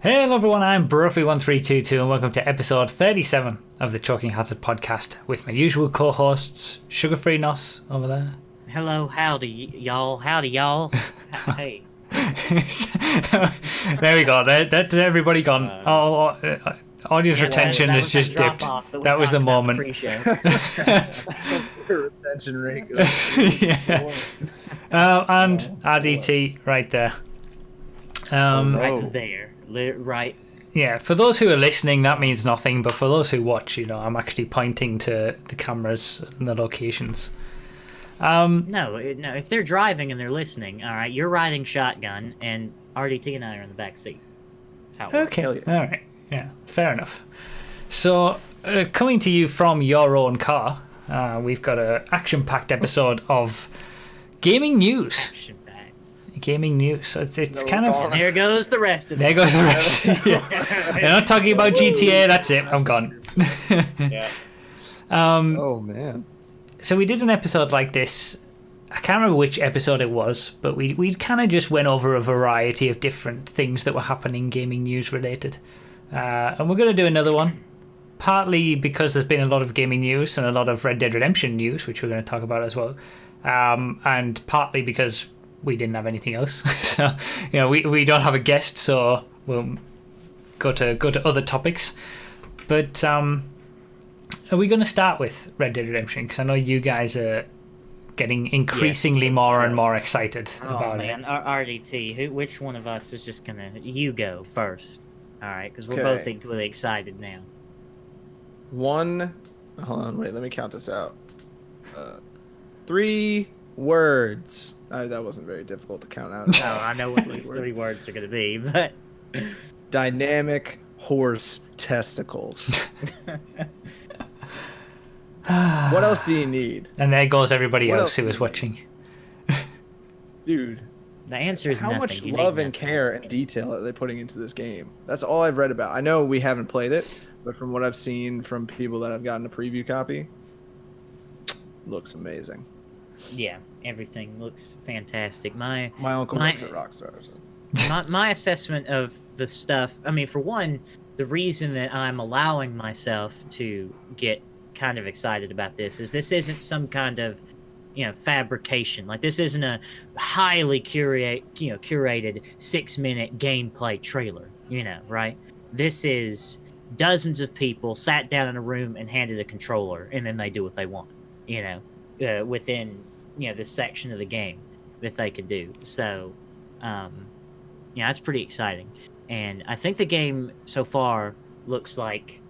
Hello everyone, I'm Broughy1322 and welcome to episode 37 of the Choking Hazard podcast with my usual co-hosts, Sugar-Free Nos over there. Hello, howdy, y'all. Howdy, y'all. Hey. There we go. That's everybody gone. Audience retention has just dipped. That was the moment. Retention rate. Yeah. And RDT right there. Right there. Right. Yeah, for those who are listening, that means nothing, but for those who watch, I'm actually pointing to the cameras and the locations. No, if they're driving and they're listening, all right, you're riding shotgun, and RDT and I are in the back seat. That's how it works. Okay, all right. Yeah, fair enough. So, coming to you from your own car, we've got an action-packed episode of gaming news. Action-packed. Gaming news. So it's No, kind of... And there goes the rest of it. There goes the rest. Yeah. They're not talking about GTA, that's it, I'm gone. Yeah. Oh man. So we did an episode like this. I can't remember which episode it was, but we kind of just went over a variety of different things that were happening gaming news related. And we're going to do another one, partly because there's been a lot of gaming news and a lot of Red Dead Redemption news, which we're going to talk about as well, and partly because we didn't have anything else. So we don't have a guest, so we'll go to other topics. But are we going to start with Red Dead Redemption? Because I know you guys are getting increasingly more and more excited about it. RDT, which one of us is just gonna... You go first. Alright, because we're Okay. both equally excited now. Hold on, wait, let me count this out. 3 words. That wasn't very difficult to count out. Oh, I know what these 3 words are gonna be, but... Dynamic horse testicles. What else do you need? And there goes everybody What else else who do was you watching. Dude, The answer is how nothing. much You need love and nothing. care and detail are they putting into this game? That's all I've read about. I know we haven't played it, but from what I've seen from people that have gotten a preview copy, looks amazing. Yeah, everything looks fantastic. My uncle My- works at Rockstar. So. my assessment of the stuff, I mean, for one, the reason that I'm allowing myself to get kind of excited about this isn't some kind of, fabrication. Like, this isn't a highly curated 6-minute gameplay trailer, right? This is dozens of people sat down in a room and handed a controller, and then they do what they want, within, this section of the game that they could do. So, it's pretty exciting. And I think the game so far looks like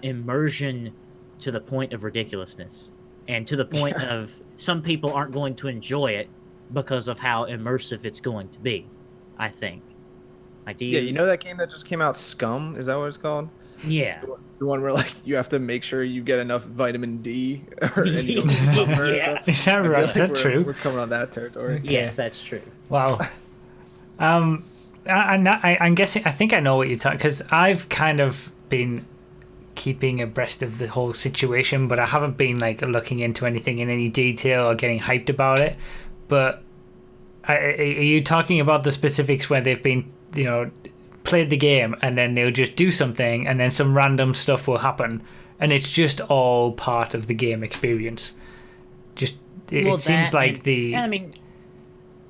immersion to the point of ridiculousness. And to the point of some people aren't going to enjoy it because of how immersive it's going to be, I think. Like, Yeah, you know that game that just came out, Scum? Is that what it's called? Yeah. The one where like you have to make sure you get enough vitamin D, and you don't get sunburn. Yeah. Is that I feel right? like Is that we're, true? We're coming on that territory. Yes, that's true. Wow. I'm guessing. I think I know what you're talking, because I've kind of been keeping abreast of the whole situation, but I haven't been like looking into anything in any detail or getting hyped about it. But are you talking about the specifics where they've been, played the game and then they'll just do something and then some random stuff will happen and it's just all part of the game experience? Just it seems like and, I mean,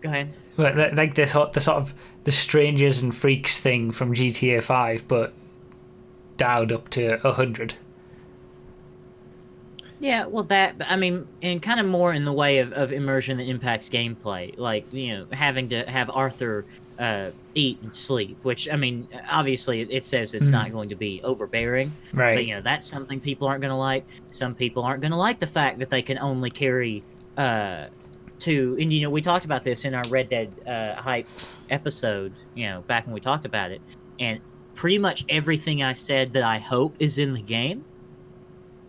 go ahead. like the sort of the strangers and freaks thing from GTA 5, but dialed up to 100. Yeah, well, I mean, and kind of more in the way of immersion that impacts gameplay, like, having to have Arthur eat and sleep, which, I mean, obviously it says it's not going to be overbearing, Right. but, that's something people aren't going to like. Some people aren't going to like the fact that they can only carry 2, and, we talked about this in our Red Dead hype episode, back when we talked about it, and pretty much everything I said that I hope is in the game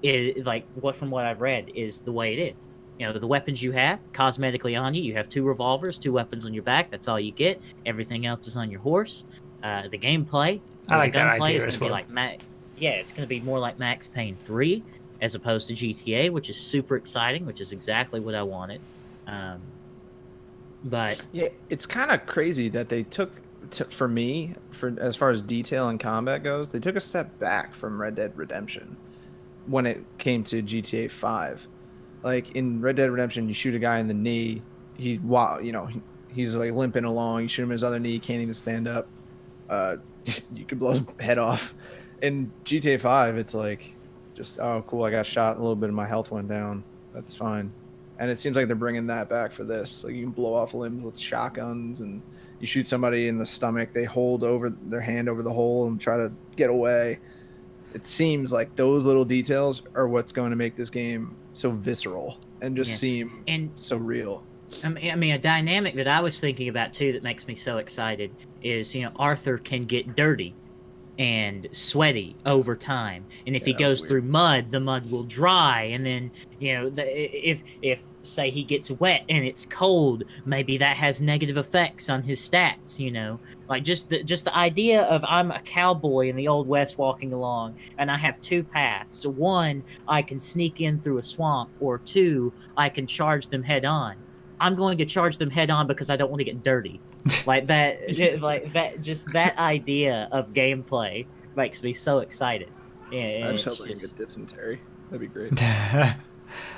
is, like, from what I've read, is the way it is. The weapons you have cosmetically on you. You have 2 revolvers, 2 weapons on your back. That's all you get. Everything else is on your horse. The gameplay, I like the that gunplay idea is as going to well. be like it's going to be more like Max Payne 3 as opposed to GTA, which is super exciting, which is exactly what I wanted. But Yeah, it's kind of crazy that they took for me, for as far as detail and combat goes, they took a step back from Red Dead Redemption when it came to GTA 5. Like in Red Dead Redemption, you shoot a guy in the knee, he's like limping along. You shoot him in his other knee, he can't even stand up. You could blow his head off. In GTA 5, it's like just, oh cool, I got shot, a little bit of my health went down. That's fine. And it seems like they're bringing that back for this. Like you can blow off limbs with shotguns, and you shoot somebody in the stomach, they hold over their hand over the hole and try to get away. It seems like those little details are what's going to make this game so visceral and just seem so real. I mean, a dynamic that I was thinking about too that makes me so excited is, Arthur can get dirty and sweaty over time, and if he goes through mud, the mud will dry, and then if say he gets wet and it's cold, maybe that has negative effects on his stats. Like just the idea of I'm a cowboy in the old west walking along, and I have two paths. So one, I can sneak in through a swamp, or two, I can charge them head on. I'm going to charge them head on because I don't want to get dirty. Like that, just that idea of gameplay makes me so excited. Yeah, I just hope I can get dysentery. That'd be great. I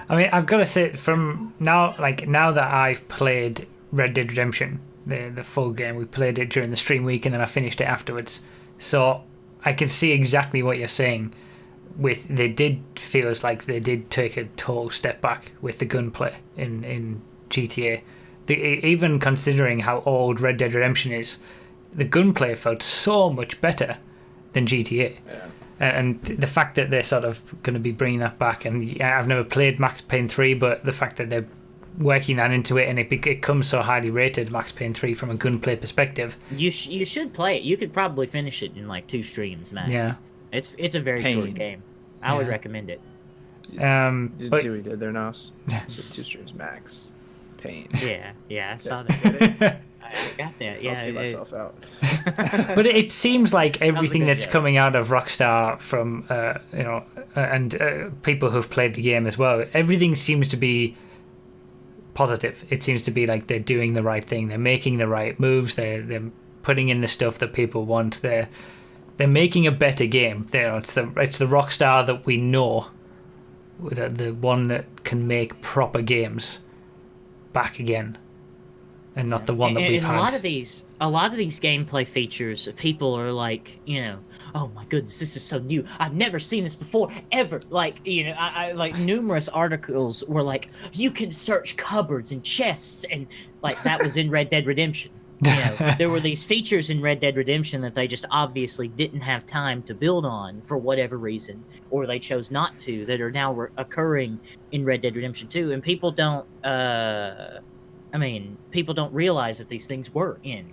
mean, I've got to say, from now that I've played Red Dead Redemption, the full game, we played it during the stream week, and then I finished it afterwards. So I can see exactly what you're saying. Feels like they did take a total step back with the gunplay in GTA. Even considering how old Red Dead Redemption is, the gunplay felt so much better than GTA. Yeah. And the fact that they're sort of going to be bringing that back, and I've never played Max Payne 3, but the fact that they're working that into it, and it comes so highly rated, Max Payne 3, from a gunplay perspective. You should play it. You could probably finish it in like 2 streams, max. Yeah. It's a very short game. I would recommend it. Did you see what he did there, Nos? So 2 streams max. Pain. Yeah, I saw that. I got that. Yeah, I'll see myself out. But it seems like everything that's joke. coming out of Rockstar from and people who've played the game as well, everything seems to be positive. It seems to be like they're doing the right thing. They're making the right moves. They're putting in the stuff that people want. They're making a better game. It's the Rockstar that we know, the one that can make proper games back again, and not the one that we've had. A lot of these gameplay features, people are like, oh my goodness, this is so new. I've never seen this before, ever. Like, I like numerous articles were like, you can search cupboards and chests, and like that was in Red Dead Redemption. There were these features in Red Dead Redemption that they just obviously didn't have time to build on for whatever reason, or they chose not to, that are now occurring in Red Dead Redemption 2, and people don't people don't realize that these things were in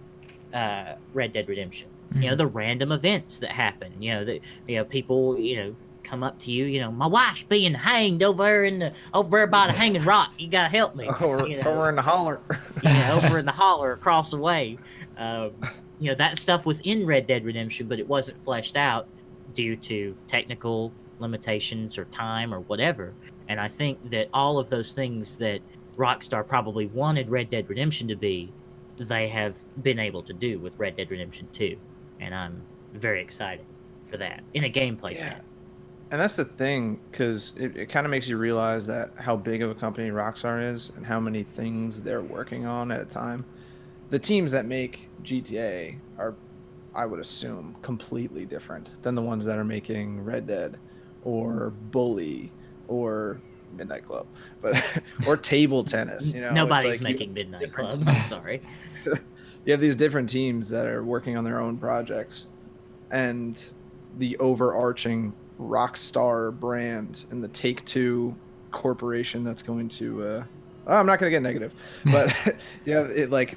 Red Dead Redemption. The random events that happen, people, come up to you, my wife's being hanged over there by the hanging rock. You gotta help me. Over in the holler. Over in the holler across the way. That stuff was in Red Dead Redemption, but it wasn't fleshed out due to technical limitations or time or whatever. And I think that all of those things that Rockstar probably wanted Red Dead Redemption to be, they have been able to do with Red Dead Redemption 2. And I'm very excited for that in a gameplay sense. And that's the thing, because it kind of makes you realize that how big of a company Rockstar is and how many things they're working on at a time. The teams that make GTA are, I would assume, completely different than the ones that are making Red Dead or Bully or Midnight Club, or table tennis. Nobody's making Midnight Club. I'm sorry. You have these different teams that are working on their own projects, and the overarching Rockstar brand and the Take-Two corporation that's going to I'm not going to get negative, but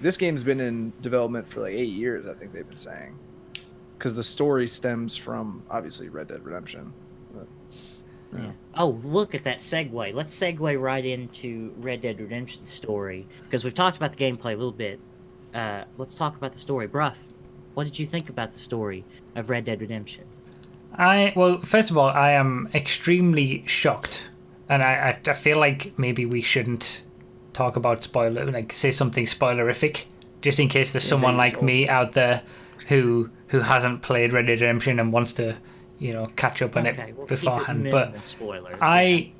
this game's been in development for like 8 years, I think they've been saying, because the story stems from obviously Red Dead Redemption. Yeah. Oh, look at that segue. Let's segue right into Red Dead Redemption story, because we've talked about the gameplay a little bit. Let's talk about the story. Bruff, what did you think about the story of Red Dead Redemption? Well, first of all, I am extremely shocked, and I feel like maybe we shouldn't talk about say something spoilerific just in case there's someone like me out there who hasn't played Red Dead Redemption and wants to, catch up on it beforehand. But spoilers, I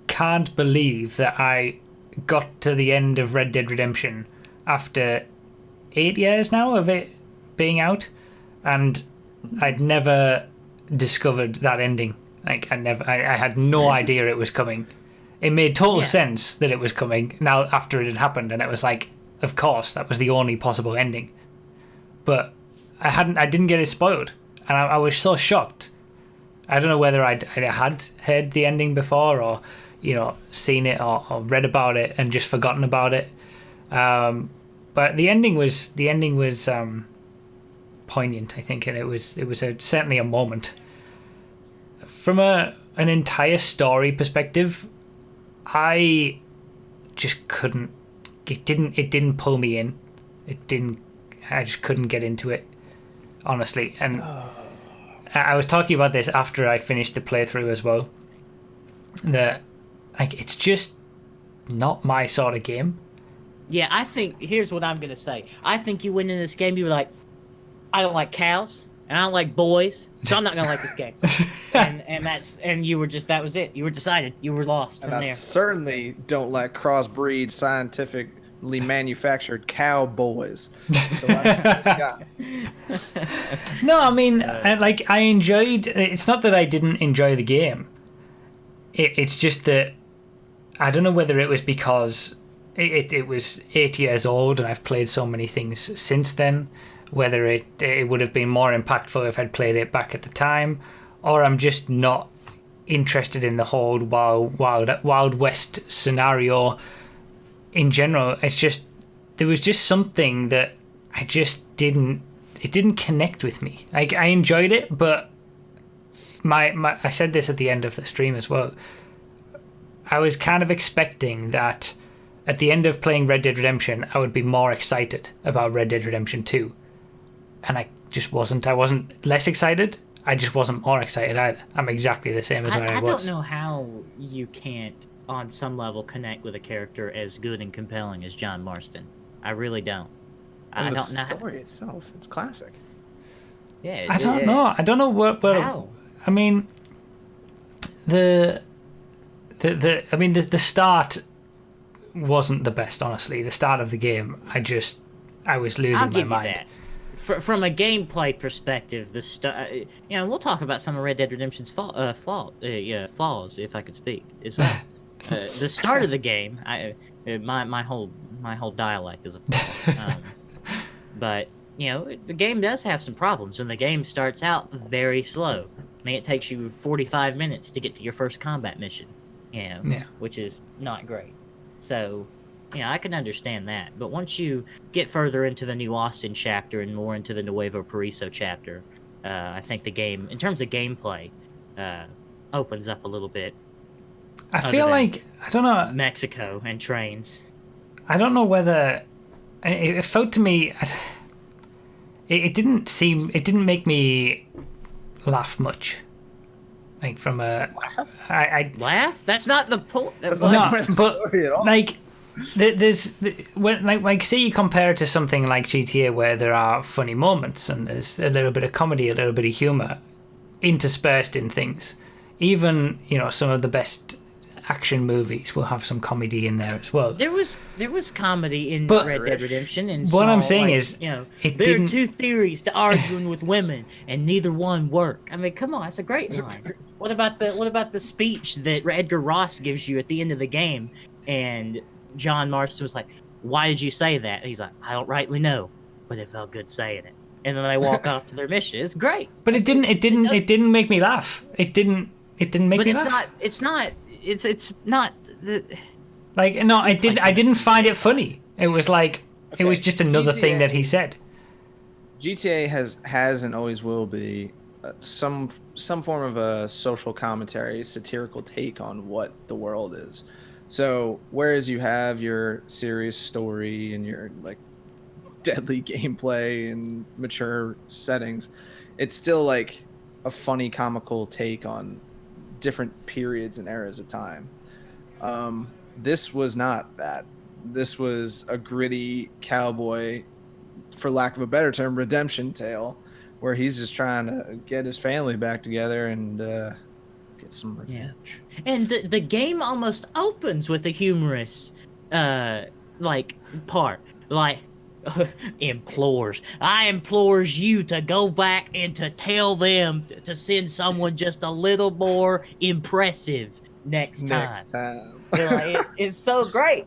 can't believe that I got to the end of Red Dead Redemption after 8 years now of it being out, and I'd never discovered that ending. Like I had no idea it was coming. It made total sense that it was coming now after it had happened, and it was like, of course, that was the only possible ending. But I didn't get it spoiled, and I was so shocked. I don't know whether I had heard the ending before, or seen it or read about it and just forgotten about it. But the ending was poignant, I think, and it was certainly a moment. From an entire story perspective, I just couldn't. It didn't pull me in. I just couldn't get into it, honestly. And I was talking about this after I finished the playthrough as well. That it's just not my sort of game. Yeah, I think here's what I'm gonna say. I think you went in this game, you were like, I don't like cows and I don't like boys, so I'm not gonna like this game. and you were just, that was it. You were decided. You were lost from there. I certainly don't like crossbreed, scientifically manufactured cowboys. So No, I mean, I enjoyed. It's not that I didn't enjoy the game. It's just that I don't know whether it was because it was 8 years old and I've played so many things since then, whether it would have been more impactful if I'd played it back at the time, or I'm just not interested in the whole Wild West scenario in general. It's just, there was just something that I just didn't connect with me. I enjoyed it, but I said this at the end of the stream as well. I was kind of expecting that at the end of playing Red Dead Redemption, I would be more excited about Red Dead Redemption 2. And I just wasn't. I wasn't less excited. I just wasn't more excited either. I'm exactly the same as when I was. I don't know how you can't, on some level, connect with a character as good and compelling as John Marston. I really don't. I don't know. The story itself, it's classic. Yeah. I don't know. I don't know what. How? I mean, the start wasn't the best, honestly. The start of the game, I was losing my mind. That. From a gameplay perspective, we'll talk about some of Red Dead Redemption's flaws, if I could speak as well. The start of the game, my whole dialect is a flaw. But the game does have some problems, and the game starts out very slow. I mean, it takes you 45 minutes to get to your first combat mission, which is not great. So, I can understand that. But once you get further into the New Austin chapter and more into the Nuevo Paraiso chapter, I think the game, in terms of gameplay, opens up a little bit. I feel like, I don't know, Mexico and trains. I don't know whether it felt to me, it didn't make me laugh much. Like from a, I laugh? That's not the point. That's not the story at all. Like, say you compare it to something like GTA, where there are funny moments and there's a little bit of comedy, a little bit of humor interspersed in things. Even some of the best action movies will have some comedy in there as well. There was comedy in Red Dead Redemption, and what I'm saying is, there are two theories to arguing with women, and neither one work. I mean, come on, it's a great line. What about the speech that Edgar Ross gives you at the end of the game? And John Marston was like, "Why did you say that?" And he's like, "I don't rightly know, but it felt good saying it." And then they walk off to their mission. It's great. But it didn't make me laugh. It didn't make me laugh. It's not. Like, no, I didn't find it funny. It was like, it was just another thing that he said. GTA has and always will be some form of a social commentary, satirical take on what the world is. So whereas you have your serious story and your like deadly gameplay and mature settings, it's still like a funny comical take on different periods and eras of time. This was not that. This was a gritty cowboy for lack of a better term, redemption tale, where he's just trying to get his family back together and get some revenge. And the game almost opens with a humorous, like, part. Like, I implores you to go back and to tell them to send someone just a little more impressive next time. It's so great.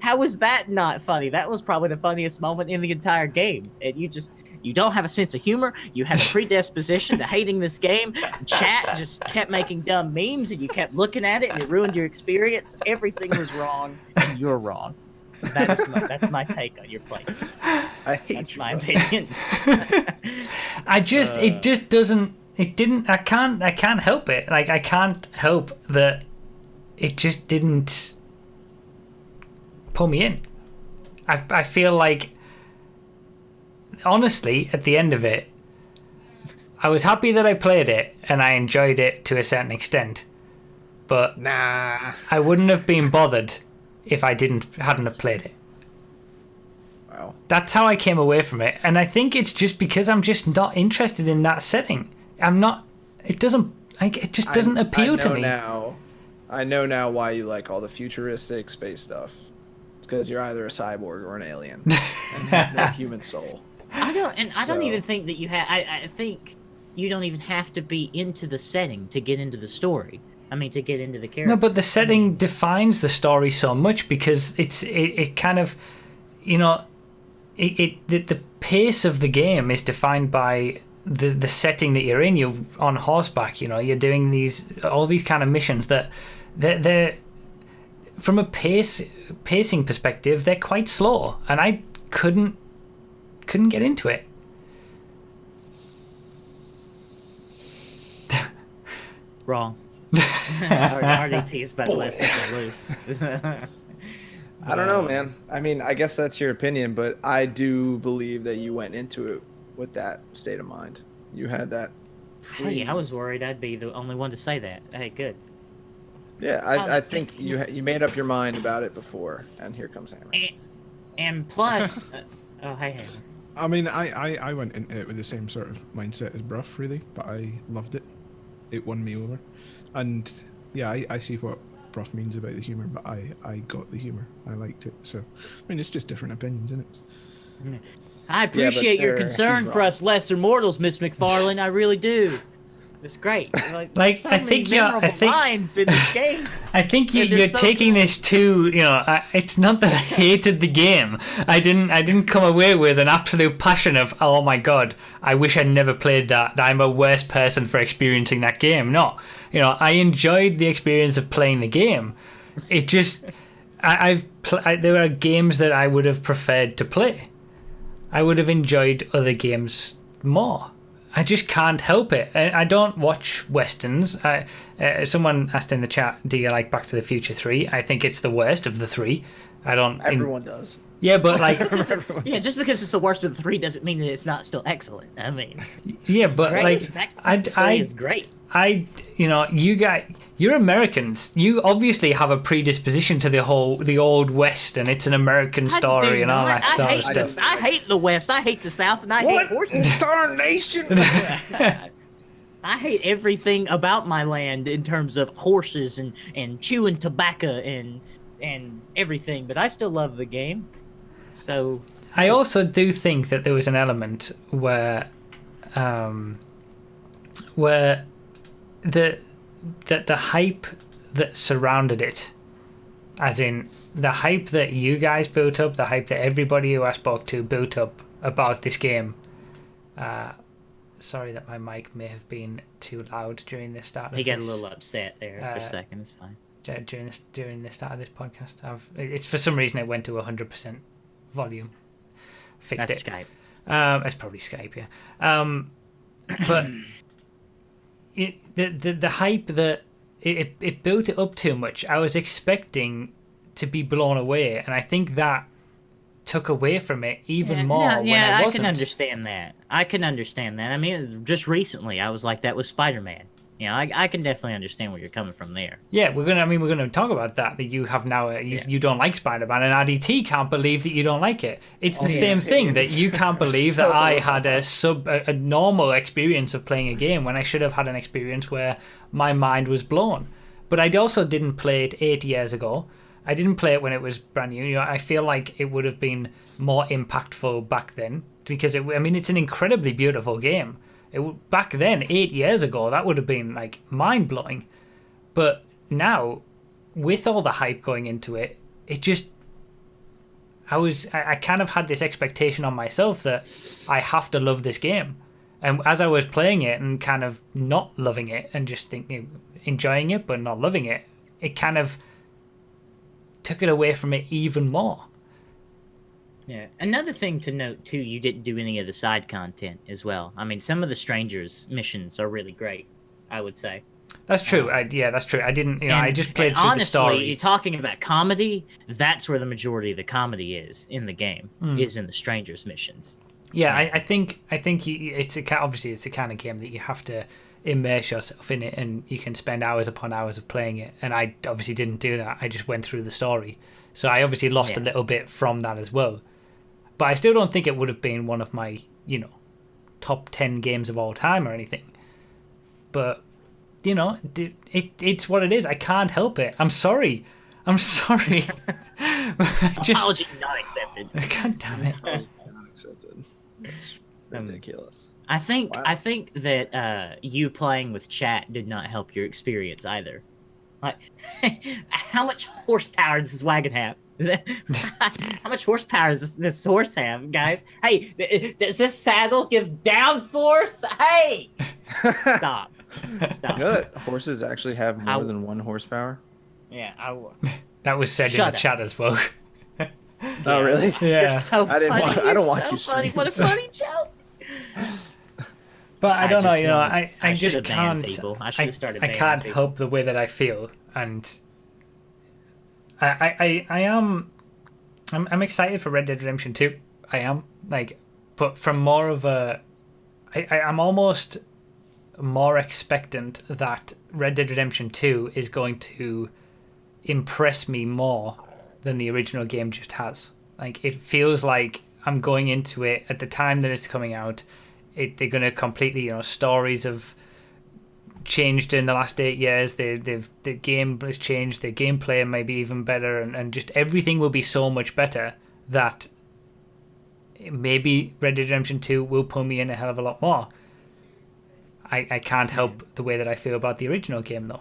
How was that not funny? That was probably the funniest moment in the entire game. And you don't have a sense of humor. You have a predisposition to hating this game. Chat just kept making dumb memes, and you kept looking at it, and it ruined your experience. Everything was wrong, and you're wrong. That's my take on your play. I hate That's you, my bro. opinion. I can't help it. Like, I can't help that it just didn't pull me in. I feel like, honestly, at the end of it, I was happy that I played it and I enjoyed it to a certain extent, but Nah. I wouldn't have been bothered if I hadn't have played it. Wow. That's how I came away from it, and I think it's just because I'm just not interested in that setting. I'm not. It doesn't. Like, it just doesn't appeal to me. I know now why you like all the futuristic space stuff. It's because you're either a cyborg or an alien and have no human soul. I don't So- even think that you have. I think you don't even have to be into the setting to get into the story. I mean, to get into the character. No, but the setting defines the story so much because it kind of, the pace of the game is defined by the setting that you're in. You're on horseback, you're doing all these kind of missions that they're from a pacing perspective, they're quite slow, and I couldn't get into it. Wrong. RDT is about less than loose. I don't know, man. I mean, I guess that's your opinion, but I do believe that you went into it with that state of mind. You had that. Hey, I was worried I'd be the only one to say that. Hey, good. Yeah, I think you made up your mind about it before, and here comes Hammer. And plus, oh, hey, Hammer. I mean, I went into it with the same sort of mindset as Brough, really, but I loved it. It won me over. And yeah, I see what Brough means about the humour, but I got the humour. I liked it. So, I mean, it's just different opinions, isn't it? I appreciate your concern for us lesser mortals, Miss McFarlane. I really do. It's great. Like, so I many think memorable lines in this game. I think And you're there's so taking many- this too. It's not that I hated the game. I didn't come away with an absolute passion of, oh my god, I wish I'd never played that. That I'm a worse person for experiencing that game. No, I enjoyed the experience of playing the game. It just, there are games that I would have preferred to play. I would have enjoyed other games more. I just can't help it. I don't watch westerns. Someone asked in the chat, "Do you like Back to the Future 3?" I think it's the worst of the three. I don't. Everyone does. Yeah, but like, Yeah, just because it's the worst of the three doesn't mean that it's not still excellent. I mean, yeah, but great. like, Back to the Future 3 is great. you guys, you're Americans. You obviously have a predisposition to the old West, and it's an American story and all that sort of stuff. I hate the West. I hate the South, and I hate horses. Darnation! I hate everything about my land in terms of horses and chewing tobacco and everything, but I still love the game. So I also do think that there was an element where the hype that surrounded it, as in the hype that you guys built up, the hype that everybody who I spoke to built up about this game. Sorry that my mic may have been too loud during the start. he got a little upset there for a second. It's fine. During the start of this podcast. It's for some reason it went to 100% volume. Fixed That's it. Skype. It's probably Skype, yeah. But the hype that it built it up too much. I was expecting to be blown away, and I think that took away from it even more when it wasn't. I can understand that. I mean, just recently I was like that with Spider-Man. Yeah, I can definitely understand where you're coming from there. Yeah, we're gonna talk about that you have now. You don't like Spider-Man, and RDT can't believe that you don't like it. It's the same thing that you can't believe that I had a normal experience of playing a game when I should have had an experience where my mind was blown. But I also didn't play it 8 years ago. I didn't play it when it was brand new. You know, I feel like it would have been more impactful back then because it's an incredibly beautiful game. Back then, 8 years ago, that would have been like mind blowing. But now, with all the hype going into it, I kind of had this expectation on myself that I have to love this game. And as I was playing it and kind of not loving it and just enjoying it but not loving it, it kind of took it away from it even more. Yeah. Another thing to note too, you didn't do any of the side content as well. I mean, some of the strangers missions are really great, I would say. That's true. That's true. I didn't, I just played through honestly, the story. You're talking about comedy. That's where the majority of the comedy is in the game. Is in the strangers missions. Yeah, I think it's obviously it's a kind of game that you have to immerse yourself in it, and you can spend hours upon hours of playing it. And I obviously didn't do that. I just went through the story, so I obviously lost a little bit from that as well. But I still don't think it would have been one of my, top 10 games of all time or anything. But, it's what it is. I can't help it. I'm sorry. Apology not accepted. God damn it. Not accepted. That's ridiculous. I think that you playing with chat did not help your experience either. Like, how much horsepower does this wagon have? How much horsepower does this horse have, guys? Hey, does this saddle give downforce? Hey! Stop. You know that horses actually have more than 1 horsepower? Yeah, that was said in the chat as well. Oh, really? Yeah. You're so funny. I don't watch you funny. stream, What a funny joke. But I don't know, I should just have banned can't. people. I should have started I banning can't people. help the way that I feel, and I'm excited for Red Dead Redemption 2. I am but from more of I'm almost more expectant that Red Dead Redemption 2 is going to impress me more than the original game just has. It feels like I'm going into it at the time that it's coming out. They're going to completely, stories have changed in the last 8 years. The game has changed. The gameplay may be even better, and just everything will be so much better that maybe Red Dead Redemption 2 will pull me in a hell of a lot more. I can't help the way that I feel about the original game, though.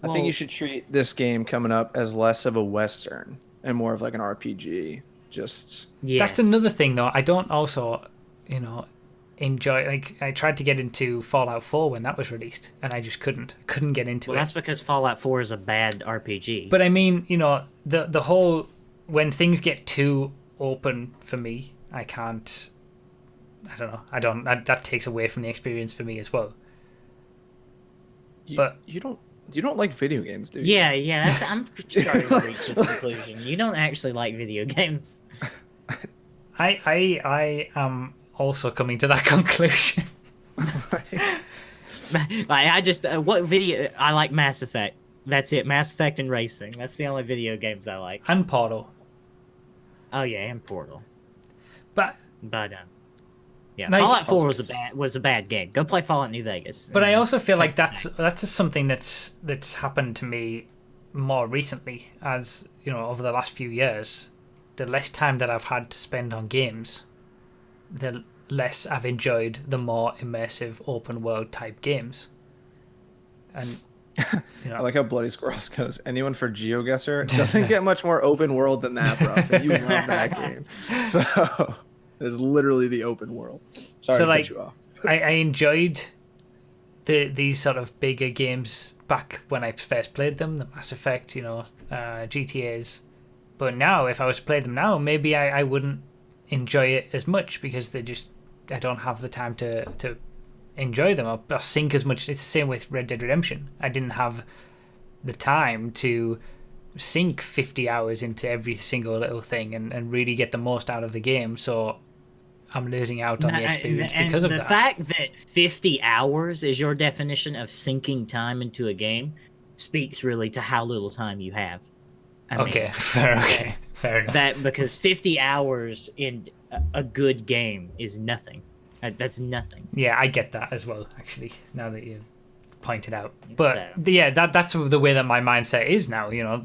I think you should treat this game coming up as less of a Western and more of like an RPG. That's another thing, though. I don't also, enjoy. I tried to get into Fallout 4 when that was released, and I just couldn't get into it. That's because Fallout 4 is a bad RPG. But I mean, the whole when things get too open for me, I can't. I don't know. That takes away from the experience for me as well. But you don't like video games, do you? Yeah. I'm starting to reach this conclusion. You don't actually like video games. I am also coming to that conclusion. What video? I like Mass Effect. That's it. Mass Effect and racing. That's the only video games I like. And Portal. Oh yeah, and Portal. But yeah, Fallout 4 was a bad game. Go play Fallout New Vegas. But I also feel like that's just something that's happened to me more recently, as over the last few years. The less time that I've had to spend on games, the less I've enjoyed the more immersive open world type games. And I like how Bloody Squirrels goes. Anyone for GeoGuessr? It doesn't get much more open world than that, bro. And you love that game. So it's literally the open world. Sorry to cut you off. I enjoyed these sort of bigger games back when I first played them, the Mass Effect, GTAs. But now, if I was to play them now, maybe I wouldn't enjoy it as much because I don't have the time to enjoy them or sink as much. It's the same with Red Dead Redemption. I didn't have the time to sink 50 hours into every single little thing and really get the most out of the game. So I'm losing out on the experience and because of the that. fact that 50 hours is your definition of sinking time into a game speaks really to how little time you have. I Okay, mean, fair enough. that because 50 hours in a good game is nothing. That's nothing. Yeah, I get that as well, actually, now that you've pointed out. But So- yeah, that's the way that my mindset is now, you know.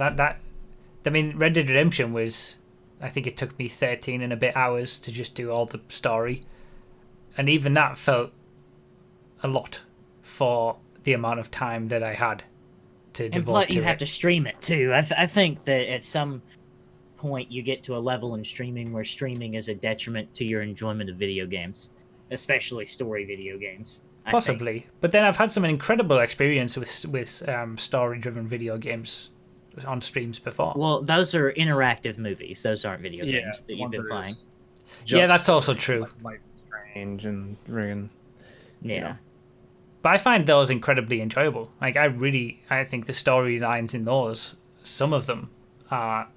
I mean, Red Dead Redemption was, I think it took me 13 and a bit hours to just do all the story. And even that felt a lot for the amount of time that I had to And devote plus, to you it. have to stream it too. I think that at some point you get to a level in streaming where streaming is a detriment to your enjoyment of video games, especially story video games. I think. Possibly, but then I've had some incredible experience with story-driven video games on streams before. Well, those are interactive movies. Those aren't video games that you've ones been that playing. is Yeah, just that's also story, true. Like Life is Strange and friggin', Yeah. you know. But I find those incredibly enjoyable. Like I think the storylines in those, some of them are,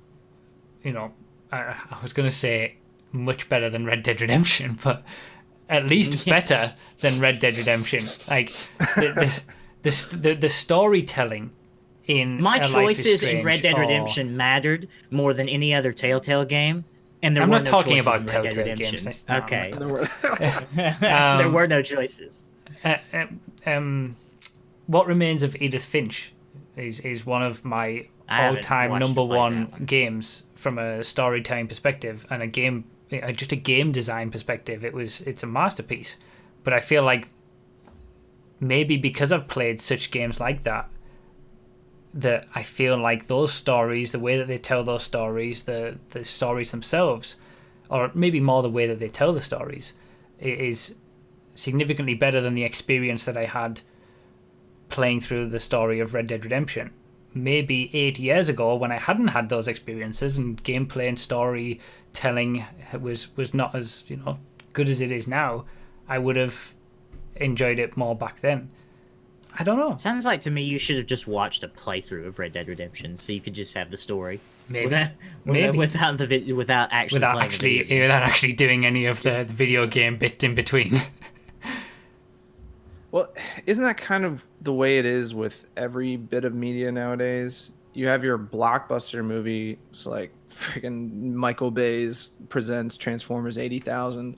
you know, I was gonna say much better than Red Dead Redemption, but at least better than Red Dead Redemption. Like the storytelling in My A Life is choices in Strange Red Dead or- Redemption mattered more than any other Telltale game, and there I'm were not no talking choices about in Red Dead Telltale Redemption. games. That's not- Okay, Um, there were no choices. What Remains of Edith Finch is one of my I haven't all-time watched number you play that one one. games from a storytelling perspective and just a game design perspective. It's a masterpiece, but I feel like maybe because I've played such games like that I feel like those stories, the way that they tell those stories, the stories themselves, or maybe more the way that they tell the stories, is significantly better than the experience that I had playing through the story of Red Dead Redemption. Maybe 8 years ago, when I hadn't had those experiences and gameplay and storytelling was not as, you know, good as it is now, I would have enjoyed it more back then. I don't know. Sounds like to me you should have just watched a playthrough of Red Dead Redemption, so you could just have the story. Maybe. Maybe. Without actually playing the video game. without actually doing any of the video game bit in between. Well, isn't that kind of the way it is with every bit of media nowadays? You have your blockbuster movie, it's like freaking Michael Bay's presents Transformers 80,000,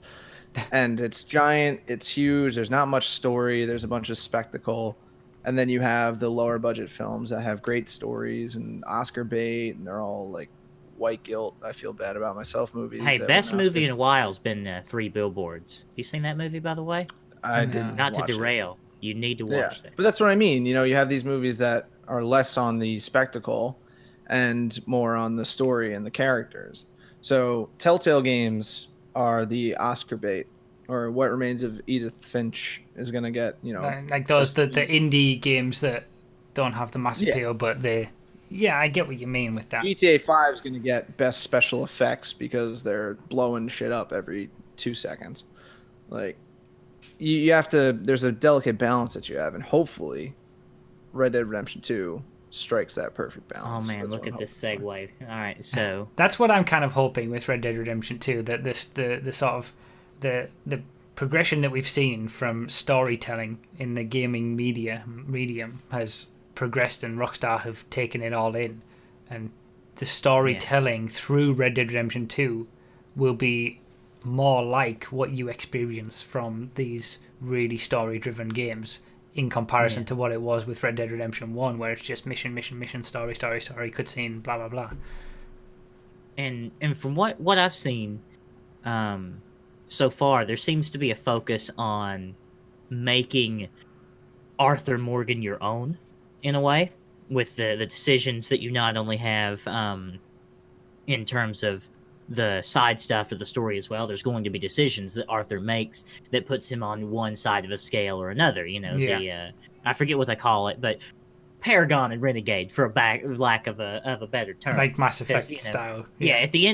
and it's giant, it's huge, there's not much story, there's a bunch of spectacle. And then you have the lower budget films that have great stories and Oscar bait, and they're all like white guilt. I feel bad about myself movies. Hey, that best win movie in Oscars. a while has been Three Billboards. You seen that movie, by the way? I didn't Not to watch it. derail. You need to Yeah, watch that. but that's what I mean. You know, you have these movies that are less on the spectacle and more on the story and the characters. So Telltale games are the Oscar bait, or What Remains of Edith Finch is going to get, you know. Like those the indie games that don't have the mass Yeah. appeal, but yeah, I get what you mean with that. GTA 5 is going to get best special effects because they're blowing shit up every 2 seconds. Like, you have to, there's a delicate balance that you have, and hopefully Red Dead Redemption 2 strikes that perfect Oh balance. man, That's look what I'm at this hoping for. segue. All right, so That's what I'm kind of hoping with Red Dead Redemption 2, that the sort of the progression that we've seen from storytelling in the gaming medium has progressed, and Rockstar have taken it all in, and the storytelling through Red Dead Redemption 2 will be more like what you experience from these really story-driven games in comparison to what it was with Red Dead Redemption 1, where it's just mission, story, cutscene, blah, blah, blah. and from what I've seen so far, there seems to be a focus on making Arthur Morgan your own, in a way, with the decisions that you not only have in terms of the side stuff of the story as well. There's going to be decisions that Arthur makes that puts him on one side of a scale or another. You know, I forget what they call it, but Paragon and Renegade, for lack of a better term, Like Mass Effect you know, style. Yeah, at the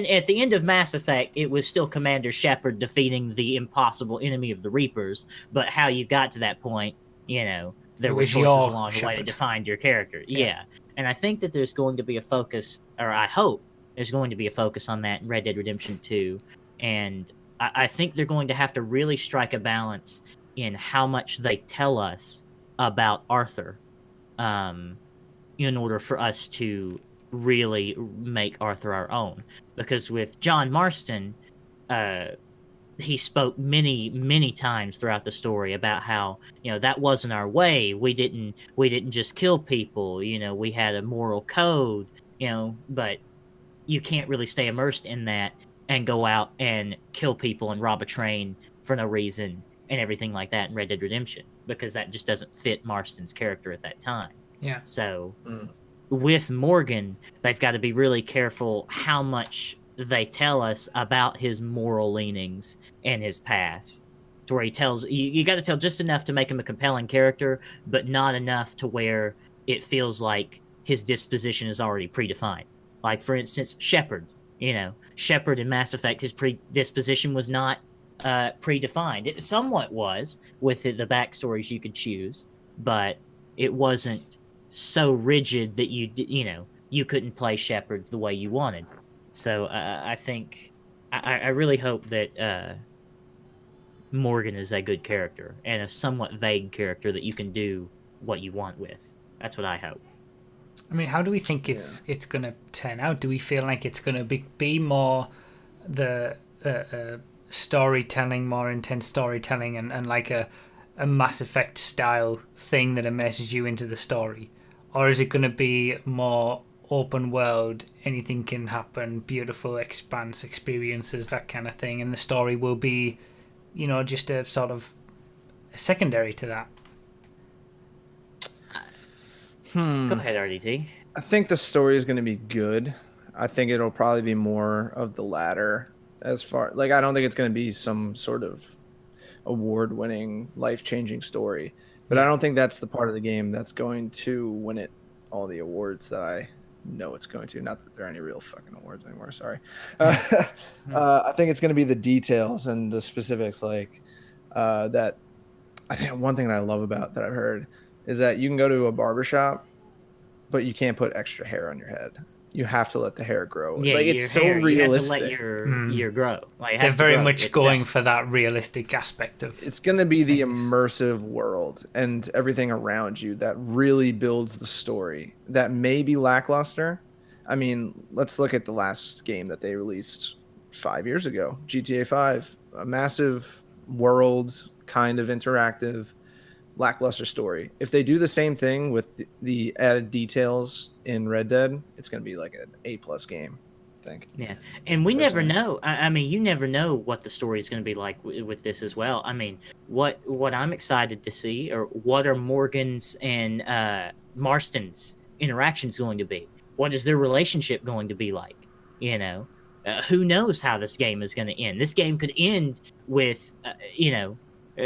end of Mass Effect, it was still Commander Shepard defeating the impossible enemy of the Reapers, but how you got to that point, you know, there It were was choices your along the way to Shepard. define your character. Yeah. And I think that there's going to be a focus, or I hope there's going to be a focus on that in Red Dead Redemption 2, and I think they're going to have to really strike a balance in how much they tell us about Arthur, in order for us to really make Arthur our own. Because with John Marston, he spoke many times throughout the story about how, that wasn't our way. We didn't just kill people. We had a moral code. But you can't really stay immersed in that and go out and kill people and rob a train for no reason and everything like that in Red Dead Redemption, because that just doesn't fit Marston's character at that time. Yeah. So with Morgan, they've got to be really careful how much they tell us about his moral leanings and his past, to where he tells you got to tell just enough to make him a compelling character, but not enough to where it feels like his disposition is already predefined. Like, for instance, Shepard. Shepard in Mass Effect, his predisposition was not predefined. It somewhat was with the backstories you could choose, but it wasn't so rigid that you couldn't play Shepard the way you wanted. So I think I really hope that Morgan is a good character and a somewhat vague character that you can do what you want with. That's what I hope. I mean, how do we think it's going to turn out? Do we feel like it's going to be more the storytelling, more intense storytelling, and like a Mass Effect style thing that immerses you into the story? Or is it going to be more open world, anything can happen, beautiful expanse experiences, that kind of thing, and the story will be, just a sort of secondary to that? Go ahead, RDT. I think the story is going to be good. I think it'll probably be more of the latter. As far I don't think it's going to be some sort of award-winning, life-changing story. But I don't think that's the part of the game that's going to win it all the awards that I know it's going to. Not that there are any real fucking awards anymore. Sorry. I think it's going to be the details and the specifics, that. I think one thing that I love about that I've heard is that you can go to a barbershop, but you can't put extra hair on your head. You have to let the hair grow. Yeah, it's so realistic. You have to let your grow. They're very much going for that realistic aspect of. It's going to be the immersive world and everything around you that really builds the story. That may be lackluster. I mean, let's look at the last game that they released 5 years ago, GTA 5, a massive world, kind of interactive, lackluster story. If they do the same thing with the added details in Red Dead, it's going to be like an A+ game, I think. Yeah, and we never know. I mean, you never know what the story is going to be like with this as well. I mean, what I'm excited to see, or what are Morgan's and Marston's interactions going to be? What is their relationship going to be like? Who knows how this game is going to end? This game could end with,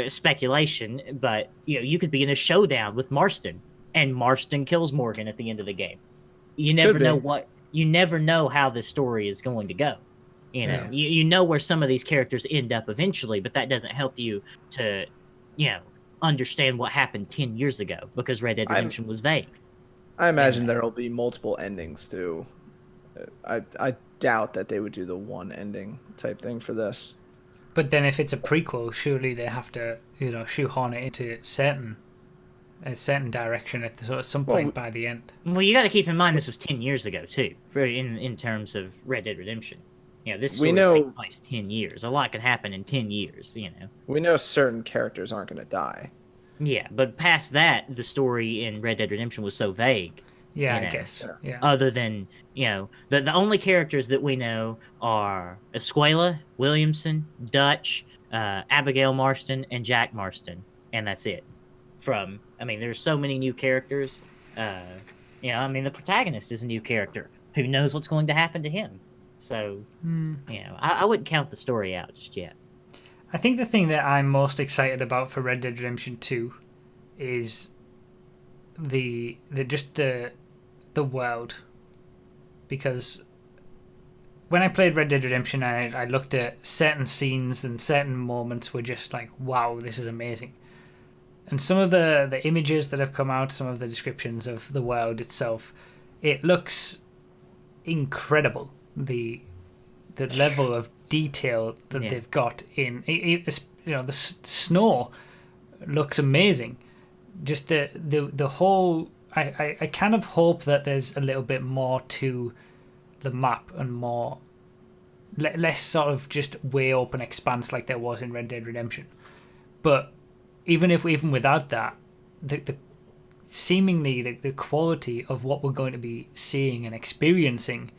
speculation, but you could be in a showdown with Marston, and Marston kills Morgan at the end of the game. You never know how this story is going to go. You know where some of these characters end up eventually, but that doesn't help you to understand what happened 10 years ago, because Red Dead Redemption was vague. I imagine there'll be multiple endings too. I doubt that they would do the one ending type thing for this. But then if it's a prequel, surely they have to, shoehorn it into a certain direction at some point by the end. Well, you got to keep in mind this was 10 years ago too, in terms of Red Dead Redemption. This story takes place 10 years. A lot could happen in 10 years. We know certain characters aren't going to die. Yeah, but past that, the story in Red Dead Redemption was so vague. Yeah, I guess. Yeah. Other than, the only characters that we know are Escuela, Williamson, Dutch, Abigail Marston, and Jack Marston. And that's it. There's so many new characters. The protagonist is a new character. Who knows what's going to happen to him? So, I wouldn't count the story out just yet. I think the thing that I'm most excited about for Red Dead Redemption 2 is the world, because when I played Red Dead Redemption, I looked at certain scenes and certain moments were just like, wow, this is amazing. And some of the images that have come out, some of the descriptions of the world itself, it looks incredible. The level of detail that Yeah. they've got in the snow looks amazing. Just the whole. I kind of hope that there's a little bit more to the map and more less sort of just way open expanse like there was in Red Dead Redemption. But even without that, the seemingly the quality of what we're going to be seeing and experiencing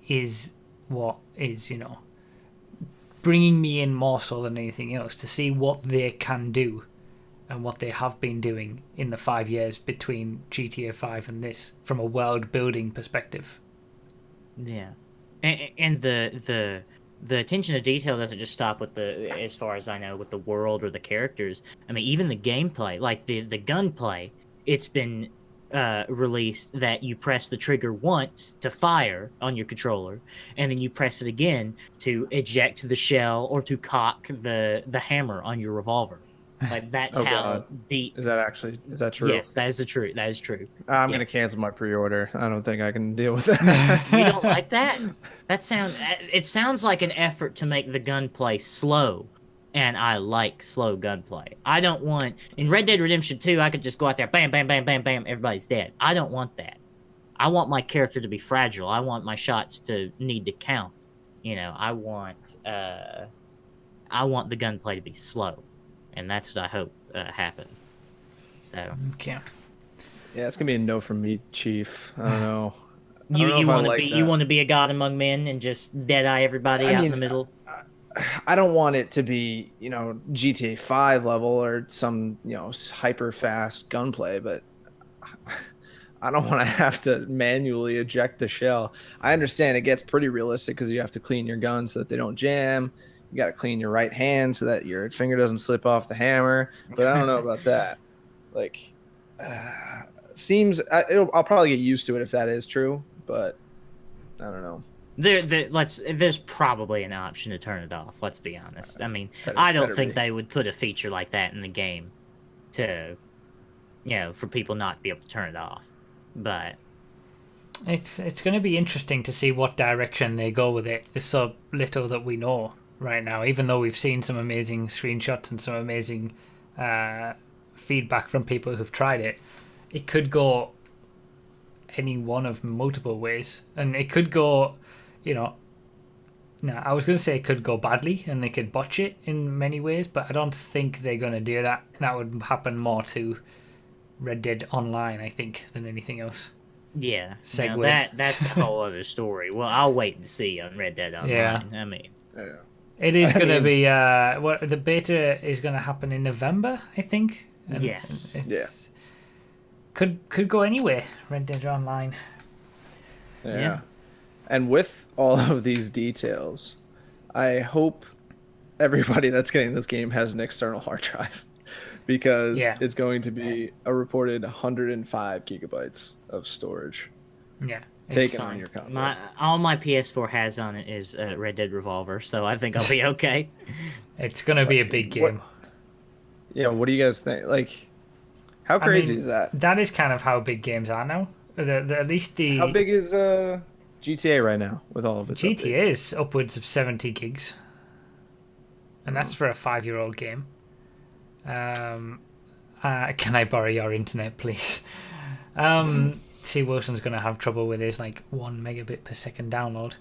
is what is, bringing me in more so than anything else to see what they can do and what they have been doing in the 5 years between GTA 5 and this from a world building perspective. Yeah, and the attention to detail doesn't just stop with as far as I know, with the world or the characters. I mean, even the gameplay, like the gunplay, it's been released that you press the trigger once to fire on your controller, and then you press it again to eject the shell or to cock the hammer on your revolver. Like that's Oh, how God. deep. Is that true? Yes, that is true. That is true. I'm Yeah. gonna cancel my pre-order. I don't think I can deal with that. You don't like that? It sounds like an effort to make the gunplay slow, and I like slow gunplay. I don't want in Red Dead Redemption 2, I could just go out there, bam, bam, bam, bam, bam, everybody's dead. I don't want that. I want my character to be fragile. I want my shots to need to count. I want the gunplay to be slow, and that's what I hope happens. So Okay. Yeah, it's gonna be a no from me, Chief. I don't know. you want to like be that. you want to be a god among men and just dead eye everybody out in the middle. I don't want it to be, GTA 5 level or some, hyper fast gunplay, but I don't want to have to manually eject the shell. I understand it gets pretty realistic because you have to clean your gun so that they don't jam. You got to clean your right hand so that your finger doesn't slip off the hammer. But I don't know about that. Like, I'll probably get used to it if that is true, but I don't know. There's probably an option to turn it off. Let's be honest. I mean, I don't think they would put a feature like that in the game to, for people not to be able to turn it off. But It's going to be interesting to see what direction they go with it. There's so little that we know right now, even though we've seen some amazing screenshots and some amazing feedback from people who've tried it. It could go any one of multiple ways, and it could go, I was going to say it could go badly and they could botch it in many ways, but I don't think they're going to do that. That would happen more to Red Dead Online, I think, than anything else. yeah, Segue. That's a whole other story. Well, I'll wait and see on Red Dead Online. Yeah. I mean, Yeah. It is going to be the beta is going to happen in November, I think. And Yes. Yeah. Could go anywhere. Red Dead Online. Yeah. And with all of these details, I hope everybody that's getting this game has an external hard drive because it's going to be a reported 105 gigabytes of storage Yeah. taken on your console. All my PS4 has on it is Red Dead Revolver, so I think I'll be okay. It's going to be a big game. What do you guys think? Like, how crazy is that? That is kind of how big games are now. At least the How big is GTA right now with all of its GTA updates? is upwards of 70 gigs, and that's for a 5-year-old game. Can I borrow your internet, please? See, Wilson's going to have trouble with his 1 megabit per second download.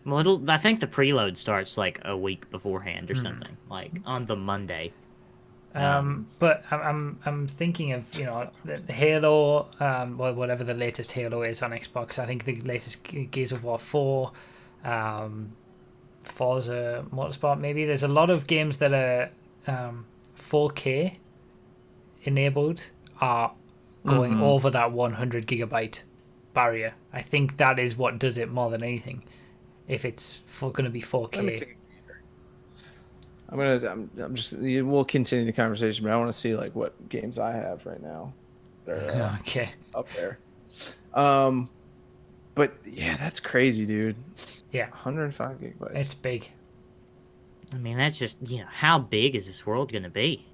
Well, I think the preload starts a week beforehand or something, on the Monday. But I'm thinking of the Halo, whatever the latest Halo is on Xbox. I think the latest Gears of War 4, Forza Motorsport. Maybe there's a lot of games that are 4K enabled are going over that 100 gigabyte barrier. I think that is what does it more than anything. If it's going to be 4K. We'll continue the conversation, but I want to see what games I have right now. They're Okay. up there. But yeah, that's crazy, dude. Yeah. 105 gigabytes. It's big. I mean, that's just, how big is this world going to be?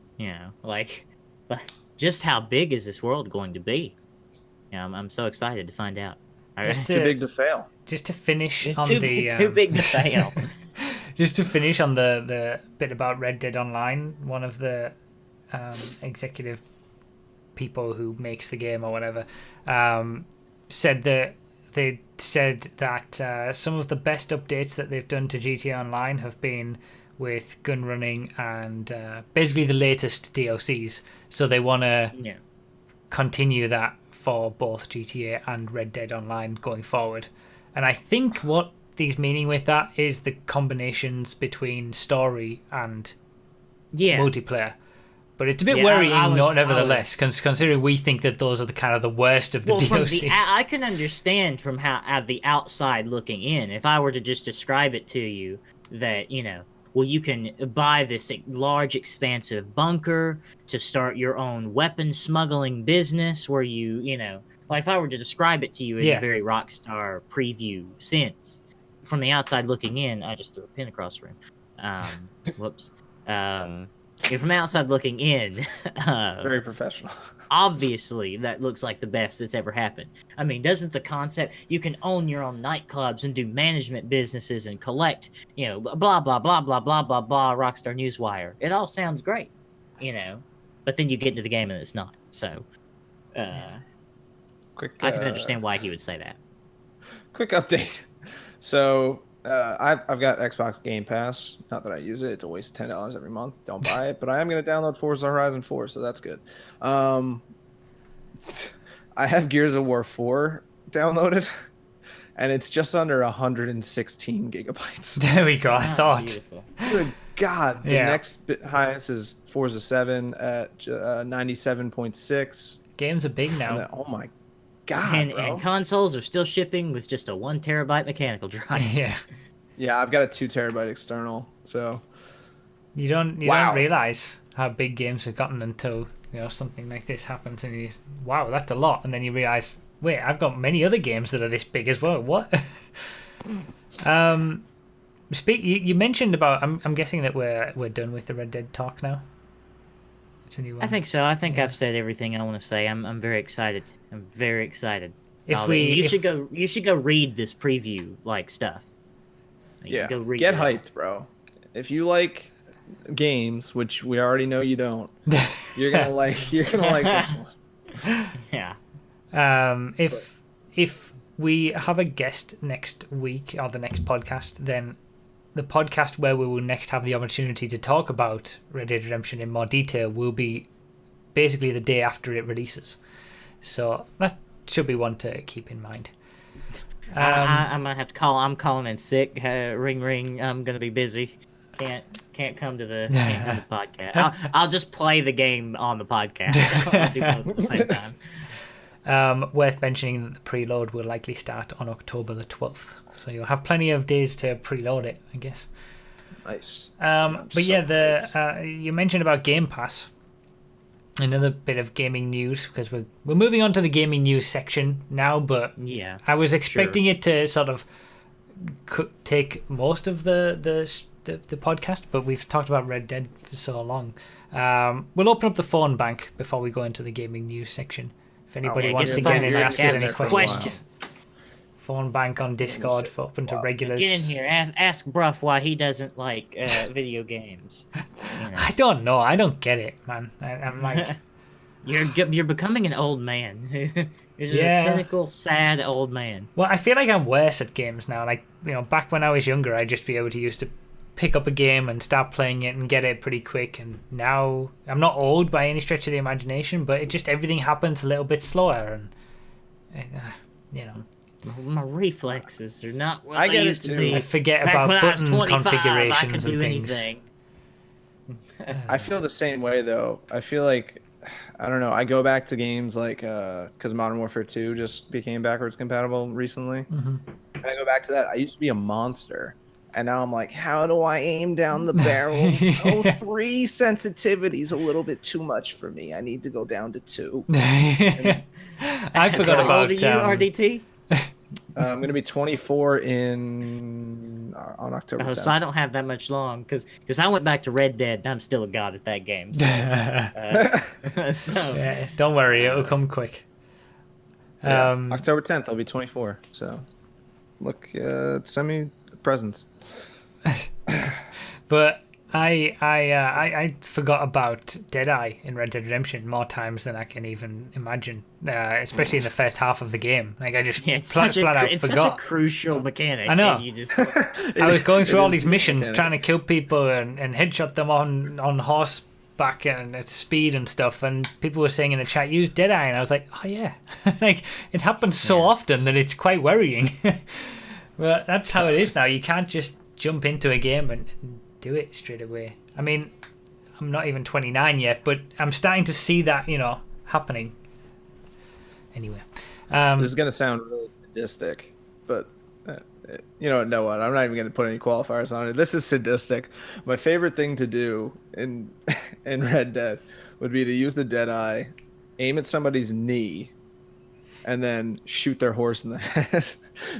Just how big is this world going to be? I'm so excited to find out. It's too big to fail. just to finish It's on too, the too big to fail. just to finish on the bit about Red Dead Online, one of the executive people who makes the game or whatever said that some of the best updates that they've done to GTA Online have been with gun running and basically the latest DLCs. So they want to continue that for both GTA and Red Dead Online going forward. And I think what he's meaning with that is the combinations between story and multiplayer. But it's a bit worrying, nevertheless, considering we think that those are the kind of the worst of the DLC. I can understand from how the outside looking in. If I were to just describe it to you, that you can buy this large, expansive bunker to start your own weapon smuggling business, where like if I were to describe it to you in a very Rockstar preview sense, from the outside looking in, I just threw a pin across the room. Whoops. From the outside looking in, very professional. Obviously, that looks like the best that's ever happened. I mean, doesn't the concept you can own your own nightclubs and do management businesses and collect, blah blah blah blah blah blah blah, Rockstar Newswire. It all sounds great, but then you get into the game and it's not. So, I can understand why he would say that. Quick update. So I've got Xbox Game Pass. Not that I use it. It's a waste of $10 every month. Don't buy it. But I am going to download Forza Horizon 4, so that's good. I have Gears of War 4 downloaded, and it's just under 116 gigabytes. There we go. I thought. Beautiful. Good God. The next highest is Forza 7 at 97.6. Games are big now. Oh my God, bro. And consoles are still shipping with just a 1 terabyte mechanical drive. Yeah, I've got a 2 terabyte external. So you don't realize how big games have gotten until something like this happens, and wow, that's a lot, and then you realize, wait, I've got many other games that are this big as well. What? You mentioned about. I'm guessing that we're done with the Red Dead talk now. I think so. I think I've said everything I want to say. I'm very excited. I'm very excited. You should go read this preview stuff. Get hyped, bro. If you like games, which we already know you don't, you're gonna like this one. Yeah. If we have a guest next week or the next podcast, then the podcast where we will next have the opportunity to talk about Red Dead Redemption in more detail will be basically the day after it releases. So that should be one to keep in mind. I might have to call. I'm calling in sick. Ring ring. I'm gonna be busy. Can't come to the podcast. I'll just play the game on the podcast. I'll do both at the same time. Worth mentioning that the preload will likely start on October the 12th, so you'll have plenty of days to preload it, I guess. Nice. You mentioned about Game Pass. Another bit of gaming news, because we're moving on to the gaming news section now, but I was expecting it to sort of take most of the podcast, but we've talked about Red Dead for so long. We'll open up the phone bank before we go into the gaming news section. If anybody wants to get in and ask us any questions. Phone bank on Discord for open to regulars. Get in here. Ask Brough why he doesn't like video games. I don't know. I don't get it, man. I'm like, you're becoming an old man. You're just a cynical, sad old man. Well, I feel like I'm worse at games now. Like, back when I was younger, I'd just be able to used to pick up a game and start playing it and get it pretty quick. And now I'm not old by any stretch of the imagination, but everything happens a little bit slower, and my reflexes are not what they used to be. I forget about button configurations I could do and things. Anything. I feel the same way though. I feel like, I don't know, I go back to games like because Modern Warfare 2 just became backwards compatible recently. Mm-hmm. And I go back to that. I used to be a monster, and now I'm like, how do I aim down the barrel? 3 sensitivity's a little bit too much for me. I need to go down to 2. I forgot about how old are you, RDT? I'm gonna be 24 on October 10th. So I don't have that much long because I went back to Red Dead and I'm still a god at that game. So, don't worry, it'll come quick. October 10th, I'll be 24. So Look, send me presents. But I forgot about Deadeye in Red Dead Redemption more times than I can even imagine, especially in the first half of the game. Like, I just Yeah, it's flat out such a forgot. crucial mechanic. I know. And you just I was going through It all is these the missions, mechanic. trying to kill people and headshot them on horseback and at speed and stuff, and people were saying in the chat, use Deadeye, and I was like, oh yeah. Like, it happens so often that it's quite worrying. But that's how it is now. You can't just jump into a game and do it straight away. I mean, I'm not even 29 yet, but I'm starting to see that, happening. Anyway. This is gonna sound really sadistic, but you know what? I'm not even gonna put any qualifiers on it. This is sadistic. My favorite thing to do in Red Dead would be to use the Deadeye, aim at somebody's knee, and then shoot their horse in the head,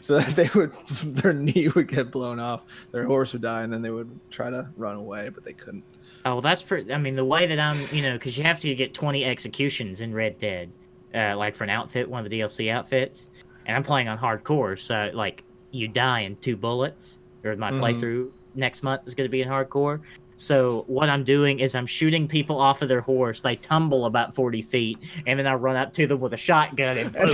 so that their knee would get blown off, their horse would die, and then they would try to run away, but they couldn't. Oh, that's pretty. I mean, the way that I'm, because you have to get 20 executions in Red Dead, like for an outfit, one of the DLC outfits, and I'm playing on hardcore, so like you die in 2 bullets. Or my playthrough next month is going to be in hardcore. So what I'm doing is I'm shooting people off of their horse. They tumble about 40 feet, and then I run up to them with a shotgun and boom.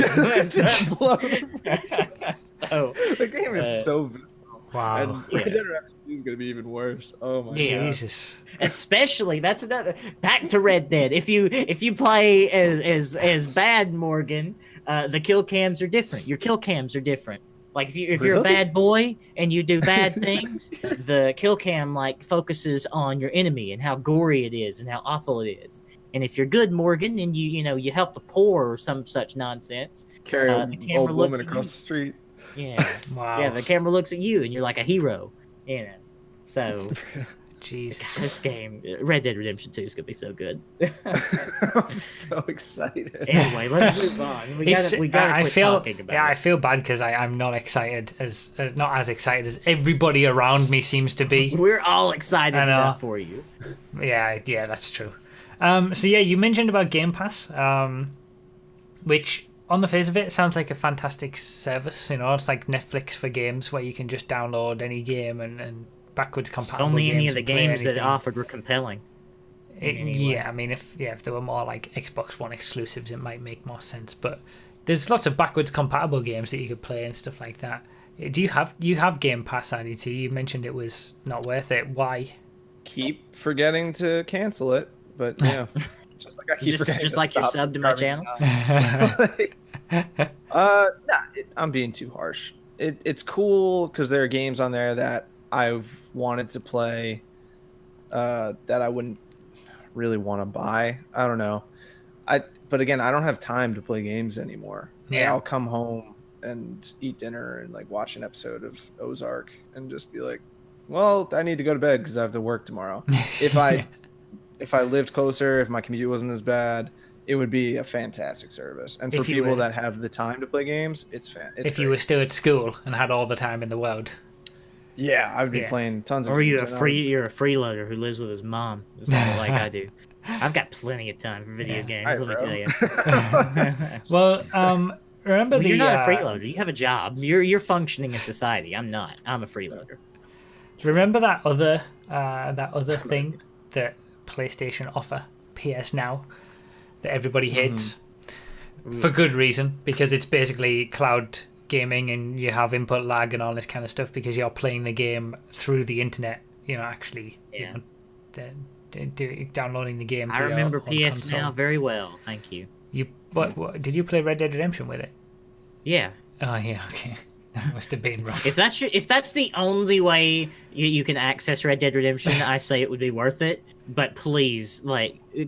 So The game is so visceral. Wow. And Red Dead Redemption 2 is going to be even worse. Oh my god. Jesus. Especially that's another back to Red Dead. If you play as bad Morgan, the kill cams are different. Your kill cams are different. Like if you're a bad boy and you do bad things, the kill cam like focuses on your enemy and how gory it is and how awful it is. And if you're good, Morgan, and you help the poor or some such nonsense, Carry the an camera old looks woman at across you. the street. Yeah, Wow. yeah, the camera looks at you and you're like a hero, So Jesus. this game, Red Dead Redemption 2, is gonna be so good. I'm so excited. Anyway, let's move on. We gotta quit talking about it. I feel bad because I'm not excited not as excited as everybody around me seems to be. We're all excited I know. enough for you. Yeah, that's true. So yeah, you mentioned about Game Pass, which on the face of it sounds like a fantastic service. It's like Netflix for games where you can just download any game and backwards compatible Only games any of the and play games that anything. offered were compelling. Yeah, I mean, if there were more like Xbox One exclusives, it might make more sense. But there's lots of backwards compatible games that you could play and stuff like that. Do you have Game Pass, IDT? You mentioned it was not worth it. Why? Keep forgetting to cancel it, but yeah, just like I keep forgetting. Just to like you're stop subbed to my subscribing. channel. I'm being too harsh. It's cool because there are games on there that I've wanted to play that I wouldn't really want to buy. I don't know. But again, I don't have time to play games anymore. Like, Yeah. I'll come home and eat dinner and like watch an episode of Ozark and just be like, well, I need to go to bed because I have to work tomorrow. If I lived closer, if my commute wasn't as bad, it would be a fantastic service. And for If you people were- that have the time to play games, it's If you were still at school and had all the time in the world. yeah, I would be Yeah. playing tons of Or games. you're a freeloader who lives with his mom. It's not like I do. I've got plenty of time for video Yeah. games, Hi, let me bro. tell you. Well, remember Well, the you're not a freeloader. You have a job. You're functioning in society. I'm not. I'm a freeloader. remember that other thing that PlayStation offer, PS Now, that everybody hates for good reason, because it's basically cloud gaming and you have input lag and all this kind of stuff because you're playing the game through the internet. Actually, Yeah. downloading the game. To I remember your own PS console. Now very well. Thank you. What did you play Red Dead Redemption with it? Yeah. Oh yeah, okay. That must have been rough. If that's the only way you can access Red Dead Redemption, I say it would be worth it. But please,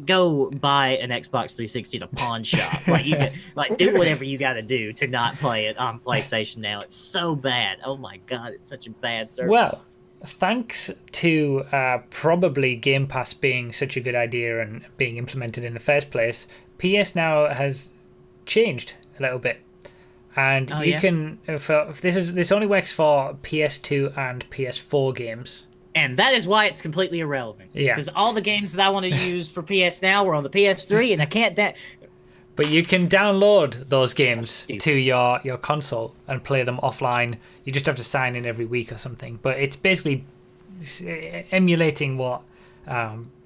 go buy an Xbox 360 at a pawn shop. Do whatever you got to do to not play it on PlayStation Now. It's so bad. Oh my god, it's such a bad service. Well, thanks to probably Game Pass being such a good idea and being implemented in the first place, PS Now has changed a little bit, and you can this only works for PS2 and PS4 games. And that is why it's completely irrelevant. Yeah. Because all the games that I want to use for PS Now were on the PS3, and I can't. But you can download those games stupid. to your console and play them offline. You just have to sign in every week or something. But it's basically emulating what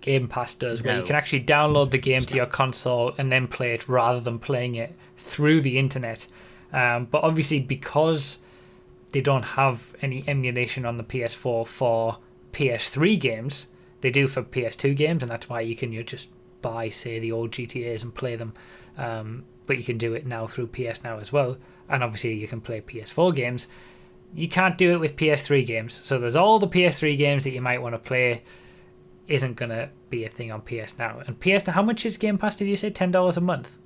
Game Pass does, where you No. can actually download the game to your console and then play it rather than playing it through the internet. But obviously, because they don't have any emulation on the PS4 for PS3 games, they do for PS2 games, and that's why you can just buy, say, the old GTAs and play them. But you can do it now through PS Now as well, and obviously you can play PS4 games. You can't do it with PS3 games, so there's all the PS3 games that you might want to play isn't gonna be a thing on PS Now. And PS Now, how much is Game Pass? Did you say $10 a month?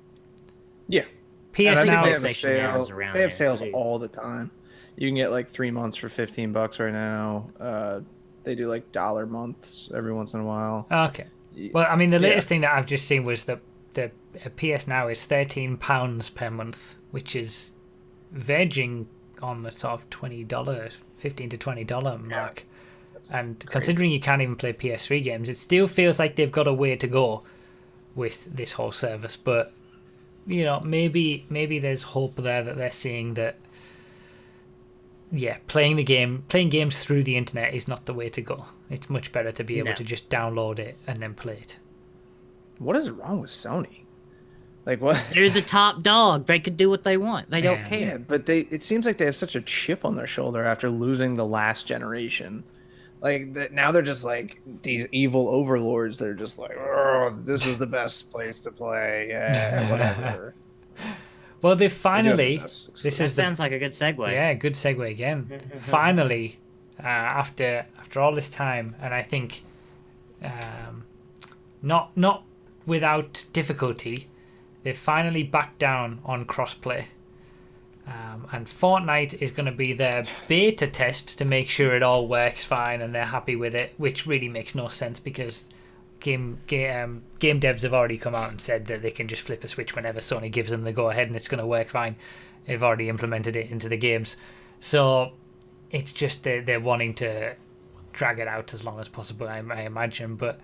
Yeah. PS And I think Now, they have a PlayStation Now sale. is around They have there, sales too. all the time. You can get like 3 months for $15 right now. They do like dollar months every once in a while. okay. Well, I mean, the latest Yeah. thing that I've just seen was that the PS Now is £13 per month, which is verging on the sort of $20, $15 to $20 mark. And considering you can't even play PS3 games, it still feels like they've got a way to go with this whole service. But you know, maybe there's hope there that they're seeing that. Yeah, playing games through the internet is not the way to go. It's much better to be able No. to just download it and then play it. What is wrong with Sony? Like what? They're the top dog. They could do what they want. They don't Yeah. care. Yeah, but it seems like they have such a chip on their shoulder after losing the last generation. Like now they're just like these evil overlords. They're just like, oh, this is the best place to play. Yeah, whatever. Well, they They do have the finally. best This That is the sounds like a good segue. Yeah, good segue again. Finally, after all this time, and I think not without difficulty, they finally backed down on crossplay. And Fortnite is going to be their beta test to make sure it all works fine and they're happy with it, which really makes no sense because game devs have already come out and said that they can just flip a switch whenever Sony gives them the go ahead and it's going to work fine. They've already implemented it into the games, so it's just they're wanting to drag it out as long as possible, I imagine. But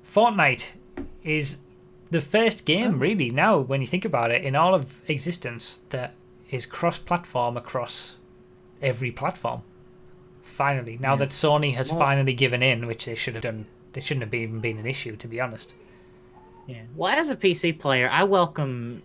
Fortnite is the first game, really, now when you think about it, in all of existence that is cross-platform across every platform. Finally, now that Sony has finally given in, which they should have done. They shouldn't have even been an issue, to be honest. Yeah. Well, as a PC player, I welcome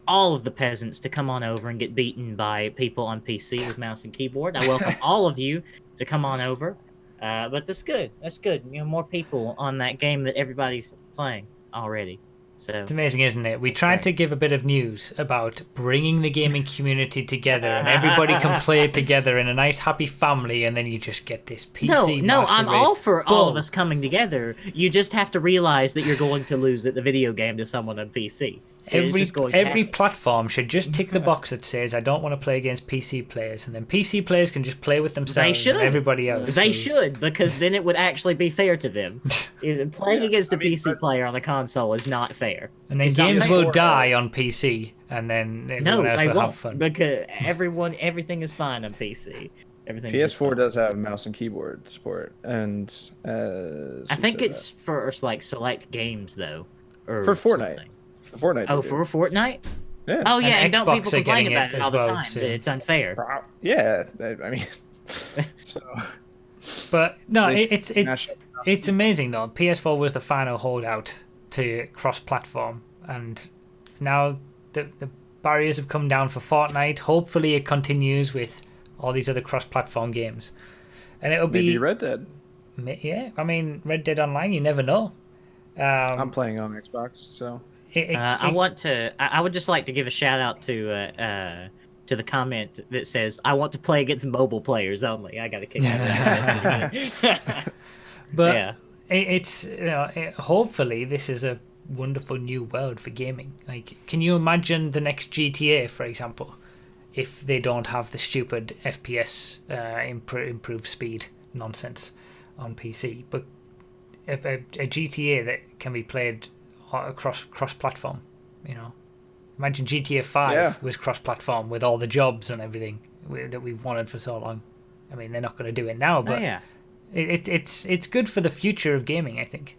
all of the peasants to come on over and get beaten by people on PC with mouse and keyboard. I welcome all of you to come on over. But that's good. That's good. You know, more people on that game that everybody's playing already. So It's amazing, isn't it? We tried great. to give a bit of news about bringing the gaming community together, and everybody can play it together in a nice, happy family, and then you just get this PC no, master I'm race. all for all of Bull. us coming together. You just have to realize that you're going to lose at the video game to someone on PC. It's just going to Every happen. platform should just tick the box that says I don't want to play against PC players, and then PC players can just play with themselves They should. and everybody else. They will- should, because then it would actually be fair to them. Playing against a PC player on a console is not fair. And then It's not games fair. will die on PC, and then everyone No, else they will won't, have fun. because everything is fine on PC. Everything's just PS4 fine. does have mouse and keyboard support, and I think it's for like select games though. Or For Fortnite. something. Fortnite. Oh, they for do. Fortnite? Yeah. Oh yeah, And and don't Xbox people are complain getting about it it as all the well time? soon. That it's unfair. Yeah, I mean, so But no, They it's should mash up it's amazing though. PS4 was the final holdout to cross-platform, and now the barriers have come down for Fortnite. Hopefully, it continues with all these other cross-platform games, and it'll maybe be Red Dead. yeah. I mean, Red Dead Online, you never know. I'm playing on Xbox, so I would just like to give a shout out to the comment that says, "I want to play against mobile players only." I got to kick that. But Yeah. it's hopefully this is a wonderful new world for gaming. Like, can you imagine the next GTA, for example, if they don't have the stupid FPS improved speed nonsense on PC, but a GTA that can be played across platform, you know? Imagine GTA 5 Yeah. was cross-platform with all the jobs and everything that we've wanted for so long. I mean, they're not going to do it now, but Oh yeah. it's good for the future of gaming, I think.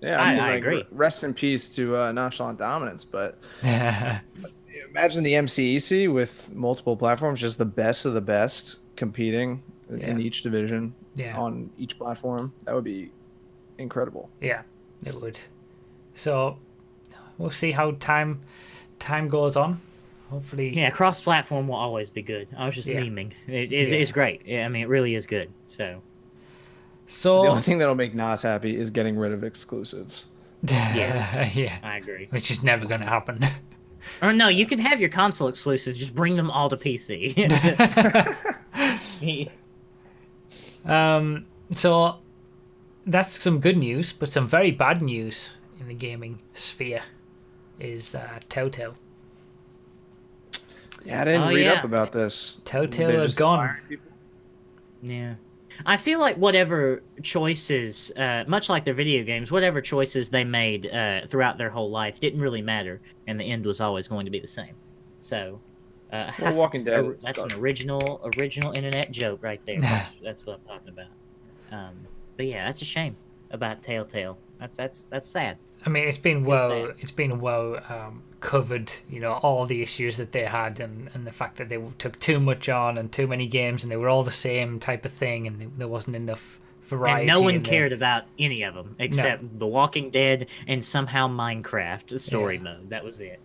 Yeah, I mean, I like, agree. rest in peace to Nonchalant Dominance, but imagine the MCEC with multiple platforms, just the best of the best competing in each division Yeah. on each platform. That would be incredible. Yeah, it would. So we'll see how time goes on. Hopefully. Yeah, cross-platform will always be good. I was just memeing. It's great. Yeah, I mean, it really is good. So The only thing that'll make Nas happy is getting rid of exclusives. yes, yeah, I agree. which is never going to happen. Or no, you can have your console exclusives. Just bring them all to PC. So that's some good news, but some very bad news in the gaming sphere is Telltale. Yeah, I didn't read up about this. Telltale They're are just gone. firing people? Yeah. I feel like whatever choices, much like their video games, whatever choices they made throughout their whole life didn't really matter, and the end was always going to be the same. So, Well, Walking Dead. that's an original internet joke right there. That's what I'm talking about. But yeah, that's a shame about Telltale. That's sad. I mean, it's been well covered, you know, all the issues that they had and the fact that they took too much on and too many games and they were all the same type of thing and there wasn't enough variety. And no one cared about any of them except The Walking Dead and somehow Minecraft story mode. That was it.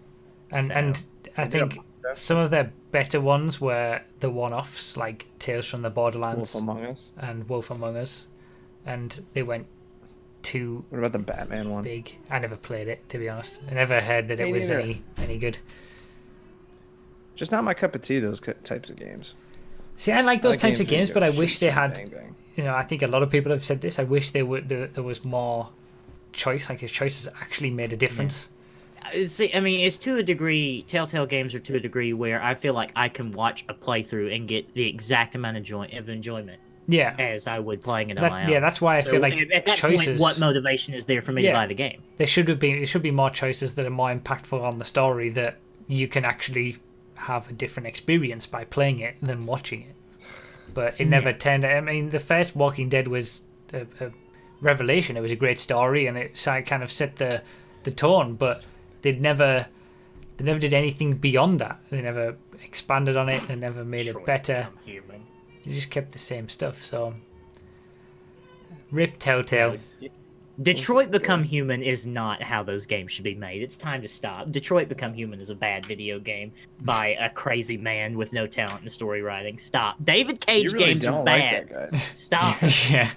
And I think some of their better ones were the one-offs like Tales from the Borderlands and Wolf Among Us, and they went too. What about the Batman one? Big. I never played it, to be honest. I never heard that it was any good. Just not my cup of tea. Those types of games. See, I like those types of games, but I wish they had. Bang, bang. You know, I think a lot of people have said this. I wish there was more choice. Like his choices actually made a difference. See, I mean, it's to a degree. Telltale games are to a degree where I feel like I can watch a playthrough and get the exact amount of enjoyment. Yeah, as I would playing it on my own. Yeah, that's why I feel like at that choices. Point, what motivation is there for me to buy the game? There should be more choices that are more impactful on the story that you can actually have a different experience by playing it than watching it. But it never turned. I mean, the first Walking Dead was a revelation. It was a great story and it kind of set the tone. But they never did anything beyond that. They never expanded on it. They never made it better. You just kept the same stuff, so rip Telltale. Detroit Become Human is not how those games should be made. It's time to stop. Detroit Become Human is a bad video game by a crazy man with no talent in story writing. Stop. David Cage really games are bad. Like that guy. Stop. Yeah.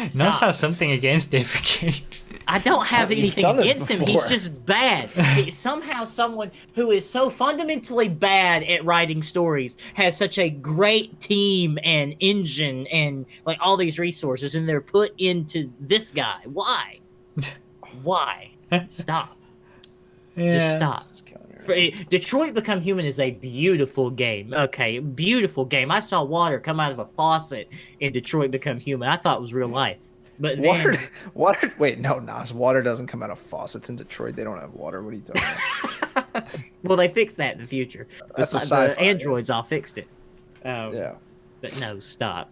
Stop. Nos has something against David Cage. I don't have anything against him. He's just bad. Somehow someone who is so fundamentally bad at writing stories has such a great team and engine and like all these resources, and they're put into this guy. Why? Why? Stop. Just stop. Detroit Become Human is a beautiful game. Okay, beautiful game. I saw water come out of a faucet in Detroit Become Human. I thought it was real life. But then... water. Wait, no, Nas. Water doesn't come out of faucets in Detroit. They don't have water. What are you talking about? Well, they fixed that in the future. That's the androids all fixed it. Yeah. But no, stop.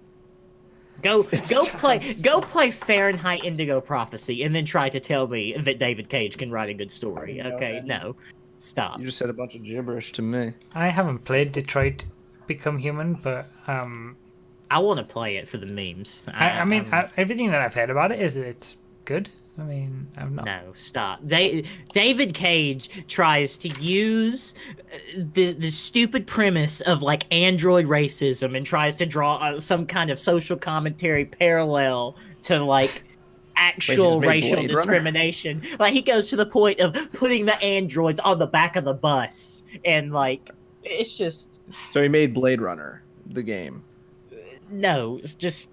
Go play Fahrenheit Indigo Prophecy, and then try to tell me that David Cage can write a good story. Okay, no, stop. You just said a bunch of gibberish to me. I haven't played Detroit Become Human, but I want to play it for the memes. I mean, everything that I've heard about it is that it's good. I mean, I'm not. No, stop. David Cage tries to use the stupid premise of like android racism and tries to draw some kind of social commentary parallel to like actual racial discrimination. Like he goes to the point of putting the androids on the back of the bus, and like it's just. So he made Blade Runner, the game. No, it's just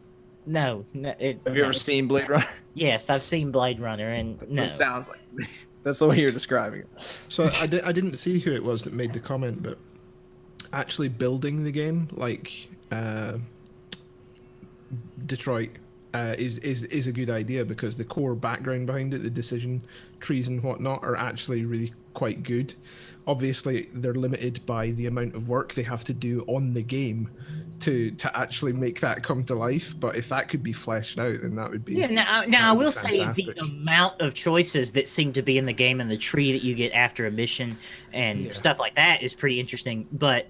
no. Have you ever seen Blade Runner? Yes, I've seen Blade Runner, and no. It sounds like that's the way you're describing it. So I didn't see who it was that made the comment, but actually building the game like Detroit is a good idea because the core background behind it, the decision trees and whatnot, are actually really quite good. Obviously, they're limited by the amount of work they have to do on the game to actually make that come to life. But if that could be fleshed out, then that would be Now I will say fantastic. the amount of choices that seem to be in the game and the tree that you get after a mission and stuff like that is pretty interesting, but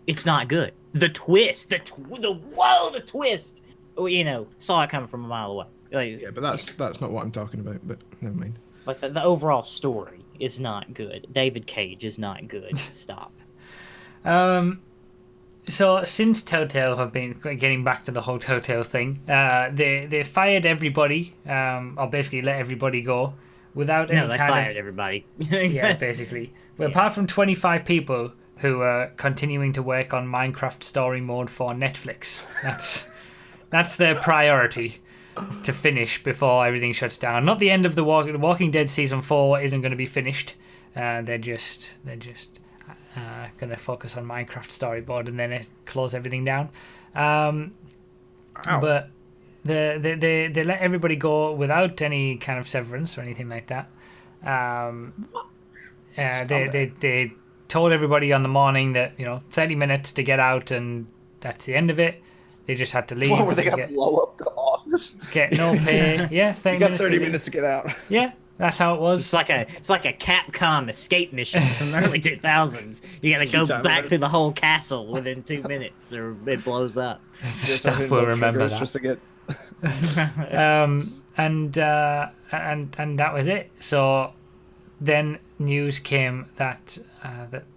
it's not good. The twist, the twist. You know, saw it coming from a mile away. Like, Yeah, but that's not what I'm talking about. But never mind. Like the overall story is not good. David Cage is not good. Stop. So since Telltale have been getting back to the whole Telltale thing, they fired everybody, or basically let everybody go without any No, they kind fired of everybody. yeah, basically. But apart from 25 people who are continuing to work on Minecraft Story Mode for Netflix, that's their priority to finish before everything shuts down. Not the end of the Walking Dead season 4 isn't going to be finished. They're just going to focus on Minecraft Storyboard and then close everything down. But they let everybody go without any kind of severance or anything like that. They told everybody on the morning that 30 minutes to get out and that's the end of it. They just had to leave. What, were they gonna blow up the office? Get no pay. Yeah, 30 You got minutes 30 to minutes to get out. Yeah, that's how it was. It's like a Capcom escape mission from the early 2000s. You gotta go back through the whole castle within 2 minutes, or it blows up. Staff will remember that. Just to get. And that was it. So then news came that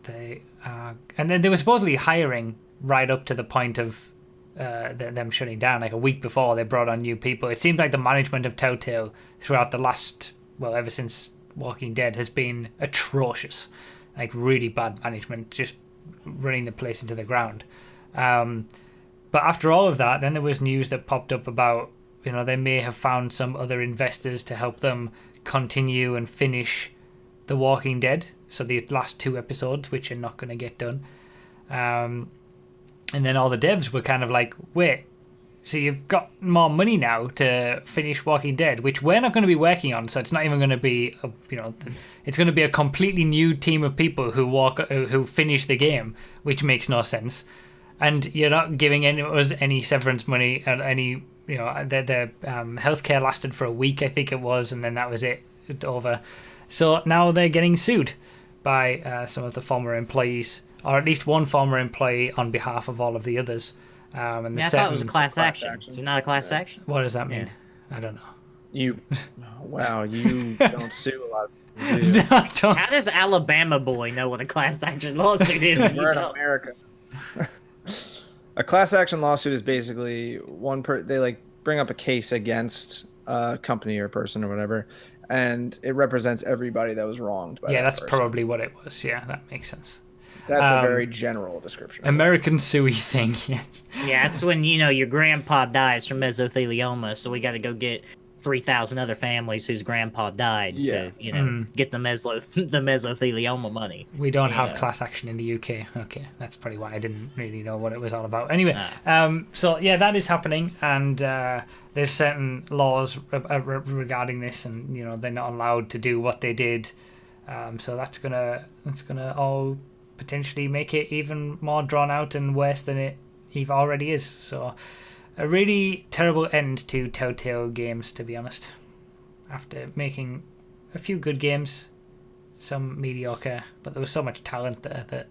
they and then they were supposedly hiring right up to the point of them shutting down. Like a week before, they brought on new people. It seems like the management of Telltale throughout the last, ever since Walking Dead, has been atrocious. Like really bad management, just running the place into the ground. But after all of that, then there was news that popped up about they may have found some other investors to help them continue and finish The Walking Dead. So the last 2 episodes, which are not going to get done. And then all the devs were kind of like, wait, so you've got more money now to finish Walking Dead, which we're not going to be working on. So it's not even going to be, it's going to be a completely new team of people who finish the game, which makes no sense. And you're not giving us any severance money and any, the healthcare lasted for a week, I think it was, and then that was it, over. So now they're getting sued by some of the former employees, or at least one former employee on behalf of all of the others. And I thought it was a class action. Is it not a class action? What does that mean? I don't know. Wow, you don't sue a lot of people, do you? No, I don't. How does Alabama boy know what a class action lawsuit is? We're in America. A class action lawsuit is basically they bring up a case against a company or person or whatever, and it represents everybody that was wronged by that's person. probably what it was. Yeah, that makes sense. That's a very general description. American suey thing, yes. Yeah, it's when, your grandpa dies from mesothelioma, so we got to go get 3,000 other families whose grandpa died to, get the mesothelioma money. We don't have class action in the UK. Okay, that's probably why I didn't really know what it was all about. Anyway, so yeah, that is happening, and there's certain laws regarding this, and they're not allowed to do what they did. So that's gonna all potentially make it even more drawn out and worse than it even already is. So a really terrible end to Telltale games, to be honest. After making a few good games, some mediocre, but there was so much talent there that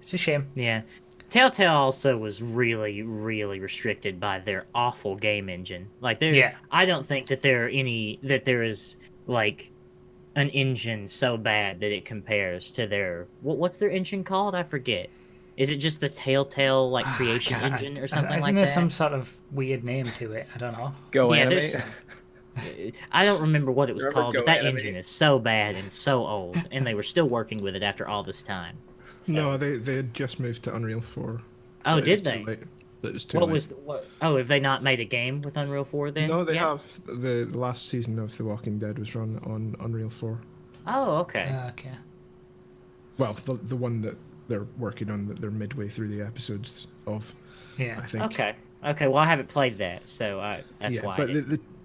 it's a shame. Yeah. Telltale also was really, really restricted by their awful game engine. I don't think that there is an engine so bad that it compares to their what's their engine called? I forget. Is it just the Telltale creation engine or something like that? Isn't there some sort of weird name to it? I don't know. Animate. I don't remember what it was called, but that Animate? engine is so bad and so old, and they were still working with it after all this time. So. No, they had just moved to Unreal 4. Oh, did they? It was too late. Oh, have they not made a game with Unreal 4 then? No, they have. The last season of The Walking Dead was run on Unreal 4. Oh, okay. Okay. Well, the one that they're working on, that they're midway through the episodes of. Yeah. I think. Okay. Okay, well I haven't played that, so that's yeah, why. but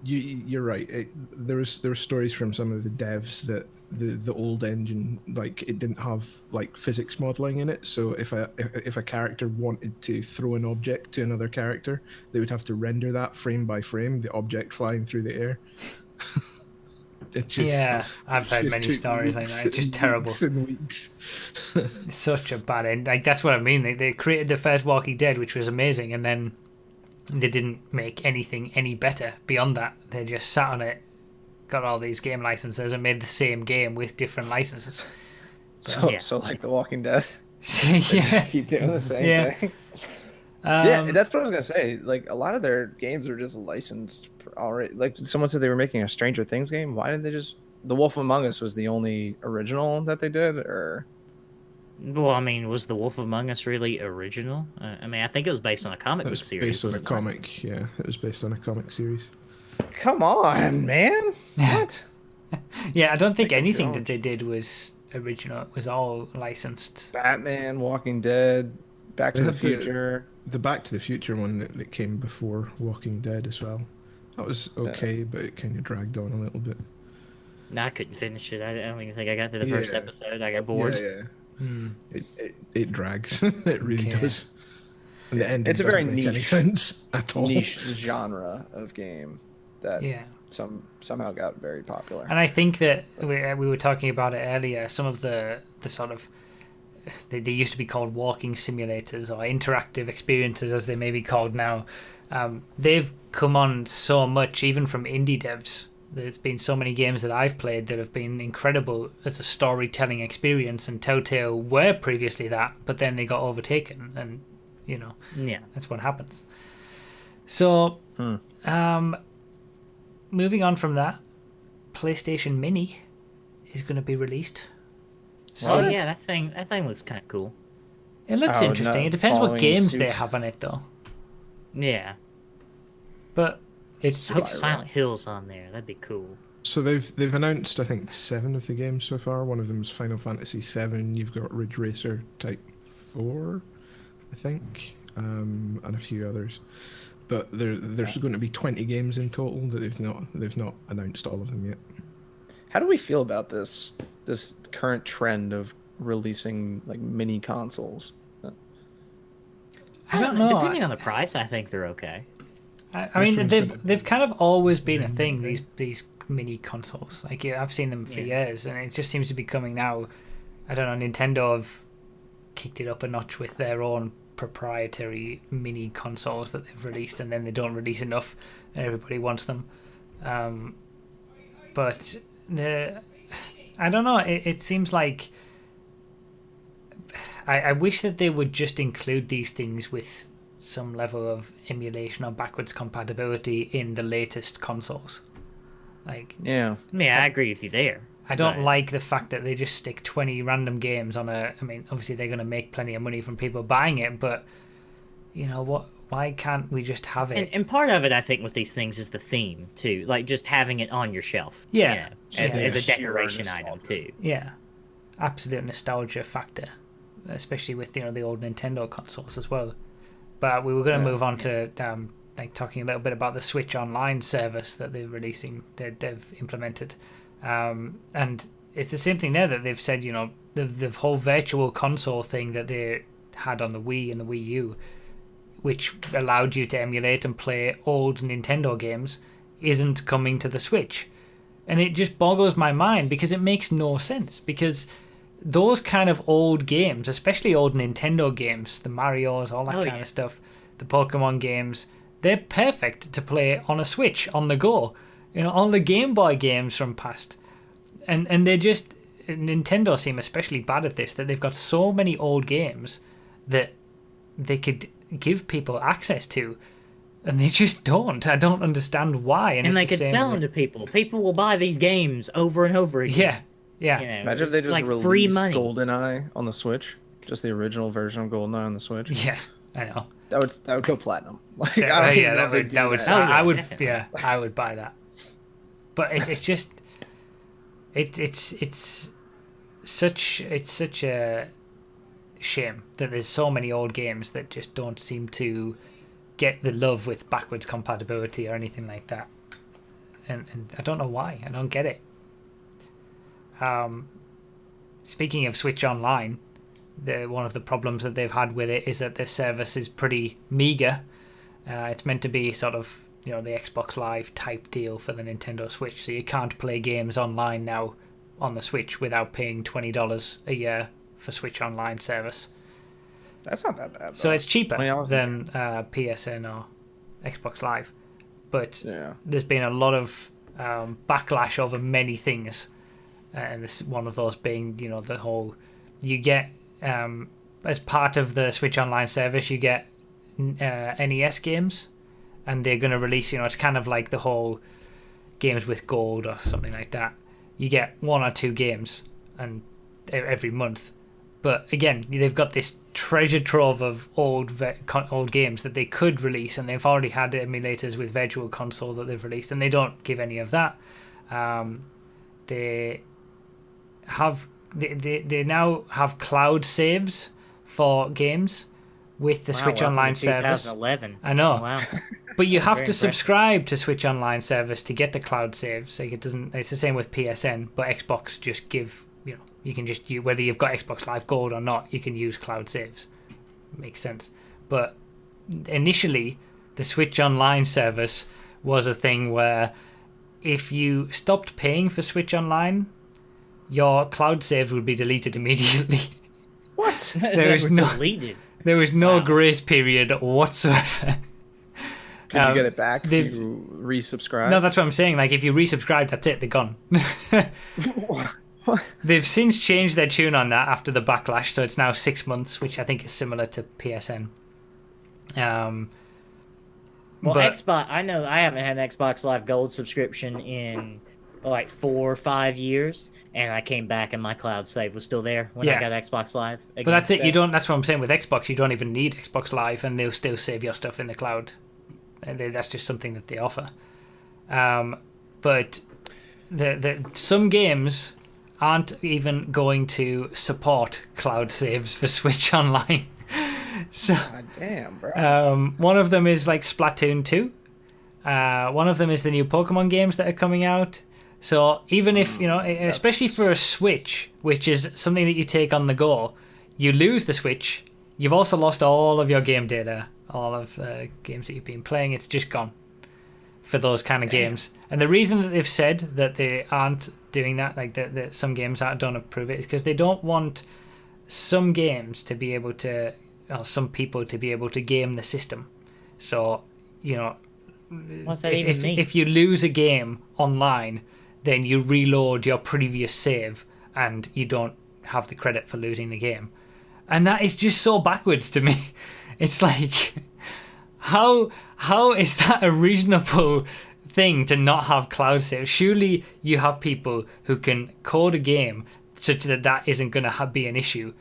you're right. There was stories from some of the devs that the old engine, like, it didn't have like physics modeling in it. So if a character wanted to throw an object to another character, they would have to render that frame by frame, the object flying through the air. I've heard many took stories like that. It's just terrible. weeks and weeks. It's such a bad end. Like, that's what I mean. They created the first Walking Dead, which was amazing, and then they didn't make anything any better beyond that. They just sat on it, got all these game licenses, and made the same game with different licenses. So like The Walking Dead. They yeah. just keep doing the same thing. Yeah, that's what I was gonna say. Like, a lot of their games are just licensed already. Like, someone said they were making a Stranger Things game. Why didn't they just? The Wolf Among Us was the only original that they did, or Well, I mean, was The Wolf Among Us really original? I mean, I think it was based on a comic It book was series. based on a wasn't it? comic. Yeah, it was based on a comic series. come on, man, what? Yeah, I don't think Like, anything don't. that they did was original. It was all licensed. Batman, Walking Dead, Back to They the had Future. The Back to the Future one that came before Walking Dead as well. That was okay, but it kind of dragged on a little bit. No, I couldn't finish it. I don't even think I got to the first Yeah. episode. I got bored. Yeah, Hmm. it drags. It really Okay. does. And the ending It's a very doesn't make any niche- sense at all. Niche genre of game that Yeah. somehow got very popular. And I think that we were talking about it earlier. Some of the sort of they used to be called walking simulators or interactive experiences, as they may be called now. They've come on so much, even from indie devs. There's been so many games that I've played that have been incredible as a storytelling experience, and Telltale were previously that, but then they got overtaken, and Yeah. that's what happens. So, moving on from that, PlayStation Mini is going to be released. Oh What? yeah, that thing looks kind of cool. It looks Oh, interesting. no, It depends what following games suit. they have on it, though. Yeah. But it's Put Spyro. Silent Hills on there. That'd be cool. So they've announced, I think, 7 of the games so far. One of them is Final Fantasy 7. You've got Ridge Racer Type 4, I think, and a few others. But there's going to be 20 games in total that they've not announced all of them yet. How do we feel about this current trend of releasing like mini consoles? I don't know. Depending on the price, I think they're okay. I mean, one's they've kind of always been a thing. These mini consoles, like, yeah, I've seen them for years, and it just seems to be coming now. I don't know. Nintendo have kicked it up a notch with their own proprietary mini consoles that they've released, and then they don't release enough, and everybody wants them. But I don't know. It seems like I wish that they would just include these things with some level of emulation or backwards compatibility in the latest consoles. Like, Yeah. Yeah, I agree with you there. I don't Right. like the fact that they just stick 20 random games on a. I mean, obviously they're going to make plenty of money from people buying it, but you know what? Why can't we just have it? And part of it, I think, with these things is the theme too, like just having it on your shelf. Yeah. as a Sheer decoration item nostalgia. too. Yeah, absolute nostalgia factor, especially with the old Nintendo consoles as well. But we were going to move on to like talking a little bit about the Switch Online service that they're releasing, that they've implemented, and it's the same thing there that they've said. The whole virtual console thing that they had on the Wii and the Wii U, which allowed you to emulate and play old Nintendo games, isn't coming to the Switch. And it just boggles my mind because it makes no sense. Because those kind of old games, especially old Nintendo games, the Marios, all that kind of stuff, the Pokemon games, they're perfect to play on a Switch, on the go. All the Game Boy games from past. And they just... Nintendo seem especially bad at this, that they've got so many old games that they could give people access to, and they just don't. I don't understand why. And it's they the could same sell with- them to people. People will buy these games over and over again. Yeah. You know, Imagine if they just like released free money. GoldenEye on the Switch, just the original version of GoldenEye on the Switch. Yeah, I know. That would go platinum. Like, Yeah, I don't even know that if they'd would. do That would. that. Oh, yeah, I would. definitely. Yeah, I would buy that. But it's just. It's such a shame that there's so many old games that just don't seem to get the love with backwards compatibility or anything like that. And I don't know why. I don't get it. Speaking of Switch Online, one of the problems that they've had with it is that their service is pretty meager. It's meant to be sort of, the Xbox Live type deal for the Nintendo Switch, so you can't play games online now on the Switch without paying $20 a year for Switch Online service. That's not that bad, though. So it's cheaper $20 than PSN or Xbox Live. But Yeah. there's been a lot of backlash over many things. And this one of those being, the whole... You get, as part of the Switch Online service, you get NES games. And they're going to release, it's kind of like the whole games with gold or something like that. You get 1 or 2 games and every month. But again, they've got this treasure trove of old games that they could release, and they've already had emulators with Virtual Console that they've released, and they don't give any of that. They now have cloud saves for games with the Switch Online service. 2011. I know. Wow. But you have Very to impressive. subscribe to Switch Online service to get the cloud saves. Like it's the same with PSN, but Xbox just give, you can just use, whether you've got Xbox Live Gold or not, you can use cloud saves. Makes sense. But initially, the Switch Online service was a thing where if you stopped paying for Switch Online, your cloud saves would be deleted immediately. What? There is no deleted. There was no Wow. grace period whatsoever. Could you get it back if they've- you resubscribe? No, that's what I'm saying. Like, if you resubscribe, that's it. They're gone. What? They've since changed their tune on that after the backlash, so it's now 6 months, which I think is similar to PSN. Well, but Xbox. I know I haven't had an Xbox Live Gold subscription in like 4 or 5 years, and I came back and my cloud save was still there when Yeah. I got Xbox Live. Again, but that's it. so- You don't. That's what I'm saying with Xbox. You don't even need Xbox Live, and they'll still save your stuff in the cloud. And that's just something that they offer. But some games aren't even going to support cloud saves for Switch Online. So God damn, bro. one of them is like Splatoon 2. One of them is the new Pokemon games that are coming out. So even if, especially for a Switch, which is something that you take on the go, you lose the Switch, you've also lost all of your game data, all of the games that you've been playing, it's just gone for those kind of games. And the reason that they've said that they aren't doing that, like that some games don't approve it, is because they don't want some games to be able to, or some people to be able to game the system. So, What's that even mean? if you lose a game online, then you reload your previous save and you don't have the credit for losing the game. And that is just so backwards to me. It's like, how is that a reasonable thing to not have cloud save? Surely you have people who can code a game such that that isn't going to be an issue.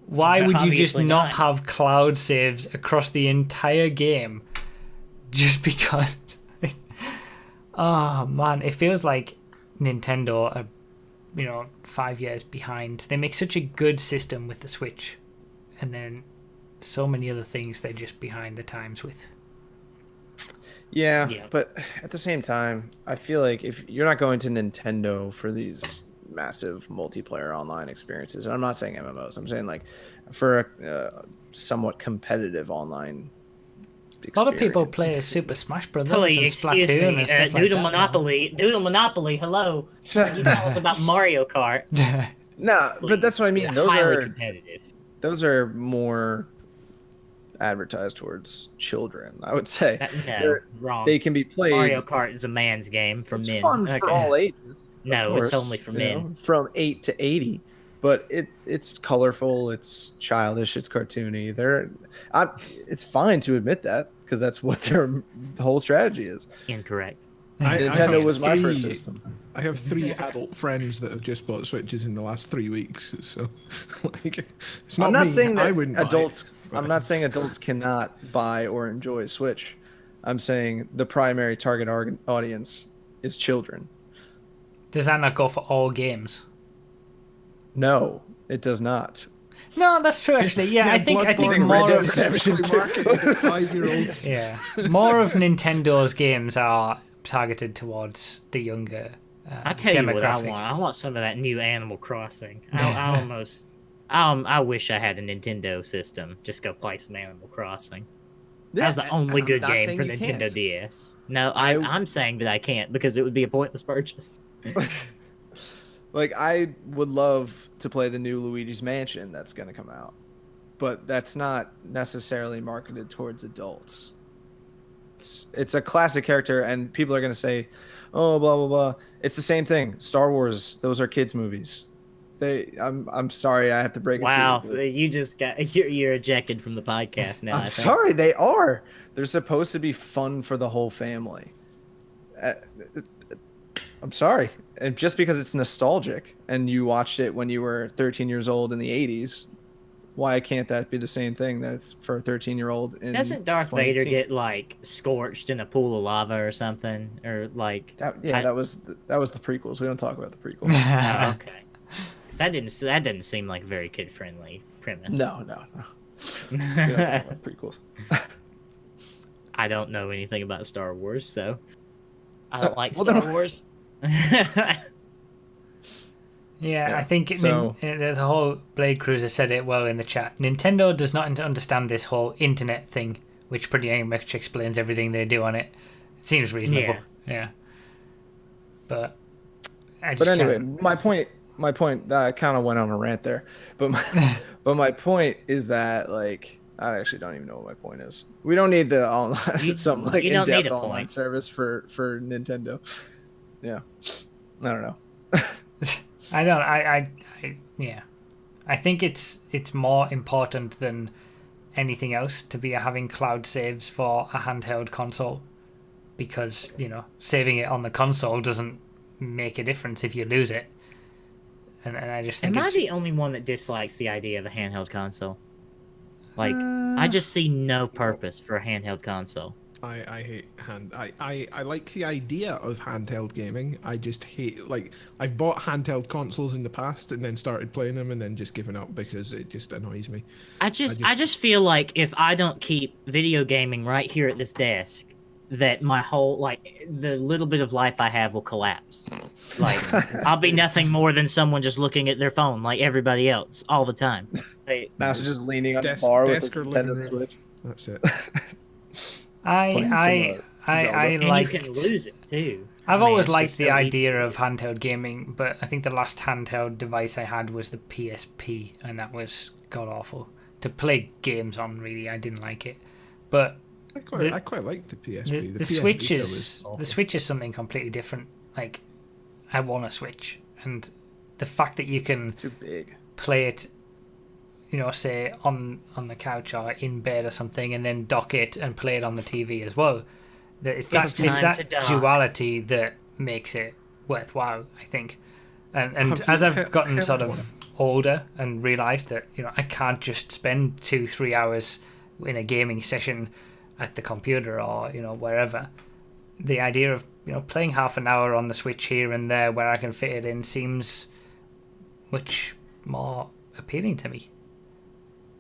Why would you just Obviously not not. have cloud saves across the entire game just because? Oh man, it feels like Nintendo are 5 years behind. They make such a good system with the Switch, and then so many other things they're just behind the times with. Yeah, Yeah. but at the same time, I feel like if you're not going to Nintendo for these massive multiplayer online experiences, and I'm not saying MMOs, I'm saying like for a somewhat competitive online A lot of people experience. play Super Smash Brothers Please, and excuse Splatoon me, and stuff like Doodle that. Monopoly. Doodle Monopoly, hello. You tell us about Mario Kart. No, but that's what I mean. Yeah, Those highly are competitive. those are more advertised towards children, I would say. No, They're- wrong. They can be played. Mario Kart is a man's game for It's men. fun Okay. for all ages. of No, it's course, only for you men. know, from 8 to 80. But it's colorful, it's childish, it's cartoony. It's fine to admit that because that's what their whole strategy is. Incorrect. Nintendo have was my first three- system. I have 3 adult friends that have just bought Switches in the last 3 weeks, so like, it's not I'm not me. saying I that wouldn't buy it, adults. but- I'm not saying adults cannot buy or enjoy Switch. I'm saying the primary target audience is children. Does that not go for all games? No, it does not. No, that's true actually. Yeah, I think Bloodborne more Red of Dead Redemption specifically marketed to 5-year-olds. yeah, more of Nintendo's games are targeted towards the younger I tell you what I demographic. want. I want some of that new Animal Crossing. I almost, I wish I had a Nintendo system. Just go play some Animal Crossing. That was the only I'm good not game saying for you Nintendo can't. DS. No, I'm saying that I can't because it would be a pointless purchase. Like, I would love to play the new Luigi's Mansion that's going to come out, but that's not necessarily marketed towards adults. It's a classic character, and people are going to say, oh, blah, blah, blah. It's the same thing. Star Wars, those are kids' movies. I'm sorry, I have to break Wow, it to you. you just got you're ejected from the podcast now. I I'm think. sorry, they are. They're supposed to be fun for the whole family. I'm sorry. And just because it's nostalgic and you watched it when you were 13 years old in the 80s, why can't that be the same thing that it's for a 13-year-old in Doesn't Darth Vader 2018? get like scorched in a pool of lava or something, or like? that was the prequels. We don't talk about the prequels. Oh, okay. 'Cause that didn't seem like a very kid friendly premise. No. We don't talk about the prequels. I don't know anything about Star Wars, so I don't like well, Star then- Wars. Yeah, I think so- the whole Blade Cruiser said it well in the chat. Nintendo does not understand this whole internet thing, which pretty much explains everything they do on it. It seems reasonable. Yeah. But anyway, my point I kind of went on a rant there, but my point is that, like, I actually don't even know what my point is. We don't need the online something like you don't need in-depth a online point. service for Nintendo. Yeah, I don't know. yeah. I think it's more important than anything else to be having cloud saves for a handheld console, because saving it on the console doesn't make a difference if you lose it. And I just think Am I the only one that dislikes the idea of a handheld console? Like, I just see no purpose for a handheld console. I hate I like the idea of handheld gaming. I just hate, like, I've bought handheld consoles in the past and then started playing them and then just given up because it just annoys me. I just feel like if I don't keep video gaming right here at this desk, that my whole, like, the little bit of life I have will collapse. Like, I'll be nothing more than someone just looking at their phone like everybody else all the time. Now it's just leaning on the Desk- bar with desk a or living Nintendo room. Switch. That's it. I Zelda. And liked. you can lose it too. I've I mean, always it's liked just the so idea of handheld gaming, but I think the last handheld device I had was the PSP, and that was god awful to play games on. Really, I didn't like it. But I quite like the PSP. the PS Switch Vita is was awful. the Switch is something completely different. Like, I want a Switch, and the fact that you can It's too big. play it, say on the couch or in bed or something, and then dock it and play it on the TV as well. It's time to that dock. duality that makes it worthwhile, I think. And Have as you I've gotten held sort of one? older and realised that I can't just spend 2-3 hours in a gaming session at the computer or wherever. The idea of playing half an hour on the Switch here and there where I can fit it in seems much more appealing to me.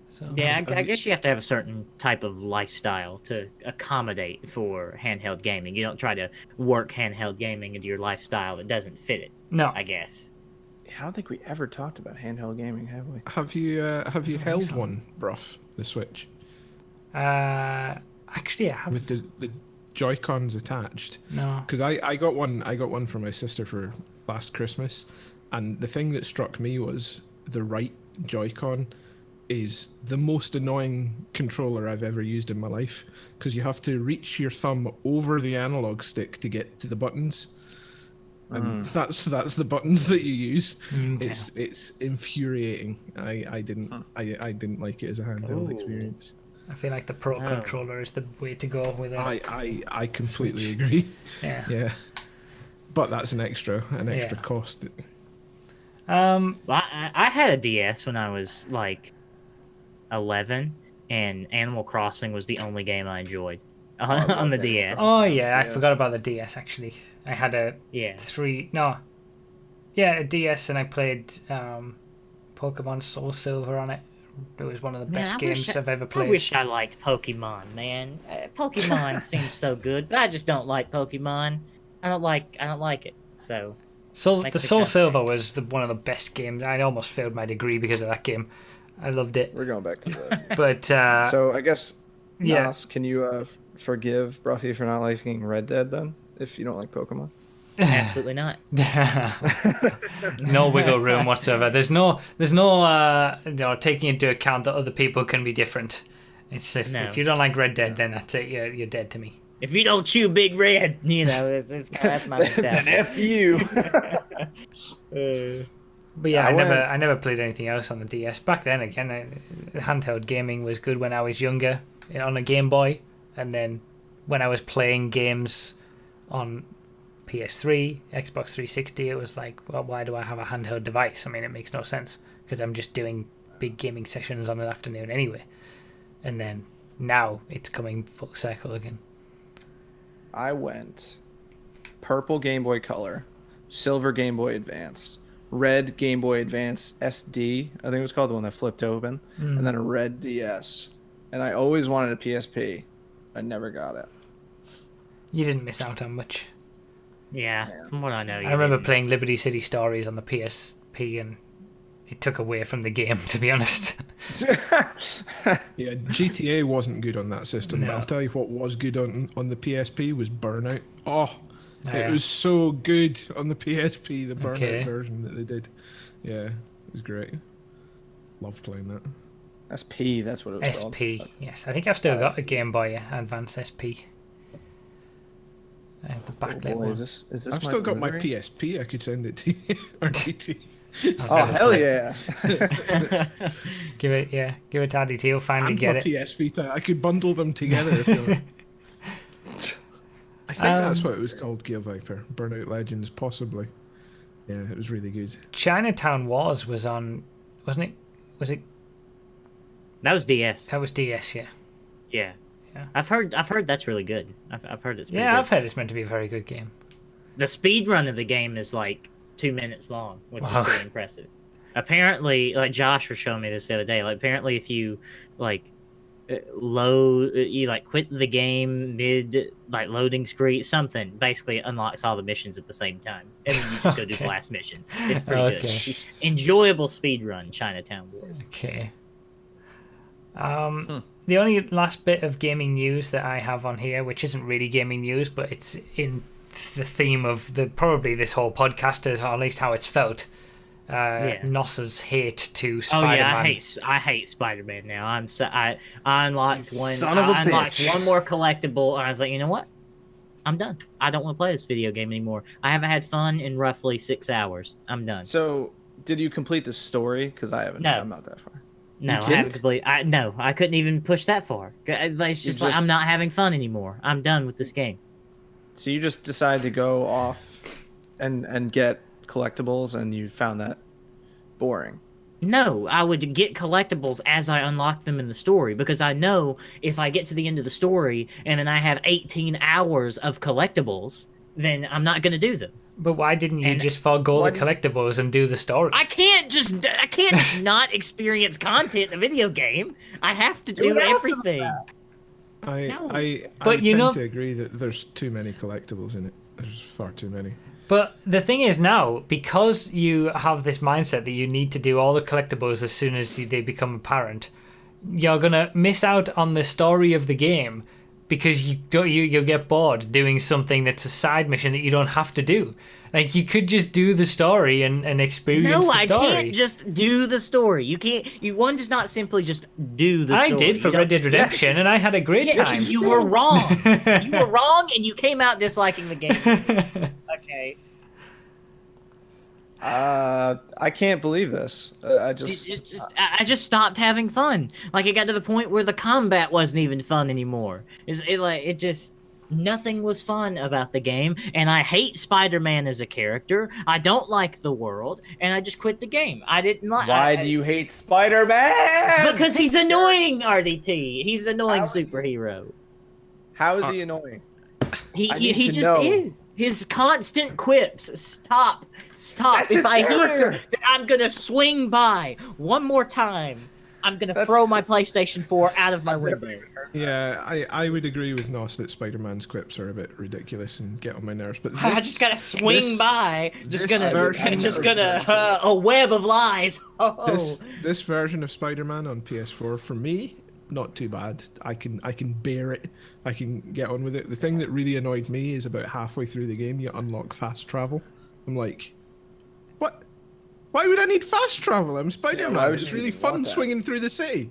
So Yeah, I guess you have to have a certain type of lifestyle to accommodate for handheld gaming. You don't try to work handheld gaming into your lifestyle that doesn't fit it, no, I guess. I don't think we ever talked about handheld gaming, have we? Have you held so. one, Brough, the Switch, actually I have with the Joy-Cons attached? no. Because I got one for my sister for last Christmas, and the thing that struck me was the right Joy-Con is the most annoying controller I've ever used in my life, because you have to reach your thumb over the analog stick to get to the buttons, and that's the buttons that you use. Okay. It's infuriating. I didn't like it as a handheld Ooh. experience. I feel like the Pro Oh. controller is the way to go with it. I completely Switch. agree. Yeah. Yeah, but that's an extra Yeah. cost. Um. Well, I had a DS when I was like 11, and Animal Crossing was the only game I enjoyed on the Animal DS. Oh yeah, I DS. forgot about the DS actually. I had a Yeah. a DS, and I played Pokemon Soul Silver on it, It was one of the Man, best I games wish I've ever I played. wish I liked Pokemon, man. Pokemon seems so good, but I just don't like Pokemon. I don't like it. So So makes the me Soul kinda Silver sad. was one of the best games. I almost failed my degree because of that game. I loved it. We're going back to that. But So I guess, yeah. Nas, can you forgive Broughy for not liking Red Dead then, if you don't like Pokemon? Absolutely not. No wiggle room whatsoever. There's no taking into account that other people can be different. It's if No. you don't like Red Dead, then that's it. You're dead to me. If you don't chew Big Red, that's my Then mentality. F you. But yeah, I I never played anything else on the DS. Back then, again, handheld gaming was good when I was younger on a Game Boy, and then when I was playing games on PS3, Xbox 360, it was like, well, why do I have a handheld device? I mean, it makes no sense because I'm just doing big gaming sessions on an afternoon anyway. And then now it's coming full circle again. I went purple Game Boy Color, silver Game Boy Advance, red Game Boy Advance SD, I think it was called, the one that flipped open, and then a red DS. And I always wanted a PSP. I never got it. You didn't miss out on much. Yeah, from what I know. I remember playing Liberty City Stories on the PSP, and it took away from the game, to be honest. Yeah, GTA wasn't good on that system, No. but I'll tell you what was good on the PSP was Burnout. Oh, it yeah. was so good on the PSP, the Burnout Okay. version that they did. Yeah, it was great. Loved playing that. SP, that's what it was SP, called. yes. I think I've still got a SP. Game Boy Advance SP. I have the Oh backlit boy, one. is this I've still got my delivery? PSP. I could send it to you. RDT. Oh, I've never hell played- yeah. Give it to RDT. He'll finally And get my it. PS Vita. I could bundle them together if you want. I think that's what it was called, Gear Viper. Burnout Legends, possibly. Yeah, it was really good. Chinatown Wars was on, wasn't it? Was it? That was DS. That was DS, yeah. Yeah. Yeah. I've heard that's really good. I've heard it's pretty Yeah, good. I've heard it's meant to be a very good game. The speed run of the game is like 2 minutes long, which Wow. is pretty impressive. Apparently, like Josh was showing me this the other day. Like apparently, if you like you like quit the game mid like loading screen, something basically unlocks all the missions at the same time, and then you just go do the Okay. last mission. It's pretty Okay. good. Enjoyable speed run, Chinatown Wars. Okay. The only last bit of gaming news that I have on here, which isn't really gaming news, but it's in the theme of probably this whole podcast, or at least how it's felt. Yeah. Nossa's hate to Oh Spider-Man. yeah, I hate Spider-Man now. I unlocked one. son of a I unlocked bitch. one more collectible, and I was like, you know what? I'm done. I don't want to play this video game anymore. I haven't had fun in roughly 6 hours. I'm done. So, did you complete the story? Because I haven't. No. I'm not that far. No, You I haven't didn't? completed. No, I couldn't even push that far. It's just like just- I'm not having fun anymore. I'm done with this game. So you just decided to go off and get collectibles, and you found that boring. No, I would get collectibles as I unlock them in the story because I know if I get to the end of the story and then I have 18 hours of collectibles, then I'm not going to do them. But why didn't you And- just forego Why the collectibles and do the story? I can't just not experience content in a video game. I have to do it after the everything. No. I But you tend know- to agree that there's too many collectibles in it. There's far too many. But the thing is now, because you have this mindset that you need to do all the collectibles as soon as they become apparent, you're gonna miss out on the story of the game because you'll get bored doing something that's a side mission that you don't have to do. Like you could just do the story and experience No, the I story. can't just do the story. You can't. One does not simply just do the I story. did for You don't Red Dead just- Redemption, yes. and I had a great Yes, time. you were wrong. You were wrong, and you came out disliking the game. Okay. I can't believe this. I just I just stopped having fun. Like it got to the point where the combat wasn't even fun anymore. It just nothing was fun about the game, and I hate Spider-Man as a character. I don't like the world, and I just quit the game. I didn't like. Why do you hate Spider-Man? Because he's annoying, RDT. He's an annoying How is he- superhero. How is he annoying? He I need he to just know. is. His constant quips. Stop. That's if his I hear character. it, I'm gonna swing by one more time. I'm gonna That's- throw my PlayStation 4 out of my window. Yeah, I would agree with Nos that Spider-Man's quips are a bit ridiculous and get on my nerves. But I just gotta swing this- by, this version a web of lies. Oh, this version of Spider-Man on PS4 for me, not too bad. I can bear it. I can get on with it. The thing that really annoyed me is about halfway through the game you unlock fast travel. I'm like, what? Why would I need fast travel? I'm Spider-Man. why would It's you really even fun want that? swinging through the city.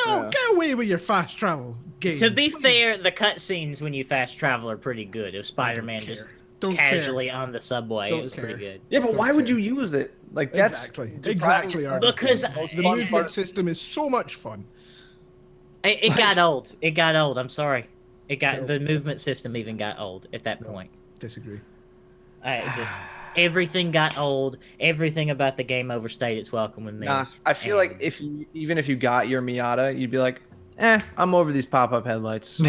Yeah. Get away with your fast travel game. to be Please. fair, the cutscenes when you fast travel are pretty good. If Spider-Man care. just Don't care. casually on the subway, Don't it was pretty care. good. Yeah, but Don't why would care. you use it? Like that's Exactly. RDR. Because the it- movement system is so much fun. It got old. It got old. I'm sorry. No. The movement system even got old at that No. point. Disagree. Everything got old. Everything about the game overstayed its welcome with me. Nas, I feel like even if you got your Miata, you'd be like, I'm over these pop-up headlights.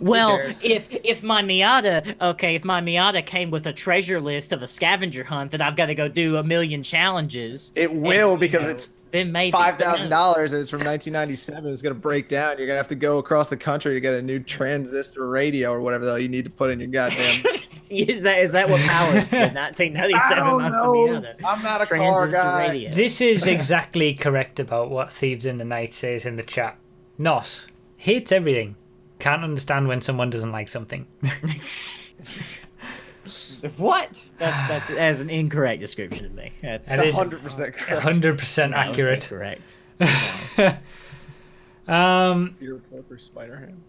Well, cares? if my Miata came with a treasure list of a scavenger hunt that I've got to go do 1,000,000 challenges, It will and, because you know, it's then maybe $5,000 and it's from 1997. It's gonna break down. You're gonna have to go across the country to get a new transistor radio or whatever the hell you need to put in your goddamn. Is that what powers the 1997 I don't Mazda know. Miata? I'm not a car Transistor guy. radio. This is exactly correct about what Thieves in the Night says in the chat. Nos hates everything. Can't understand when someone doesn't like something. What? That's an incorrect description of me. That's That is 100% correct. 100% accurate. Correct. Your poker Spider-Ham.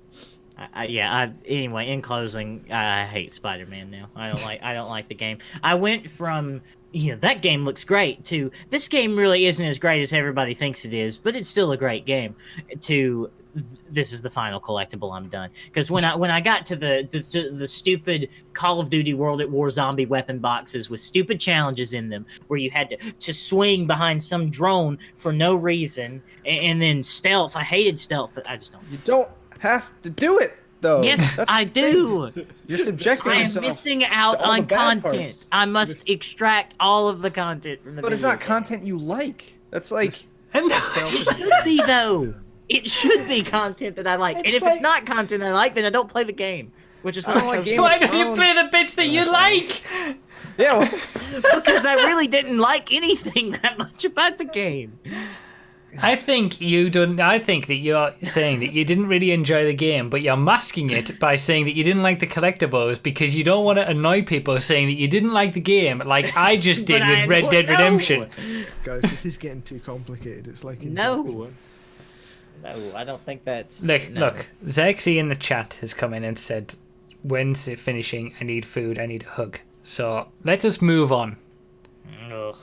Anyway, in closing, I hate Spider-Man now. I don't like the game. I went from that game looks great to this game really isn't as great as everybody thinks it is, but it's still a great game. To this is the final collectible. I'm done. Because when I got to the stupid Call of Duty World at War zombie weapon boxes with stupid challenges in them, where you had to swing behind some drone for no reason, and then stealth. I hated stealth. I just don't. You don't have to do it though. Yes, That's I the thing. do. You're subjecting I am yourself. missing out to all the on bad content. parts. I must extract all of the content from the But it's video not game. content you like. That's like It should be though. It should be content that I like. And if it's not content I like, then I don't play the game. Which is I what don't I like chose Game to Why of don't you play the bits that you like? yeah. Well, do, because I really didn't like anything that much about the game. I think you don't. I think that you're saying that you didn't really enjoy the game, but you're masking it by saying that you didn't like the collectibles because you don't want to annoy people saying that you didn't like the game, like I just did But with I Red don't Dead know. Redemption. Guys, this is getting too complicated. It's like No, I don't think that's. Look, no. look. Zexy in the chat has come in and said, "When's it finishing? I need food. I need a hug." So let us move on. Ugh.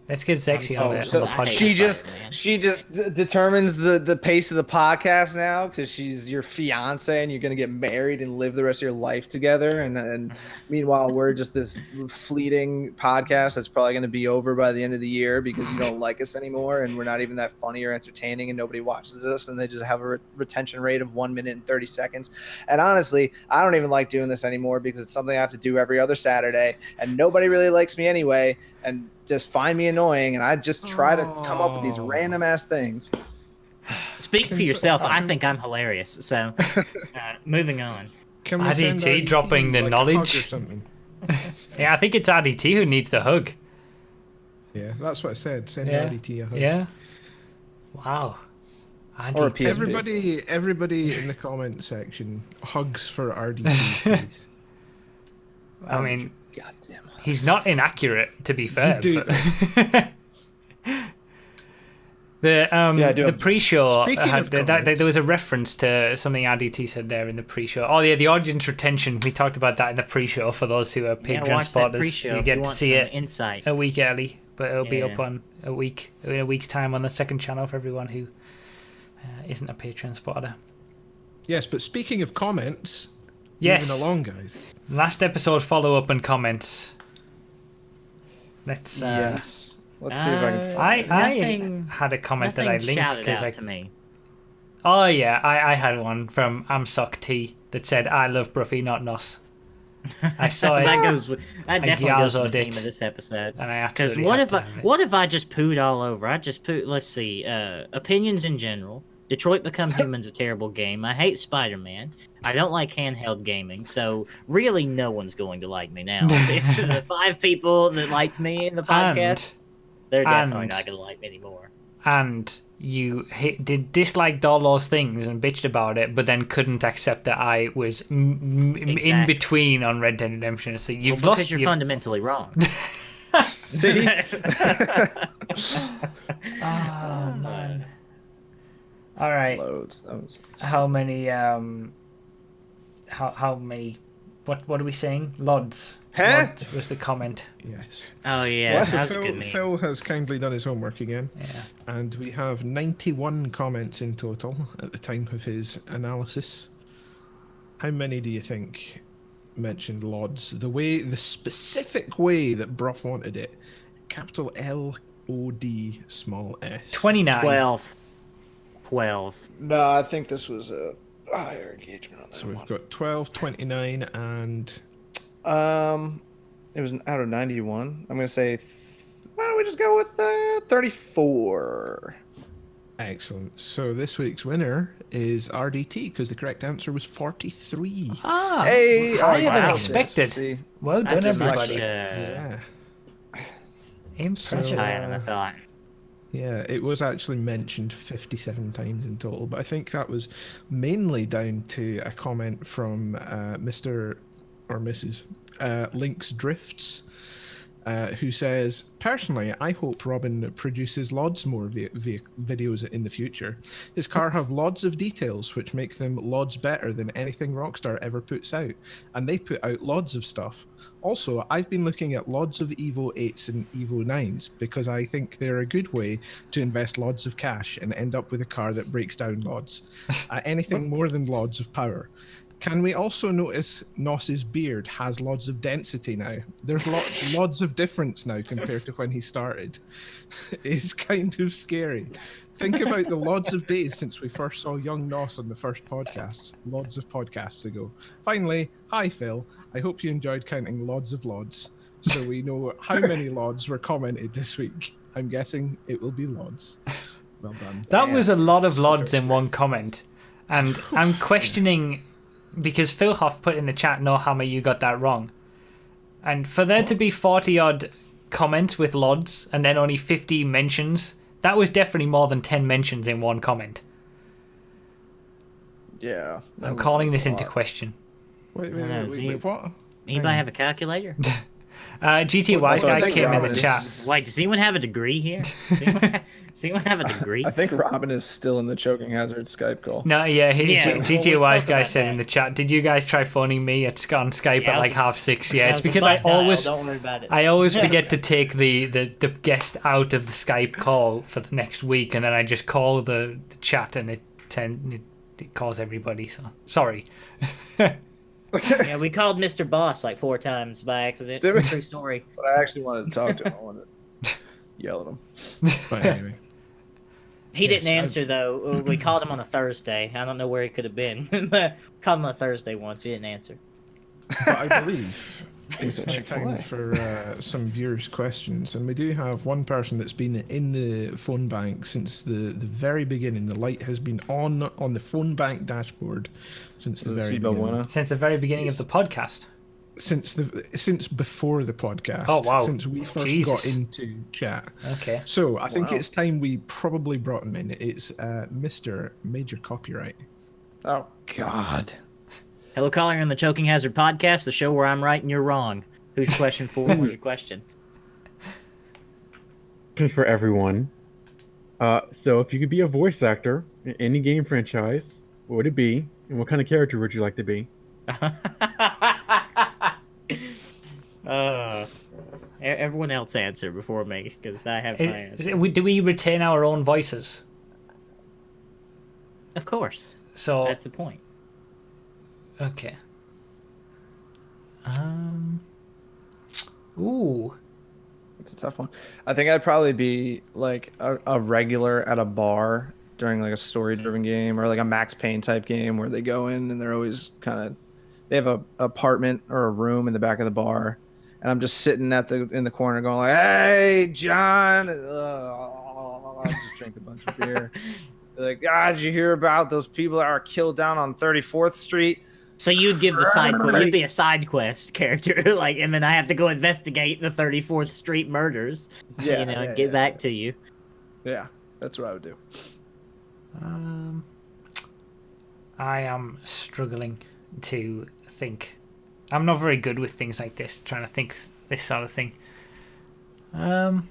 Let's get Zexy I'm on the, so on the upset. podcast. she just determines the pace of the podcast now because she's your fiance and you're gonna get married and live the rest of your life together. And meanwhile, we're just this fleeting podcast that's probably gonna be over by the end of the year because you don't like us anymore and we're not even that funny or entertaining and nobody watches us and they just have a retention rate of 1 minute and 30 seconds. And honestly, I don't even like doing this anymore because it's something I have to do every other Saturday and nobody really likes me anyway. And just find me annoying, and I just try to come up with these random ass things. Speak for yourself. I think I'm hilarious. So, moving on. Can we RDT send RDT dropping the like a hug knowledge. or something? Yeah, I think it's RDT who needs the hug. Yeah, that's what I said. Send Yeah. RDT a hug. Yeah. Wow. Or a RDT. PSP. Everybody in the comment section, hugs for RDT, please. I mean, Goddamn. he's not inaccurate, to be fair. do, but- The I do the have- pre-show Speaking had, of there comments. was a reference to something RDT said there in the pre-show. Oh yeah, the audience retention. We talked about that in the pre-show for those who are Yeah, Patreon watch that supporters. pre-show You if get you to want see some it insight. a week early, but it'll be up Yeah. on in a week's time on the second channel for everyone who isn't a Patreon supporter. Yes, but speaking of comments, Yes. moving along, guys. Last episode follow-up and comments. Let's. Yes. Let's see if I can. I Nothing- had a comment that I Nothing linked shouted because out to me. Oh yeah, I had one from Amsock T that said I love Broughy, not Nos. I saw it. That definitely goes to the Gyazzoed theme it. of this episode. And I Because absolutely had to have it. what if I just pooed all over? I just pooed. Let's see. Opinions in general. Detroit Become Human's a terrible game. I hate Spider-Man. I don't like handheld gaming. So really, no one's going to like me now. If the 5 people that liked me in the podcast, they're definitely not going to like me anymore. And you did disliked all those things and bitched about it, but then couldn't accept that I was in between on Red Dead Redemption. So you've because lost. You're fundamentally wrong. See? Oh man. All right. Loads. That was... How many? How many? What are we saying? Lods. Huh? Lod was the comment. Yes. Oh yeah, So that was a good meme. Phil has kindly done his homework again. Yeah. And we have 91 comments in total at the time of his analysis. How many do you think mentioned LODs? The specific way that Brough wanted it. Capital LOD, small s. 29. 12. No, I think this was a higher engagement on that So one. we've got 12, 29, and... It was out of 91. I'm gonna say, why don't we just go with 34? Excellent. So this week's winner is RDT, because the correct answer was 43. Ah. Hey, higher than wow. expected. See, Well done, That's everybody. Yeah. Impressive. So, higher than I thought. Yeah, it was actually mentioned 57 times in total, but I think that was mainly down to a comment from Mr. or Mrs. Link's Drifts, who says, personally, I hope Robin produces lots more videos in the future. His car have lots of details, which make them lots better than anything Rockstar ever puts out, and they put out lots of stuff. Also, I've been looking at lots of Evo 8s and Evo 9s because I think they're a good way to invest lots of cash and end up with a car that breaks down lots. Anything more than lots of power. Can we also notice Noss's beard has lots of density now? There's lots of difference now compared to when he started. It's kind of scary. Think about the lots of days since we first saw young Noss on the first podcast, lots of podcasts ago. Finally, hi Phil. I hope you enjoyed counting lots of lods, so we know how many lods were commented this week. I'm guessing it will be lods. Well done. That was a lot of lods in one comment, and I'm questioning because Phil Hoff put in the chat, "No Hammer, you got that wrong," and for there to be 40 odd comments with lods and then only 50 mentions, that was definitely more than 10 mentions in one comment. yeah. I'm calling this into question. Wait, what? Anybody have a calculator? GT Wise Also, I Guy think came in Robin the is- chat. Wait, does anyone have a degree here? Does anyone have a degree? I think Robin is still in the choking hazard Skype call. No, yeah, Yeah, GT well, Wise spoke Guy about said that. in the chat, did you guys try phoning me on Skype Yeah, at I like was- 6:30? Yeah, it's was because I about to dial, always don't worry about it. I always forget to take the guest out of the Skype call for the next week, and then I just call the chat, and it calls everybody. So sorry. Yeah, we called Mr. Boss like 4 times by accident. Did we? True story. But I actually wanted to talk to him. I wanted to yell at him. But anyway. He didn't Yes, answer though. We called him on a Thursday. I don't know where he could have been. Called him on a Thursday once. He didn't answer. But I believe it's at now Chick-fil-A. time for some viewers' questions, and we do have one person that's been in the phone bank since the very beginning. The light has been on the phone bank dashboard since the very Siba beginning. Buena. Since the very beginning of the podcast. Since before the podcast. Oh, wow. Since we first Jesus. got into chat. Okay. So I think Wow. it's time we probably brought him in. It's Mr. Major Copyright. Oh God. Hello, caller on the Choking Hazard podcast, the show where I'm right and you're wrong. Who's your question for? What's your question? For everyone. So if you could be a voice actor in any game franchise, what would it be? And what kind of character would you like to be? Everyone else answer before me, because I have my answer. Do we retain our own voices? Of course. So That's the point. okay. Ooh. It's a tough one. I think I'd probably be like a regular at a bar during like a story-driven game or like a Max Payne type game where they go in and they're always kind of they have a apartment or a room in the back of the bar, and I'm just sitting in the corner going like, "Hey, John," I just drink a bunch of beer. They're like, "Ah, did you hear about those people that were killed down on 34th Street?" So you'd give the side quest. You'd be a side quest character, like, and then I have to go investigate the 34th Street murders. Yeah, and get back to you. Yeah, that's what I would do. I am struggling to think. I'm not very good with things like this, trying to think this sort of thing. Do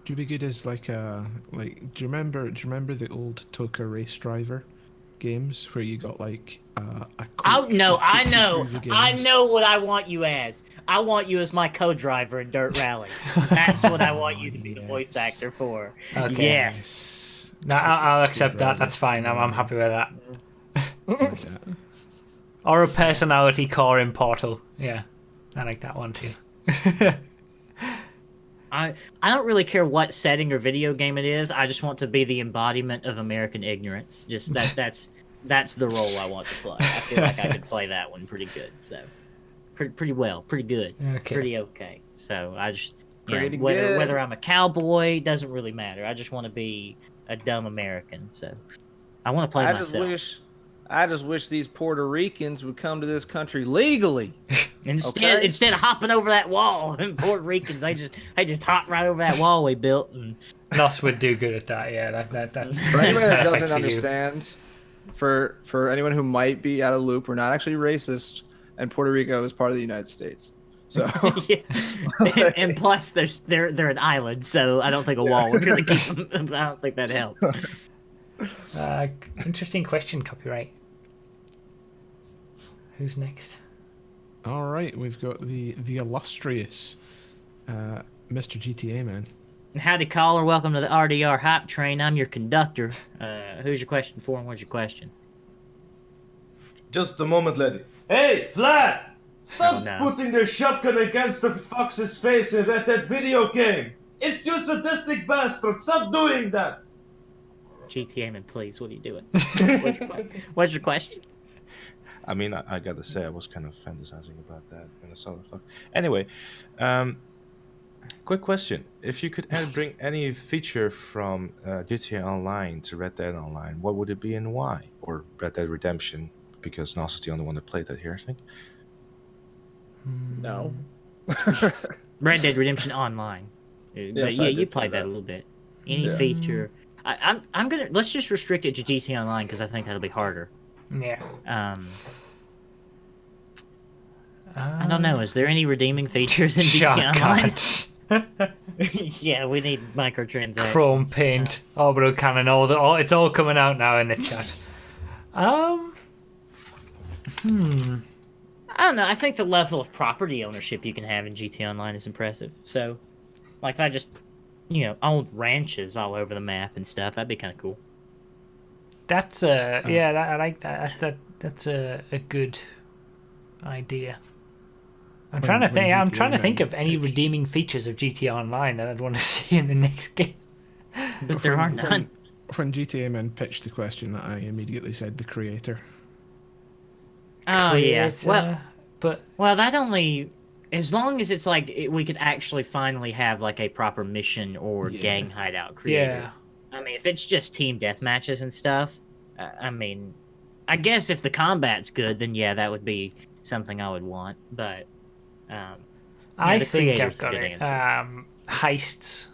you be good as like a do you remember the old Toka Race Driver games where you got like a Oh coach no, to I take you know, through the I games? know what I want you as. I want you as my co-driver in Dirt Rally. That's what I want you to be the voice actor for. Okay. Yes. No, I'll accept that. That's fine. I'm happy with that. Like that. Or a personality core in Portal. Yeah, I like that one too. I don't really care what setting or video game it is. I just want to be the embodiment of American ignorance. Just that's the role I want to play. I feel like I could play that one pretty good. So pretty well, pretty good, Okay. pretty okay. So I just Pretty whether good. I'm a cowboy doesn't really matter. I just want to be a dumb American. So I want to play myself. I just wish these Puerto Ricans would come to this country legally. Instead of hopping over that wall, and Puerto Ricans, I just hop right over that wall we built. And Nos would do good at that. Yeah, that's. For anyone that perfect doesn't for you. understand, for anyone who might be out of loop, we're not actually racist, and Puerto Rico is part of the United States. So yeah. and plus they're an island, so I don't think a wall would really keep them. I don't think that helps. Interesting question, copyright. Who's next? All right, we've got the illustrious Mr. GTA man. Howdy, caller. Welcome to the RDR hype train. I'm your conductor. Who's your question for, and what's your question? Just a moment, lady. Hey, Vlad! Stop Oh, no. putting the shotgun against the fox's face in that video game! It's you sadistic bastard! Stop doing that! GTA man, please. What are you doing? What's your question? I mean, I gotta say, I was kind of fantasizing about that when I saw the fuck. Anyway, quick question. If you could bring any feature from GTA Online to Red Dead Online, what would it be and why? Or Red Dead Redemption, because Nos is the only one that played that here, I think. no. Red Dead Redemption Online. But Yes, yeah, I you did played play that that. a little bit. Any Yeah. feature? I'm gonna let's just restrict it to GTA Online because I think that'll be harder. Yeah. I don't know. Is there any redeeming features in GTA Online? Shotguns, Yeah, we need microtransactions. chrome paint, orbital cannon, it's all coming out now in the chat. I don't know. I think the level of property ownership you can have in GTA Online is impressive. So, like, if I just, owned ranches all over the map and stuff, that'd be kind of cool. That's I like that. That's a good idea. I'm trying to when think. I'm GTA trying to think ran of any pitched- redeeming features of GTA Online that I'd want to see in the next game. But there are none. When GTA man pitched the question, I immediately said the creator. Oh yeah. Creator, but Well, that only as long as it's like we could actually finally have like a proper mission or Yeah. gang hideout created. yeah, I mean, if it's just team deathmatches and stuff, I mean, I guess if the combat's good, then yeah, that would be something I would want. But I the think creator's I've a got good it. answer. Heists,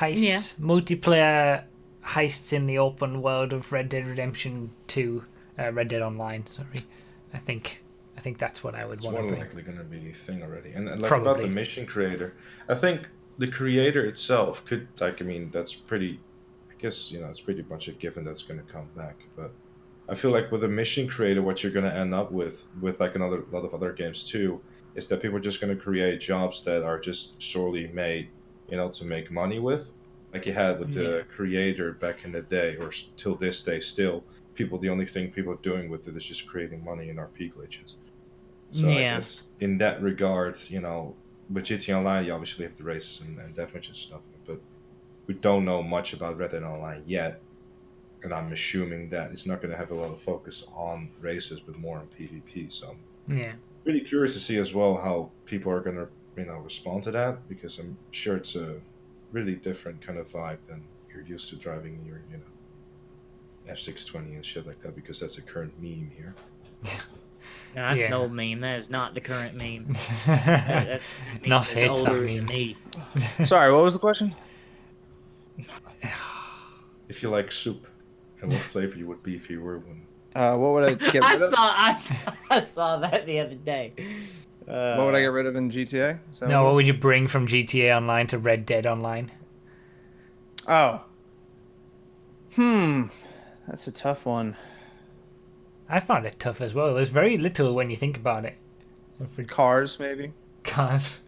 Yeah. multiplayer heists in the open world of Red Dead Redemption 2, Red Dead Online. Sorry, I think that's what I would It's want more to than bring. likely going to be a thing already. And like about the Probably. mission creator, I think the creator itself could, like, I mean, that's pretty, I guess, it's pretty much a given that's going to come back. But I feel like with a mission creator, what you're going to end up with like a lot of other games too, is that people are just going to create jobs that are just solely made, to make money with. Like you had with the creator back in the day, or till this day still, the only thing people are doing with it is just creating money in RP glitches. So I Yeah. guess in that regard, with GTA Online, you obviously have the races and deathmatch and stuff, but we don't know much about Red Dead Online yet. and I'm assuming that it's not going to have a lot of focus on races, but more on PvP. So I'm Yeah. really curious to see as well how people are going to, respond to that, because I'm sure it's a really different kind of vibe than you're used to driving your, F620 and shit like that, because that's a current meme here. No, that's an Yeah. old meme. That is not the current meme. That meme Nos is hates that older than meme. me. Sorry, what was the question? If you like soup, and what flavor you would be if you were one. What would I get rid of? I saw that the other day. What would I get rid of in GTA? Is that No, what what it would you bring from GTA Online to Red Dead Online? was? That's a tough one. I found it tough as well. There's very little when you think about it. For Cars, maybe. cars.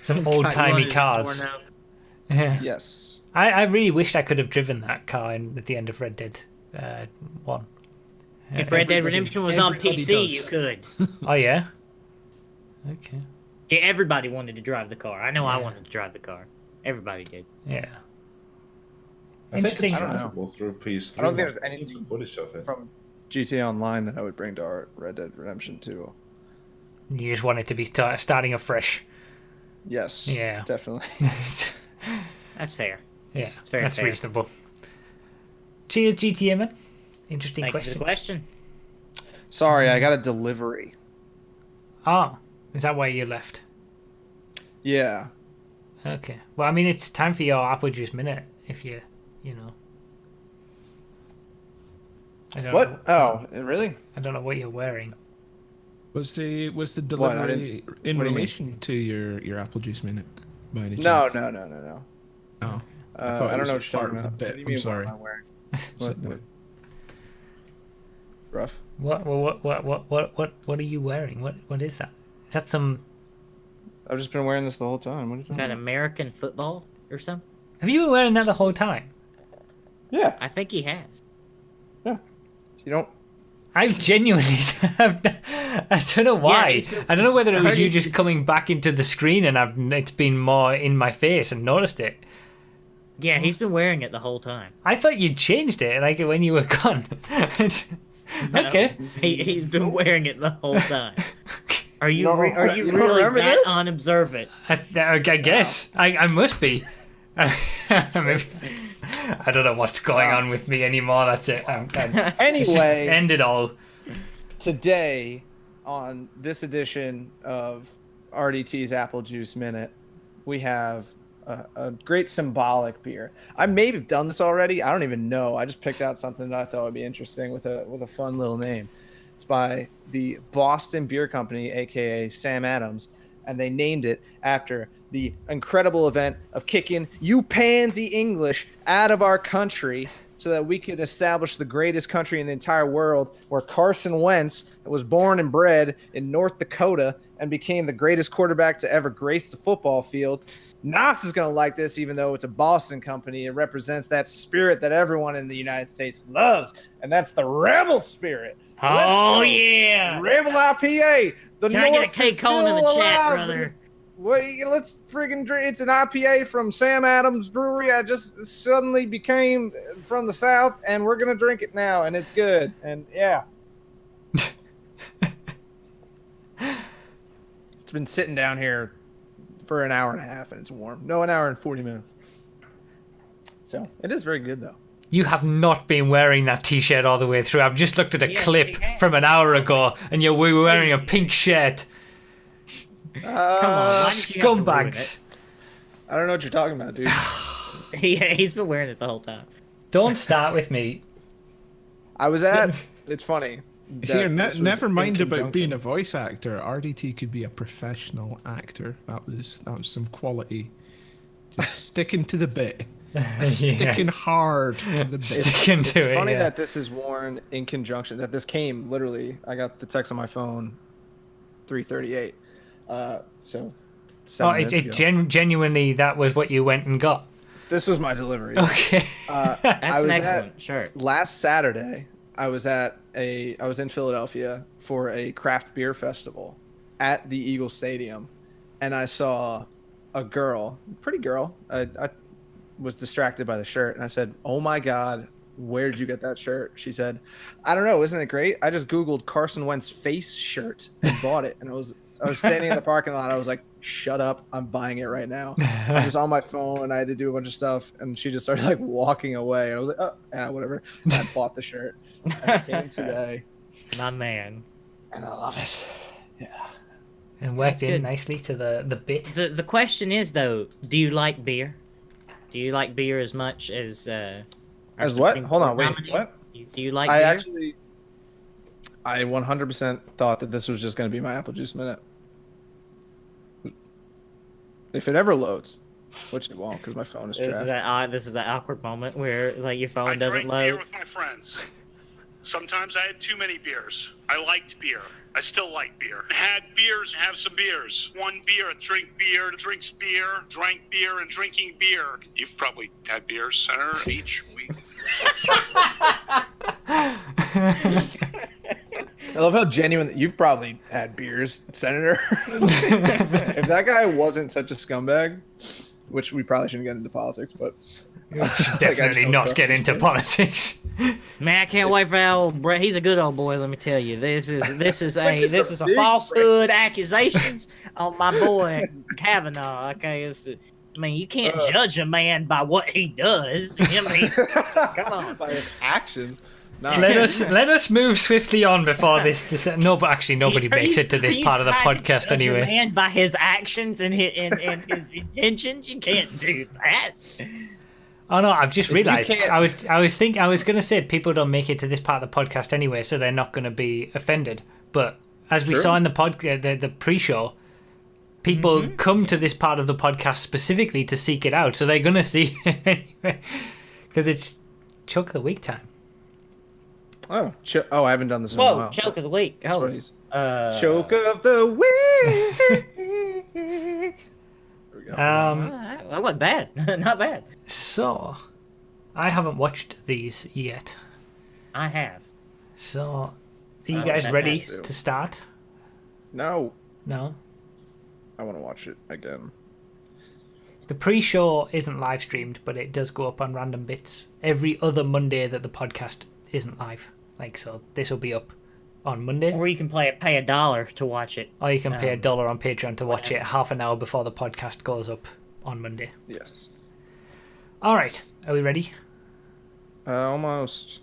Some God, you old-timey want his cars. door now? Yeah. Yes. I really wished I could have driven that car at the end of Red Dead 1. If Red Dead Everybody- Redemption was on everybody PC, does. you could. Oh, yeah? Okay. Yeah, everybody wanted to drive the car. I know I Yeah. wanted to drive the car. Everybody did. Yeah. I think it's Interesting. I don't know. possible through PS3. I don't think I've there's seen anything some footage of it. From GTA Online that I would bring to our Red Dead Redemption 2. You just want it to be starting afresh. Yes. Yeah. Definitely. That's fair. Yeah, Fair, that's fair. reasonable. Cheers, GTA man. Interesting Thank you for question. the question. Sorry, I got a delivery. Ah, is that why you left? Yeah. Okay. Well, I mean, it's time for your apple juice minute. If you know. I don't What? Know, Oh, really? I don't know what you're wearing. Was the What? I delivery in what do you mean? relation to your apple juice minute? By any No, chance? no. Oh, I, thought it don't was know a what you're part talking of the about. bit. What do you I'm mean, sorry. What am I wearing? So- What? Rough. What are you wearing? What is that? Is that some? I've just been wearing this the whole time. What are you Is talking that about? American football or something? Have you been wearing that the whole time? Yeah. I think he has. You don't. I've genuinely. I don't know why. he's been- I don't know whether it I was heard you he's just coming back into the screen and it's been more in my face and noticed it. Yeah, he's been wearing it the whole time. I thought you'd changed it, like when you were gone. Okay. He's been wearing it the whole time. Are you No, are you you don't really remember that this? unobservant? I guess I must be. Maybe, I don't know what's going on with me anymore. That's it. Anyway, End it all. today on this edition of RDT's Apple Juice Minute, we have a great symbolic beer. I may have done this already. I don't even know. I just picked out something that I thought would be interesting with a fun little name. It's by the Boston Beer Company, aka Sam Adams, and they named it after the incredible event of kicking you pansy English out of our country so that we could establish the greatest country in the entire world, where Carson Wentz was born and bred in North Dakota and became the greatest quarterback to ever grace the football field. Nas is going to like this, even though it's a Boston company. It represents that spirit that everyone in the United States loves, and that's the rebel spirit. Oh Let's go. yeah! Rebel IPA. The Can I get a North K is Cone in the still chat, alive. brother? Wait, let's friggin' drink. It's an IPA from Sam Adams Brewery. I just suddenly became from the South, and we're gonna drink it now, and it's good. And yeah, it's been sitting down here for an hour and a half, and it's warm. No, an hour and 40 minutes. So it is very good, though. You have not been wearing that t-shirt all the way through. I've just looked at a Yes, clip he has. from an hour ago, and you were wearing a Crazy. pink shirt. Come on, why did you have to ruin Scumbags. I don't know what you're talking about, dude. it? Yeah, he's been wearing it the whole time. Don't start with me. I was at. It's funny. that Here, this was never in mind about being conjunction. a voice actor. RDT could be a professional actor. That was some quality. Just sticking to the bit, sticking hard to the bit. Sticking to It's it. funny Yeah. that this is worn in conjunction. That this came literally. I got the text on my phone, 3:38. So. 7 Oh, minutes it ago. genuinely that was what you went and got. This was my delivery. Okay. I That's was an at- excellent shirt. Last Saturday, I was in Philadelphia for a craft beer festival at the Eagle Stadium, and I saw a girl, pretty girl. I was distracted by the shirt, and I said, "Oh my God, where'd you get that shirt? She said, I don't know. Isn't it great? I just Googled Carson Wentz face shirt and bought it. And I was standing in the parking lot. I was like, shut up. I'm buying it right now. I was on my phone. I had to do a bunch of stuff. And she just started like walking away. And I was like, oh, yeah, whatever. And I bought the shirt. And it came today. My man. And I love it. Yeah. And worked That's in good. nicely to the bit. The question is though, do you like beer? Do you like beer as much as our As what? Supreme Hold on. Court Wait. nominee? What? Do you like I beer? I 100% thought that this was just going to be my apple juice minute. If it ever loads, which it won't because my phone is This is trash. that awkward moment where like your phone I doesn't drank beer load. with my friends. Sometimes I had too many beers. I liked beer. I still like beer. Had beers, have some beers. One beer, drink beer, drinks beer, drank beer, and drinking beer. You've probably had beers, Senator, each week. I love how genuine you've probably had beers, Senator. If that guy wasn't such a scumbag, which we probably shouldn't get into politics, but Definitely don't not trust get his into face. politics. Man, I can't wait for that old Brett. He's a good old boy. Let me tell you, this is a Big falsehood accusations on my boy Kavanaugh. Okay, I mean, you can't judge a man by what he does. I mean, come on. By his action. No, let us move swiftly on before this. No, but actually, nobody makes it to this You part of the try to podcast judge a anyway. man by his actions and his intentions, you can't do that. Oh no, I've just you realised. can't- I was going to say people don't make it to this part of the podcast anyway, so they're not going to be offended. But as we True. saw in the the pre-show, people come to this part of the podcast specifically to seek it out, so they're going to see it anyway because it's Choke of the Week time. Oh, I haven't done this in a Whoa, while. joke of the week. That's what Oh, he's- Choke of the week. There we go. that wasn't bad. Not bad. So, I haven't watched these yet. I have. So, are you Oh, guys that ready has to. to start? No, No? I want to watch it again. The pre-show isn't live streamed, but it does go up on random bits every other Monday that the podcast isn't live. Like, so this will be up on Monday, Or you can pay $1 to watch it. or you can pay $1 on Patreon to watch it half an hour before the podcast goes up on Monday. Yes. All right, are we ready? Almost.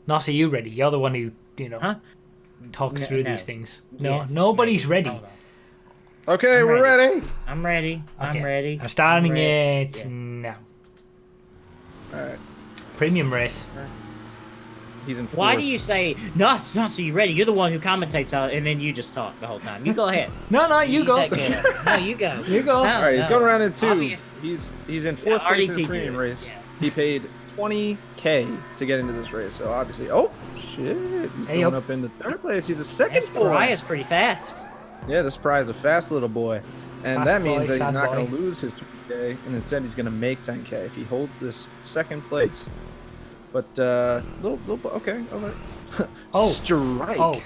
Nos, are you ready? You're the one who, Huh? talks through No. these things. No, Yes, nobody's ready. Hold on. Okay, I'm we're ready. I'm ready. Okay, I'm ready. I'm starting I'm ready. it Yeah. now. All right. Premium race. He's in. Why fourth. do you say, Nuts, are you ready? You're the one who commentates on it, and then you just talk the whole time. You go ahead. No, you go. Take care of it. No, you go. You go. No, All right, he's no. going around in two. Obvious. He's in fourth place in the RDT. premium race. Yeah. He paid $20K to get into this race, so obviously, oh shit, he's Hey, going up. up into third place. He's a second This boy. Mariah's pretty fast. Yeah, this prize is a fast little boy, and Fast that boy, means that he's sad not boy. going to lose his 20K, and instead he's going to make 10K if he holds this second place. But okay, all right. Oh. Strike. Oh.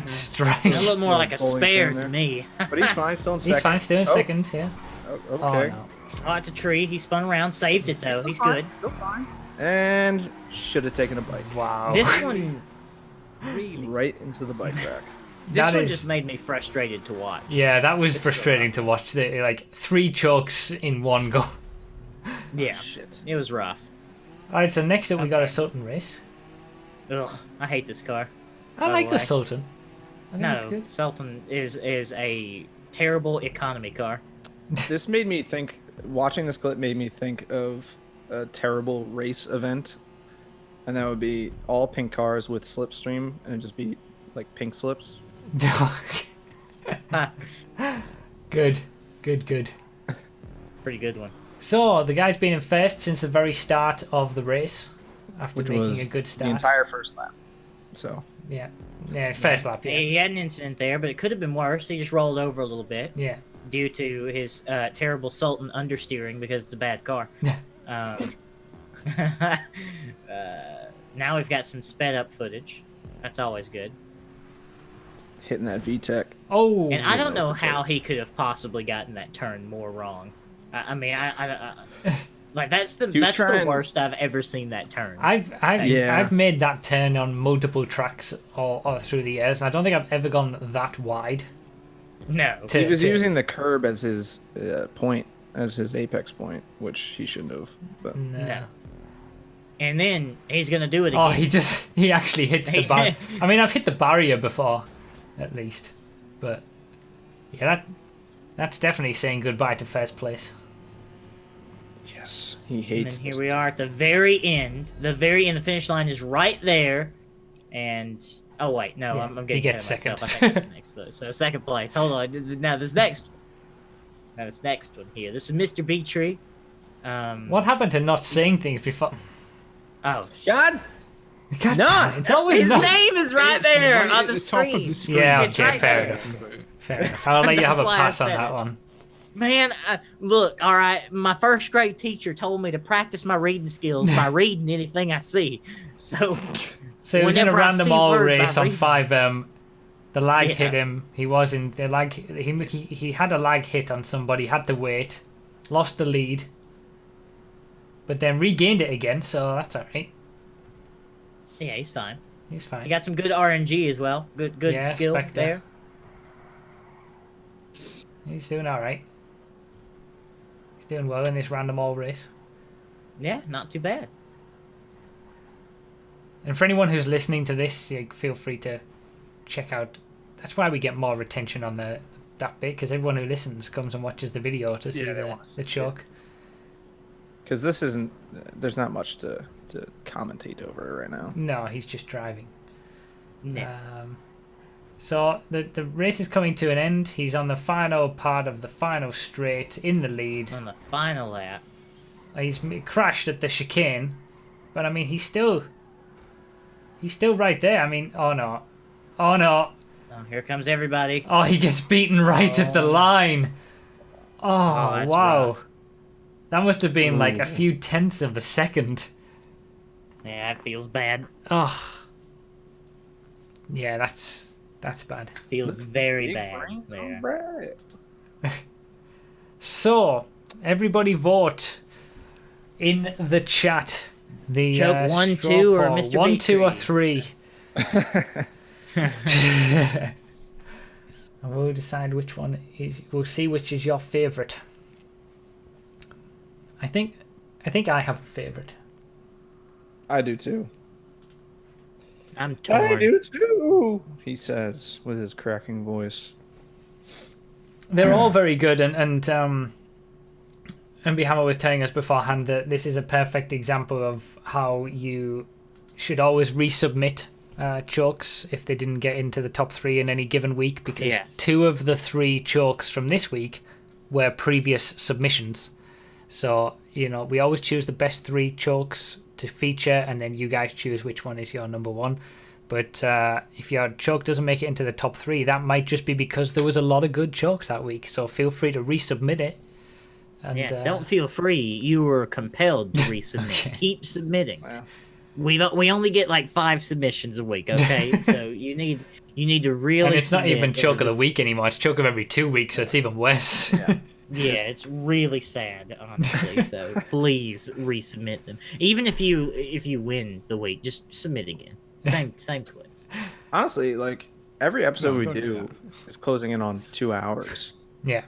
Strike. That looked more Little like a bowling spare pin to there. me. But he's fine, still in second. He's fine, still in Oh, second, yeah. oh, Oh, okay. no. Oh, it's a tree. He spun around, saved it though. He's Still fine, good. Still fine. And should have taken a bike. Wow. This one, really, Right into the bike rack. this That one is- just made me frustrated to watch. Yeah, that was It's frustrating to watch. Like 3 chokes in one go. Yeah, Shit. it was rough. All right, so next up we got a Sultan race. Ugh, I hate this car. I By like the the way. Sultan. I think it's No, good. Sultan is a terrible economy car. This made me think. Watching this clip made me think of a terrible race event, and that would be all pink cars with slipstream, and it'd just be like pink slips. Good. Pretty good one. So the guy's been in first since the very start of the race, after Which making was a good the start. entire first lap. So Yeah, first lap. Yeah, He had an incident there, but it could have been worse. He just rolled over a little bit yeah. due to his terrible Sultan understeering because it's a bad car. um, now we've got some sped up footage. That's always good. hitting that VTEC. Oh, And I don't that's know a how total. he could have possibly gotten that turn more wrong. I mean, Like that's the He was trying- the worst I've ever seen that turn. Yeah. I've made that turn on multiple tracks all through the years, and I don't think I've ever gone that wide. No. To- He was to- using the curb as his point, as his apex point, which he shouldn't have. But No. And then he's gonna do it again. Oh, he actually hits the barrier. I mean, I've hit the barrier before, at least, but yeah, that's definitely saying goodbye to first place. yes, he And hates. then here this. we are at the very end. The finish line is right there. And oh wait, no, Yeah, I'm he getting gets ahead of myself. second. I think it's next. So second place. Hold on. Now this next one. Now this next one here. This is Mr. B Tree. What happened to not saying things before? Oh, God, God, Nos! it's always his Nos. name is right It's there right on at the top of screen. the screen. Yeah, It's okay, right fair there. enough. Fair enough. I'll let you have That's a why I pass on said that it. one. Man, look, all right. My first grade teacher told me to practice my reading skills by reading anything I see. So So he was in a whenever I random see all words, I race on read 5M. The lag Yeah. hit him. He was in the lag. He had a lag hit on somebody. Had to wait. Lost the lead. But then regained it again. So that's all right. yeah, he's fine. He's fine. He got some good RNG as well. Good Yeah, skill Spectre. there. He's doing all right. He's doing well in this random all race. Yeah, not too bad. And for anyone who's listening to this, feel free to check out. That's why we get more retention on that bit, because everyone who listens comes and watches the video to see Yeah, they want to see the choke. because this isn't. There's not much to commentate over right now. No, he's just driving. No. So the race is coming to an end. He's on the final part of the final straight in the lead. On the final lap. He's crashed at the chicane, but I mean he's still right there. I mean, oh no. Oh, here comes everybody. Oh, he gets beaten right at the line. Oh, that's wow. rough. That must have been like a few tenths of a second. Yeah, it feels bad. Oh. Yeah, that's bad. Feels very Big bad brains there. on Brett. So, everybody vote in the chat. The Choke 1, straw 2, or poll. Mr. 1, 2, or Bakery? 3. And we'll decide which one is. We'll see which is your favorite. I think I have a favorite. I do too. I'm torn. I do too. He says with his cracking voice. They're all very good, and Hammer was telling us beforehand that this is a perfect example of how you should always resubmit chokes if they didn't get into the top 3 in any given week, because Yes. 2 of the 3 chokes from this week were previous submissions. So, we always choose the best 3 chokes to feature, and then you guys choose which one is your number 1. But if your choke doesn't make it into the top 3, that might just be because there was a lot of good chokes that week. So feel free to resubmit it. And, Yes, don't feel free. You were compelled to resubmit. Okay. Keep submitting. Wow. We only get like 5 submissions a week, okay? So you need to really. And it's not submit even choke of the this- week anymore. It's choke of every 2 weeks, so it's even worse. Yeah, it's really sad, honestly. So please resubmit them. Even if you win the week, just submit again. Same clip. Honestly, like every episode No, we don't do do is closing in on 2 hours. Yeah.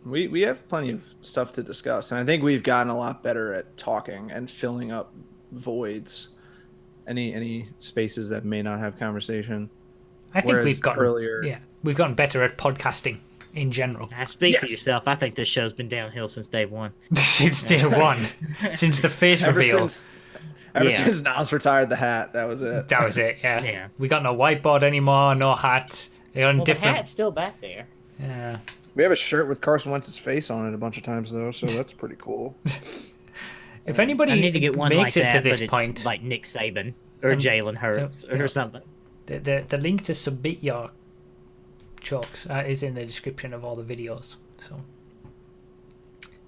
We have plenty of stuff to discuss, and I think we've gotten a lot better at talking and filling up voids, any spaces that may not have conversation. I think Whereas we've gotten earlier- we've gotten better at podcasting in general. Speak for Yes. yourself. I think this show's been downhill since day 1. Since day 1. Since the face Ever reveal. Ever Yeah. since Nas retired the hat, that was it. That was it, yeah. Yeah. We got no whiteboard anymore, no hat. They're on Well, the different. hat's still back there. Yeah. We have a shirt with Carson Wentz's face on it a bunch of times though, so that's pretty cool. If anybody I need to get one makes like it that, to this but it's point, like Nick Saban or Jalen Hurts yeah. or something. the link to submit your chokes is in the description of all the videos. So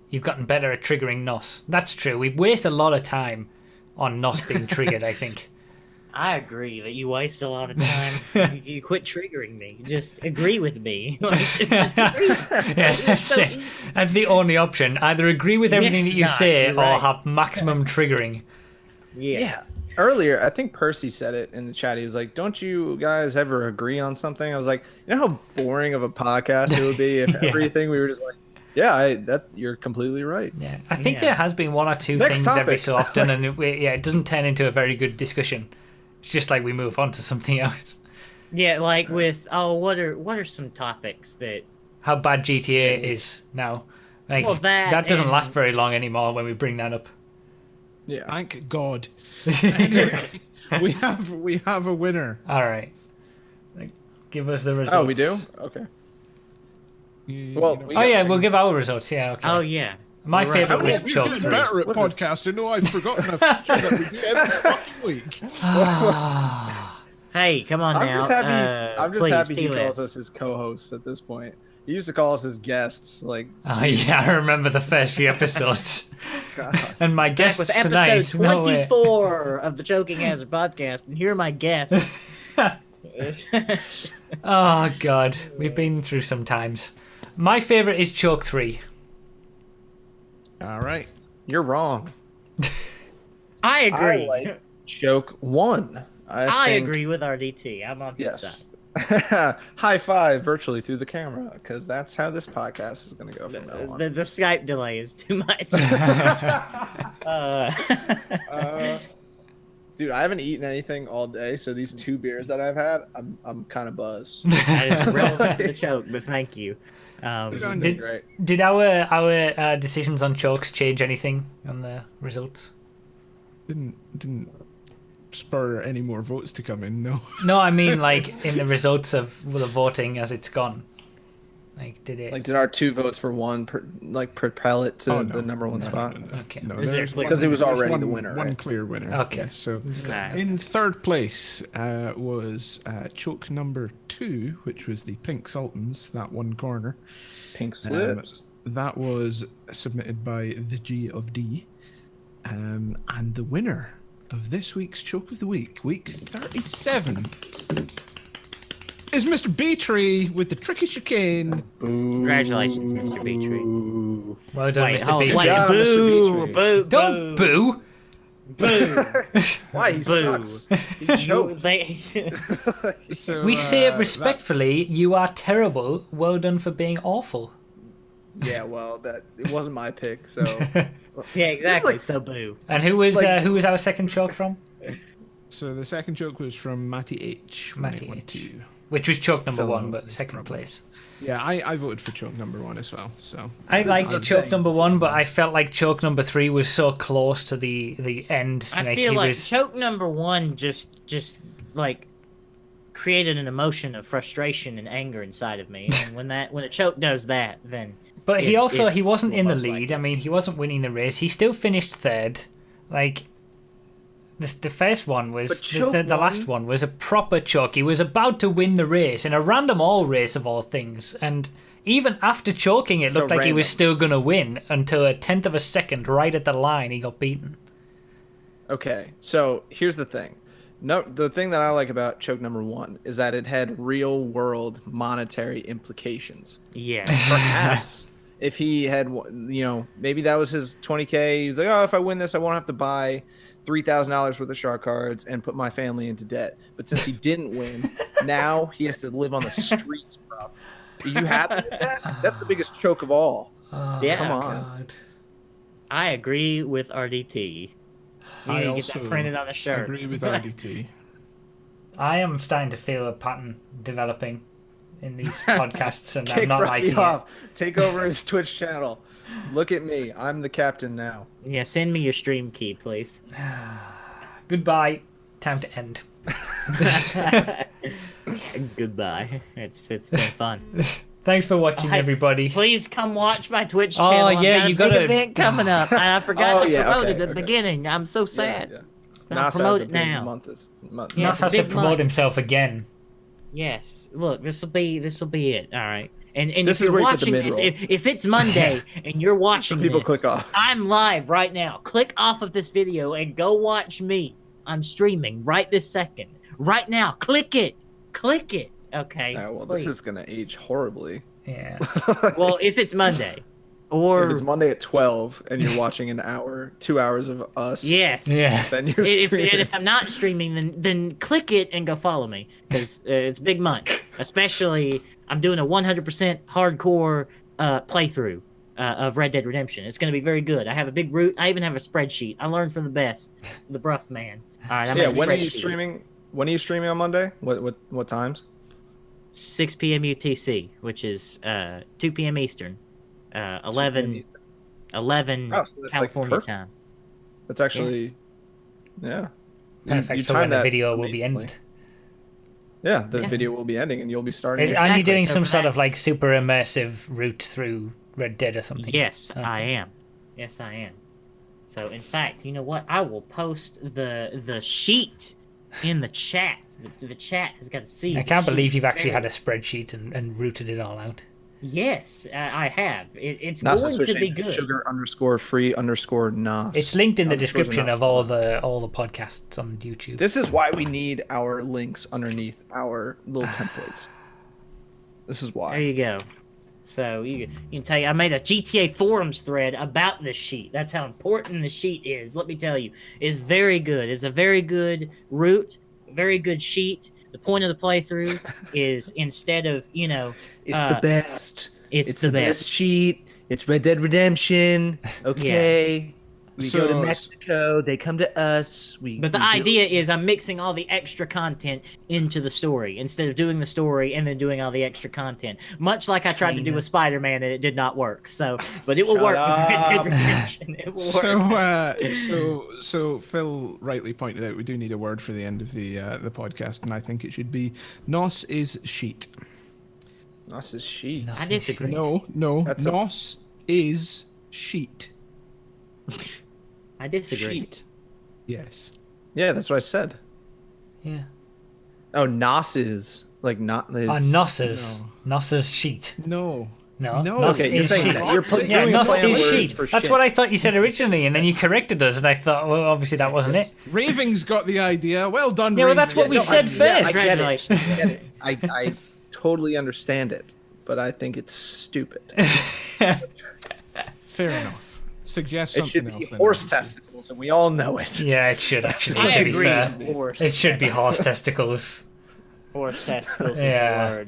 you've gotten better at triggering NOS. That's true. We waste a lot of time on NOS being triggered, I think. I agree that you waste a lot of time. You quit triggering me. Just agree with me. Like, just agree. Yeah, that's it. That's the only option. Either agree with everything Yes, that you Josh, say you're or right. have maximum triggering. Yes. Earlier, I think Percy said it in the chat. He was like, "Don't you guys ever agree on something?" I was like, "You know how boring of a podcast it would be if Yeah. everything we were just like, yeah, that you're completely right." Yeah, I think Yeah. there has been one or two Next things every topic. so often, and it doesn't turn into a very good discussion. It's just like we move on to something else. Yeah, like with what are some topics that How bad GTA is now. Like Well, that doesn't and- last very long anymore when we bring that up. Yeah. Thank God. Anyway, we have a winner. All right, like, give us the results. Oh, we do? Okay. You Well, know- we Oh got- yeah, we'll give our results. Yeah, okay. oh yeah. My You're right. favorite How was many- Choke We're 3. better at What's this? podcasting. No, I've forgotten a feature that we do every fucking week. Hey, come on I'm now. just happy. I'm just please, happy he T-List. calls us his co-hosts at this point. He used to call us his guests. Like, Oh yeah, I remember the first few episodes. God. And my Back guests with episode tonight. No way. 24 of the Choking Hazard podcast, and here are my guests. Oh god, we've been through some times. My favorite is Choke 3. All right. You're wrong. I agree. I like Choke 1. I think- agree with RDT. I'm on his Yes. side. High five virtually through the camera, because that's how this podcast is going to go from now on. The Skype delay is too much. Dude, I haven't eaten anything all day, so these 2 beers that I've had, I'm kind of buzzed. That is relevant to the choke, but thank you. This has Did- been great. Did our decisions on chokes change anything on the results? Didn't spur any more votes to come in. No. No, I mean like in the results of the voting as it's gone. Like, did it? Like, did our 2 votes for 1 propel it to Oh, no. the number 1 No, spot? no, no. Okay. No, Is there there's clear- Because it was there's already one, the winner, One right? clear winner. Okay. Yes, so Okay. in third place was choke number 2, which was the Pink Sultans, that one corner. Pink slips. That was submitted by the G of D. And the winner of this week's Choke of the Week, week 37, is Mr. B-Tree with the Tricky Chicane. Congratulations, Mr. Beatree. Well done, Wait, Mr. hold, Beach. wait, job, boo, Mr. Beatree. boo, Don't boo. boo. Why? He Boo. sucks. He choked. So, We say it that- respectfully. You are terrible. Well done for being awful. Yeah, well, it wasn't my pick, so... Yeah, exactly. like- So boo. And who was Like- our second choke from? So the second choke was from Matty H. Matty 1912. Which was choke number Fellow 1, but second place. Yeah, I voted for choke number 1 as well. So I liked the choke thing. number 1, but I felt like choke number 3 was so close to the end. I feel he like was... choke number 1 just like created an emotion of frustration and anger inside of me. And when a choke does that, then But he it wasn't will in the most lead. likely. I mean, he wasn't winning the race. He still finished third. Like, the first one was But choke the last one was a proper choke. He was about to win the race in a random all race of all things, and even after choking, it So looked like he was random. still gonna win until a tenth of a second, right at the line, he got beaten. Okay, so here's the thing. No, the thing that I like about choke number 1 is that it had real world monetary implications. yeah. Perhaps if he had, maybe that was his 20K. He was like, oh, if I win this, I won't have to buy $3,000 worth of shark cards and put my family into debt. But since he didn't win, now he has to live on the streets, bro. Are you happy with that? That's the biggest choke of all. Oh, Yeah. Come on. God. I agree with RDT. You I need to get also that printed on a shirt. agree with RDT. I am starting to feel a pattern developing in these podcasts, and I'm Kick not Broughy liking it. off. Take over his Twitch channel. Look at me. I'm the captain now. Yeah, send me your stream key, please. Goodbye. Time to end. Goodbye. It's been fun. Thanks for watching, Hey, everybody. Please come watch my Twitch Oh, channel. I've yeah, got a you big gotta- event coming up, and I forgot Oh, to yeah, promote okay, it at the okay. beginning. I'm so sad. Yeah. I'll Nas promote has a it big now. month this month. Yeah, Nas it's a has to big promote month. himself again. Yes. Look, this will be it. All right. And This if is you're where you put the watching this, mid-roll. if it's Monday and you're watching People this, click off. I'm live right now. Click off of this video and go watch me. I'm streaming right this second. Right now. Click it. Click it. Okay. Well, please. this is gonna age horribly. Yeah. Well, if it's Monday, or if it's Monday at 12 and you're watching an hour, 2 hours of us, yes, Yeah. then you're If, streaming. and if I'm not streaming, then click it and go follow me because it's big month. Especially, I'm doing a 100% hardcore playthrough of Red Dead Redemption. It's going to be very good. I have a big root. I even have a spreadsheet. I learned from the best, the Brough man. All right, I made a when are you spreadsheet. streaming? When are you streaming on Monday? What times? 6 p.m. UTC, which is 2 p.m. Eastern, 11 Oh, so that's, like, California perfect. time. That's actually, yeah. Perfect You for when timed the that video will be amazingly. ended. Yeah, the Yeah. video will be ending, and you'll be starting. Aren't you Exactly, doing so some for sort that- of like super immersive route through Red Dead or something? Yes, Okay. I am. Yes, I am. So, in fact, you know what? I will post the sheet in the chat. The chat has got to see. I the can't believe sheet. you've actually had a Very- spreadsheet and routed it all out. Yes, I have. It's Nas going is to be switching good. sugar_free_Nas. It's linked in the Underscores are description not of all the podcasts on YouTube. This is why we need our links underneath our little templates. This is There why. you go. So you can tell you, I made a GTA forums thread about this sheet. That's how important the sheet is. Let me tell you, it's very good. It's a very good route, very good sheet. The point of the playthrough is instead of It's the best. it's the best. sheet. It's Red Dead Redemption. Okay. We go to So- Mexico. They come to us. But the idea is I'm mixing all the extra content into the story instead of doing the story and then doing all the extra content. Much like I tried to do with Spider-Man and it did not work. So, but it will Shut work with Red Dead up. Redemption. It will work. So Phil rightly pointed out we do need a word for the end of the podcast, and I think it should be "nos is sheet." This is sheet. I disagree. No, That's nos is sheet. I disagree. Sheet. Yes. Yeah, that's what I said. Yeah. Oh, Nos is like not. Is, Oh, Nos's. Nos's sheet. No. No. No. Nos Okay, you're is saying sheet. that. You're doing Yeah, a Nos play on is words sheet. for That's shit. what I thought you said originally, and then you corrected us, and I thought, well, obviously that wasn't it. Raving's got the idea. Well done, Yeah, well, that's what Raving. we said first. I get it. Congratulations. I get it. I totally understand it, but I think it's stupid. Fair enough. Suggest It something should be else. then. horse testicles, and we all know it. Yeah, it should actually. I to be agree. fair. Horse. It should be horse testicles. Horse testicles Yeah. is the word.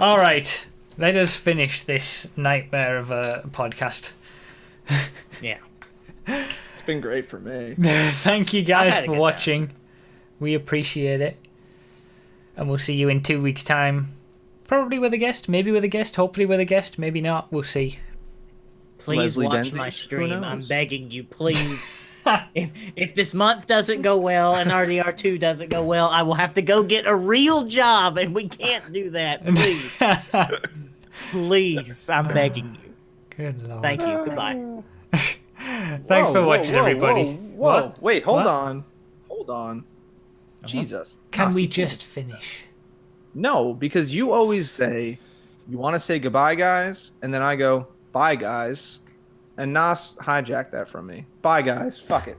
All right, let us finish this nightmare of a podcast. Yeah. It's been great for me. Thank you I've guys had a for good watching. We appreciate it. And we'll see you in 2 weeks' time. Probably with a guest, maybe with a guest, hopefully with a guest, maybe not. We'll see. Please Leslie watch Benzies? my Who stream. I'm knows? begging you, please. if this month doesn't go well and RDR 2 doesn't go well, I will have to go get a real job, and we can't do that. Please. Please. I'm begging you. Good lord. Thank you. Goodbye. Thanks for watching, everybody. Whoa. What? Wait, hold What? on. Hold on. Jesus. Can Nos, we you just finish? No, because you always say you want to say goodbye, guys, and then I go bye, guys, and Nas hijacked that from me. Bye, guys. Fuck it.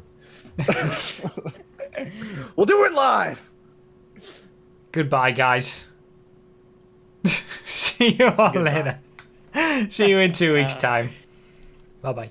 We'll do it live. Goodbye, guys. See you all later. See you in 2 weeks' time. Bye bye.